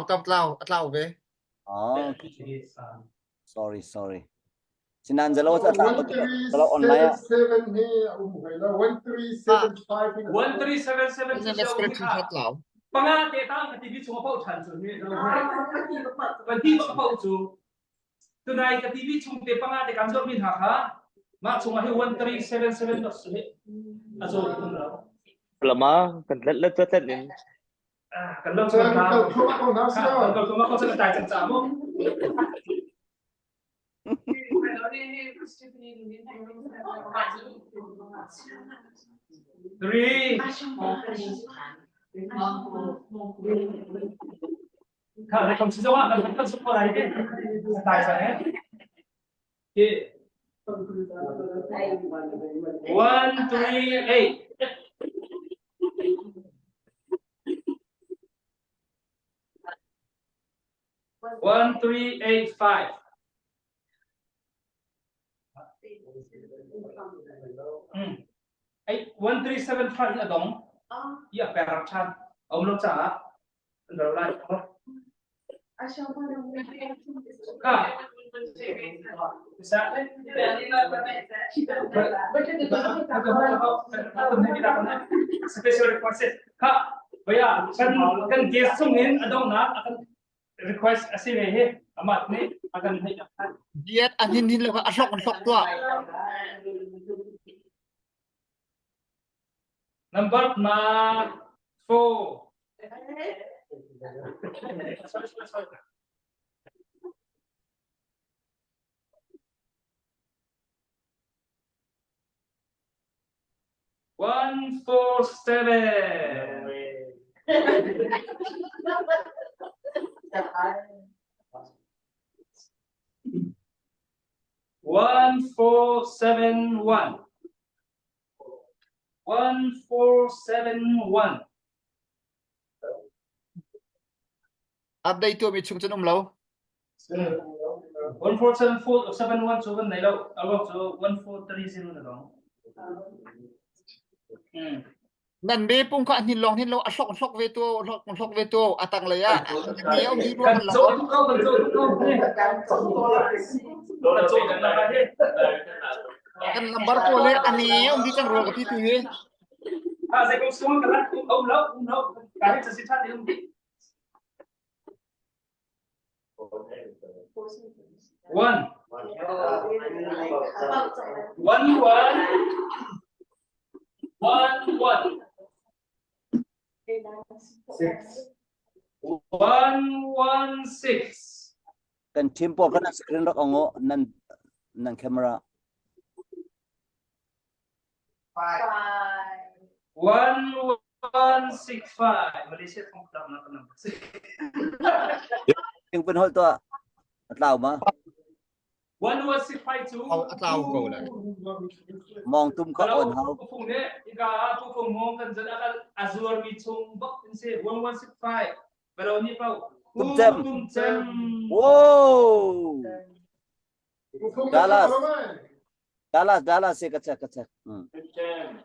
[SPEAKER 9] Atlaw be.
[SPEAKER 1] Oh. Sorry. Sinanzalo sa tao kalau online.
[SPEAKER 4] 1377 ni umhaila 1375
[SPEAKER 8] 1377
[SPEAKER 9] Ini description atlaw.
[SPEAKER 8] Pangate tang ka TV chung pau chan chu ni. Kan ti chung pau chu. Tunai ka TV chung te pangate kan zo min ha kha. Ma chung hi 1377 dot su he. Aso
[SPEAKER 5] Lama kan let nin.
[SPEAKER 8] kan lo chung ka. Kan lo kuma ko sa tai chan cha mo. 3 Khả này không chỉ do bạn là support này cái tài sản hết. Okay. 138. 1385. 1375 là đúng. Iya perchan. Ông lo trả. Rồi lại. Bisa. Special request. Kak, Baya, kan guest sungin adong na akan request asile amat ni akan
[SPEAKER 9] Diet anin lo asok tua.
[SPEAKER 8] Number 4. 1471. 1471.
[SPEAKER 9] update to mi chung chun lo
[SPEAKER 8] 147471 số gần này đâu số 1430 là đó.
[SPEAKER 9] nan be pung kha hin lo aslok ve to atang le ya ni au mi ruang
[SPEAKER 8] Cần
[SPEAKER 9] la
[SPEAKER 8] số không cần số cần là hết.
[SPEAKER 9] kan lambar to le ani au mi chang ro ka pi ti he
[SPEAKER 8] Sẽ không xuống cái lát ông lâu cái sự sát thì không đi. One. One six.
[SPEAKER 1] Kan timpo kan screen rock ongo nan camera.
[SPEAKER 8] 1165. Malaysia không tập nó cần.
[SPEAKER 1] Yung pinhol to atlaw ma
[SPEAKER 8] 11652.
[SPEAKER 9] au atlaw ko la
[SPEAKER 1] mong tum ka on how
[SPEAKER 8] Phùng đấy, ika phùng mong cần dẫn Azure mi chung bắc tin se 1165. Pero ni pau.
[SPEAKER 1] Tum chem.
[SPEAKER 8] Tum chem.
[SPEAKER 1] wow Dallas se kacak
[SPEAKER 8] 1165.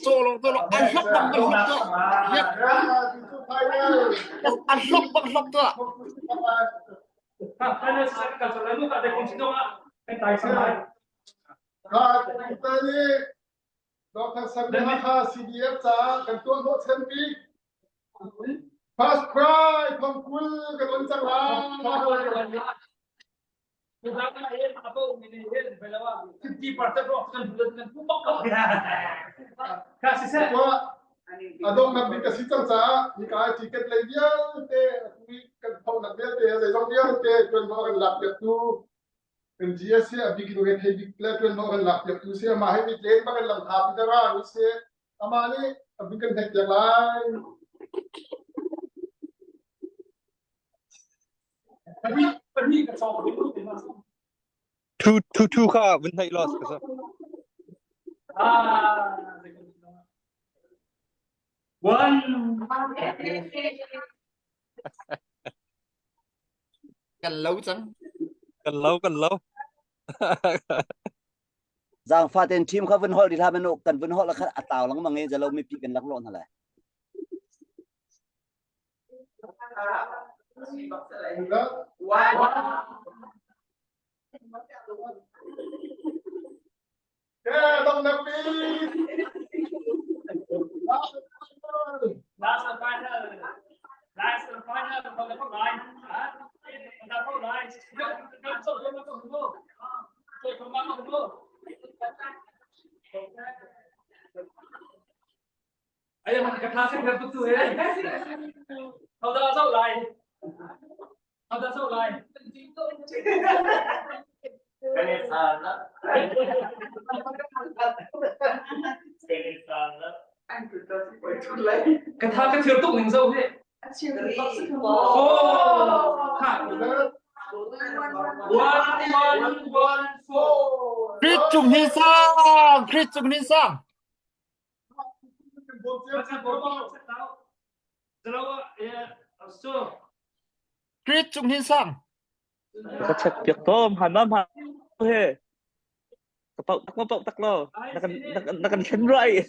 [SPEAKER 9] to lo aslok bang to aslok to
[SPEAKER 8] Karena sekarang kalau lu ada konsisten kan tai sama.
[SPEAKER 4] kita ni Dr. Sabina CDF จ้ากันตัวโหเซนปีFast cry ของคุณกันวันจังหวะ
[SPEAKER 8] Misalkan apa ini belawa 50% rock kan bulan pupok. Kasih saya.
[SPEAKER 4] ว่าอดงนับบิกสิจังจ้ามีการติเก็ตเลยเดียวเตะมีกันพอนับเดียวเตะเลยต้องเดียวเตะจนพอกันหลับเดียวตูเป็น GS บิกิโดเกตให้บิกแล้วจนพอกันหลับเดียวตูเสียมาให้มีเจนมากันหลังทาพิจารณาดูเสียอามานี่บิกันแท็กอย่างไร
[SPEAKER 8] Pergi ke sawah itu mas.
[SPEAKER 3] Two ka win hai loss ka sa.
[SPEAKER 8] One.
[SPEAKER 9] kan lâu chăng
[SPEAKER 3] Kan lâu.
[SPEAKER 1] Giang pha tên team kha vân hol đi tha bên nộ cần vân hol là khát atlaw lang mang nghe giờ lâu mi pi kan lak lon hala
[SPEAKER 4] ต้องนับปี
[SPEAKER 8] Last final. Kalau kau lain, kalau kau lain, Ayo kita kasih kerja tu ya. Kau dah tahu lain.
[SPEAKER 10] Venezuela.
[SPEAKER 8] Cái thang cái thiếu tụng mình dâu thế.
[SPEAKER 9] Chris Chung Hin Sang Chris Chung Hin Sang
[SPEAKER 5] có chắc việc tôm hàn mắm hả he cái bọc tắc lo nó cần chân rồi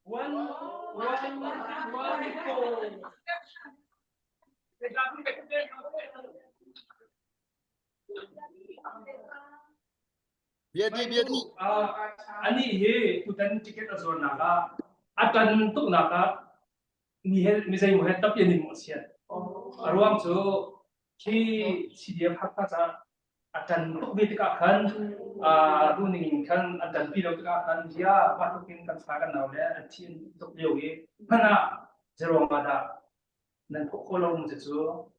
[SPEAKER 8] One
[SPEAKER 9] Biadi.
[SPEAKER 8] Ani he tutan tiket azor naka akan tuk naka misai muhet tapi ni musian aruang so ki sidia hakka sa akan tuk bi tika kan runing kan akan pilo tika kan dia patukin kan sakan naule atin tuk lewi mana zero mada nan ko kolong jesu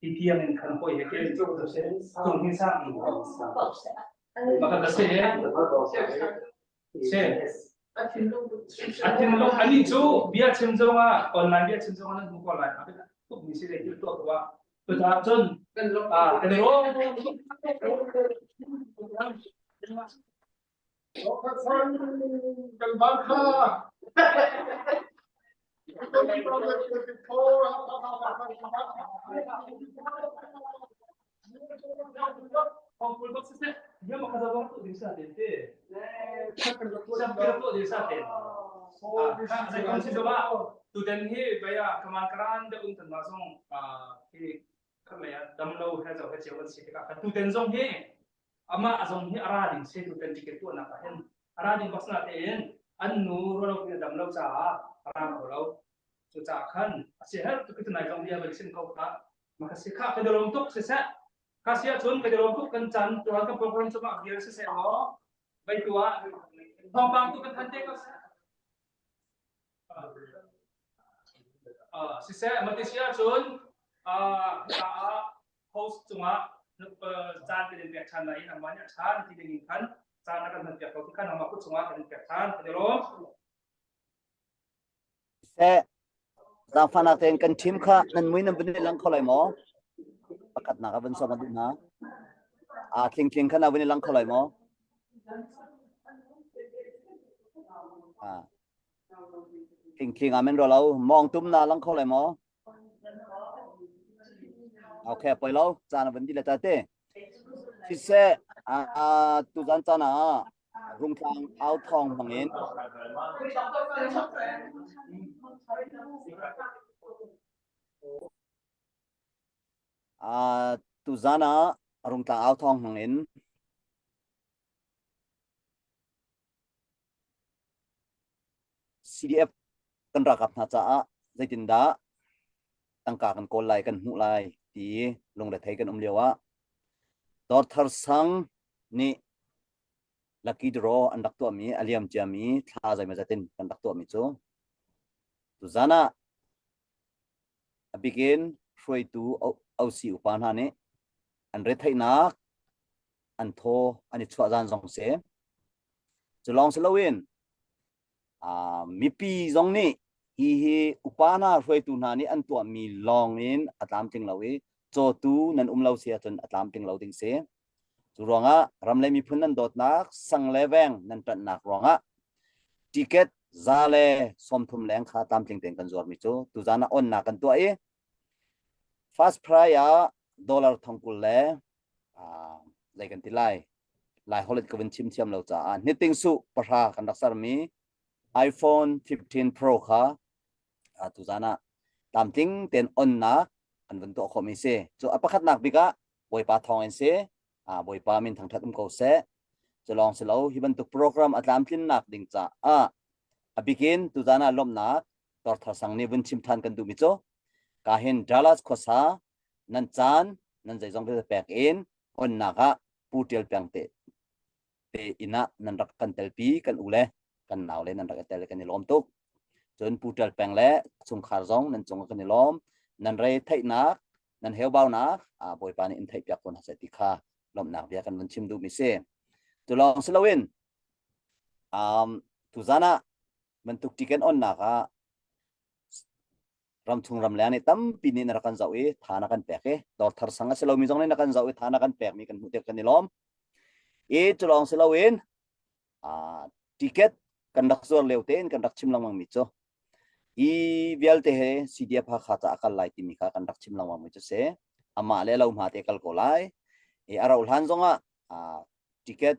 [SPEAKER 8] itiang kan ko ye ke tung hinsa maka kasi atin lo ani jo biar cemjonga online biar cemjonga nan buku online apa tu misi deh itu apa betul kedero Kompul box dia mau kata orang tu bisa deh. Siapa tu bisa deh. Saya konsisten coba tu dan he bayar kemakan dia untuk langsung he kerja damlo he jauh jauh sih kita tu dan zong he ama zong he arading sih tu dan tiket tu nak hen arading box nak hen anu rolau kita damlo cah arad rolau tu cah kan asyik tu kita naik zong dia bersin kau tak maka sih kak kedua untuk sesa kasih John ke dalam tu kencan Tuhan ke program cuma dia sesero baik tua tombang tu kan hande kau sisa mati sia John host cuma jan ke dia chan lain namanya chan tidak inginkan chan akan hande kau kan nama aku cuma ke dia chan ke dalam
[SPEAKER 1] se zafana ten kan tim kha nan muin bani lang kholai mo pakat na ka ban so madu na king kana bani lang kholai mo king amen ro lau mong tum na lang kholai mo okay poi lau cha na ban di la ta te si se tu jan cha na rung thang ao thong hangin tu zana rung tang ao thong hangin CDF kan rakap na cha zaitinda tangka kan kol lai kan hu lai ti lung le thai kan lewa dor thar sang ni lucky draw andak tu mi aliam jami tha zai ma zatin kan dak tu mi chu tu zana begin free to au si upan ha ne an re thai nak an tho ani chwa jan jong se chlong se lowin mi pi jong ni hi upana free tu na ni an tu mi long in atlam ting lawi cho tu nan umlau sia chon atlam ting lo ding se chu ronga ramle mi phun nan dot nak sang leweng nan tat nak ronga ticket zale som thum leng kha tam ting teng kan zor mi chu tu jana on na kan tu ai first price dollar thongkul le lai kan ti lai holet ko ben chim chiam lo cha knitting su parha kan dak sar mi iPhone 15 Pro kha tu jana tam ting ten on na kan ben to kho mi se chu apakhat nak bika boi pa thong en se boi pa min thang that ko se chalong se lo hi ban tu program atlam tin nak ding cha begin tu jana lom na tor thar sang ni bun chim than kan du mi cho kahin Dallas khosa nan chan nan jai jong de pek in on naga putel pangte te ina nan rak kan telpi kan ule kan naw le nan rak tel kan lom tuk chon putel pang le chung khar jong nan chung kan lom nan rei thai nak nan heu bau na boi pa ni in thai pyak kon ha ti kha lom nak bia kan bun chim du mi se tu long slowin tu zana man tuk tiken on naka ram chung ram lani tam pini na kan zawi thana kan peke dor thar sanga selo mi jong na kan zawi thana kan pek mi kan mutek kan nilom e chulong selawin ticket kan dak zor leuten kan dak chim langmang mi cho i vialte he CDF ha khata akal lai ti mi kha kan dak chim langmang mi cho se ama le lo ma te kal ko lai e ara ulhan zonga ticket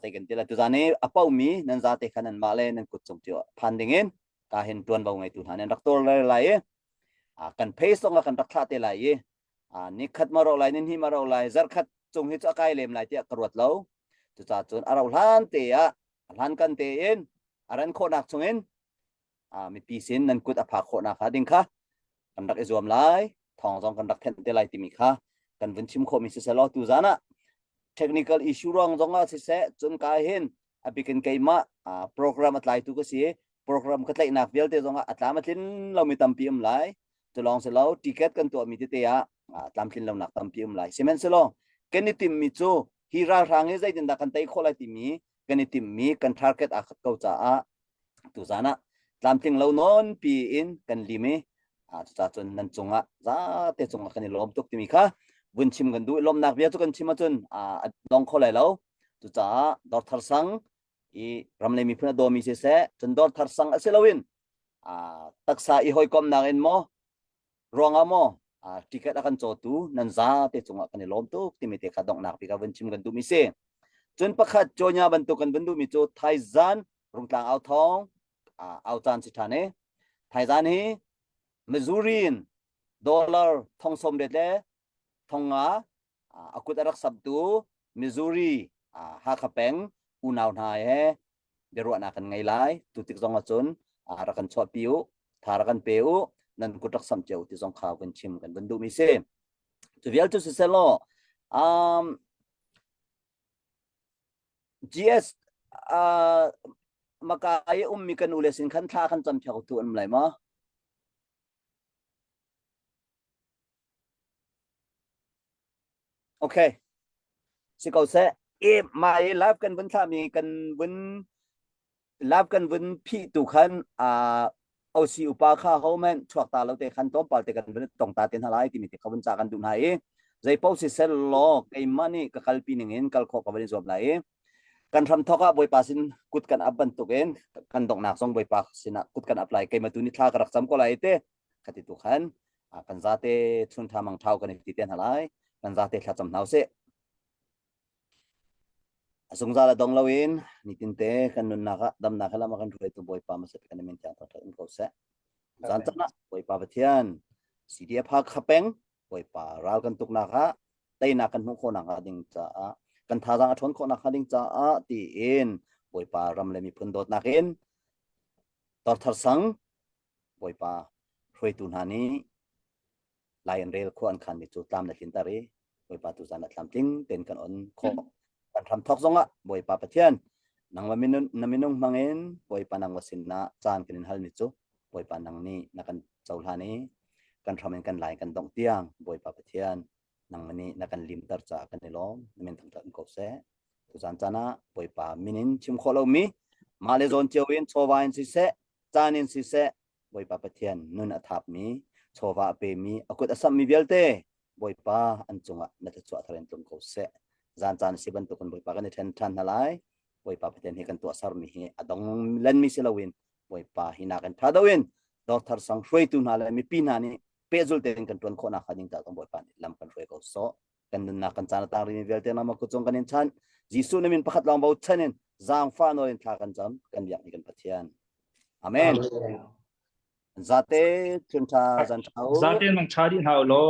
[SPEAKER 1] te kan tila tu zane apau mi nan za te khanan ma le nan kut chung tio phandingin ka hin tuan bau ngai tu han rak tor lai kan face ong kan rak thla te lai ni khat ma ro lai nin hi ma ro lai zar khat chung hi cha kai lem lai te karwat lo chu cha chun arau hlan te hlan kan te in aran kho nak chung in mi pi sin nan kut apha kho na kha ding kha kan rak ezom lai thong jong kan rak then te lai ti mi kha kan vun chim kho mi se lo tu zana technical issue rong jong a se chun ka hin abikin kaima program atlai tu ko si program katlai nak vel te jong atlam atlin lo mi tampi lai to long se lo ticket kan to mi te ya tlam thin lo nak tampi lai semen se lo ken tim mi chu hi ra rang e zai din da kan tai kho lai ti mi kan tim mi kan target a khat ko cha tu zana tlam thin lo non pi in kan limi cha chun nan chunga za te chunga kan lom tok ti mi kha vun chim kan du lom nak bia chu kan chim chun dong kho lai lo tu cha dor thar sang i ramle mi phuna do mi se chun dor thar sang aselawin taksa i hoi kom nang en mo ronga mo ticket akan cho tu nan za te chunga kan lom tok ti mi te kha dong nak pi ka vun chim kan du mi se chun pakhat chonya ban tu kan bun du mi chu thaizan rungtlang au thong au chan si thane thaizan hi Missourian dollar thong som de le thonga akut arak sabtu Missouri ha khapeng unaw na deru na kan ngai lai tu tik zong achun arakan chwa piu tharakan peu nan kutak sam cheu ti zong kha kan chim kan bandu mi se tu vial tu se lo GS makai mi kan ulesin kan tha kan cham cheu tu an lai ma okay si kau se mai live kan vun tha mi kan vun live kan vun phi tu khan oc upa kha homen chuak ta lo te khan tom pal te kan vun tong ta ten halai ti mi te khavun cha kan dun hai zai pau si sel lo kai mani ka kalpi ningin kal kho ka bani job lai kan ram thoka boi pasin kut kan aban tu gen kan dong nak song boi pa sina kut kan apply kai ma tu ni thla ka rak cham ko lai te khati tu khan kan za te chun tha mang thau kan ti ten halai kan za te thla cham nau se asung za la dong lawin ni tin te kan nun naka dam na khala ma kan roi tu boi pa ma se kan min cha ta in ko se zan chana boi pa bathian CDF ha khapeng boi pa ral kan tuk na kha tai na kan hu kho na kha ding cha kan tha jang thon kho na kha ding cha ti in boi pa ram le mi phun dot na ken tor thar sang boi pa roi tu na ni lion rail kho an khan ni chu tam na tin ta re boi pa tu zan na tlam ting ten kan on kho kan ram thok zonga boi pa pathian nang na minung mangin boi pa nang wasin na chan kin hal ni chu boi pa nang ni na kan chaula ni kan ramen kan lai kan dong tiang boi pa pathian nang mani na kan lim tar cha kan lom min thang thang ko se tu jan chana boi pa minin chim kholo mi male zon chewin chowain si se chanin si se boi pa pathian nun athap mi chowa pe mi akut asam mi belte boi pa an chunga na ta chwa tharen tum ko se zan chan siban tu kan boi pa kan then than halai boi pa pathian he kan tu asar mi he adong lan mi silawin boi pa hina kan thadawin dor thar sang hroi tu na la mi pi na ni pezul te kan ton kho na khaning ta boi pa lam kan hroi ko so kan na kan chan ta ri velte na ma ku chong kan chan jisu namin pakhat lang bau chanin zang fa no in tha kan jam kan yak ni kan pathian amen zate chun tha zan thau
[SPEAKER 8] zate nang chari hau lo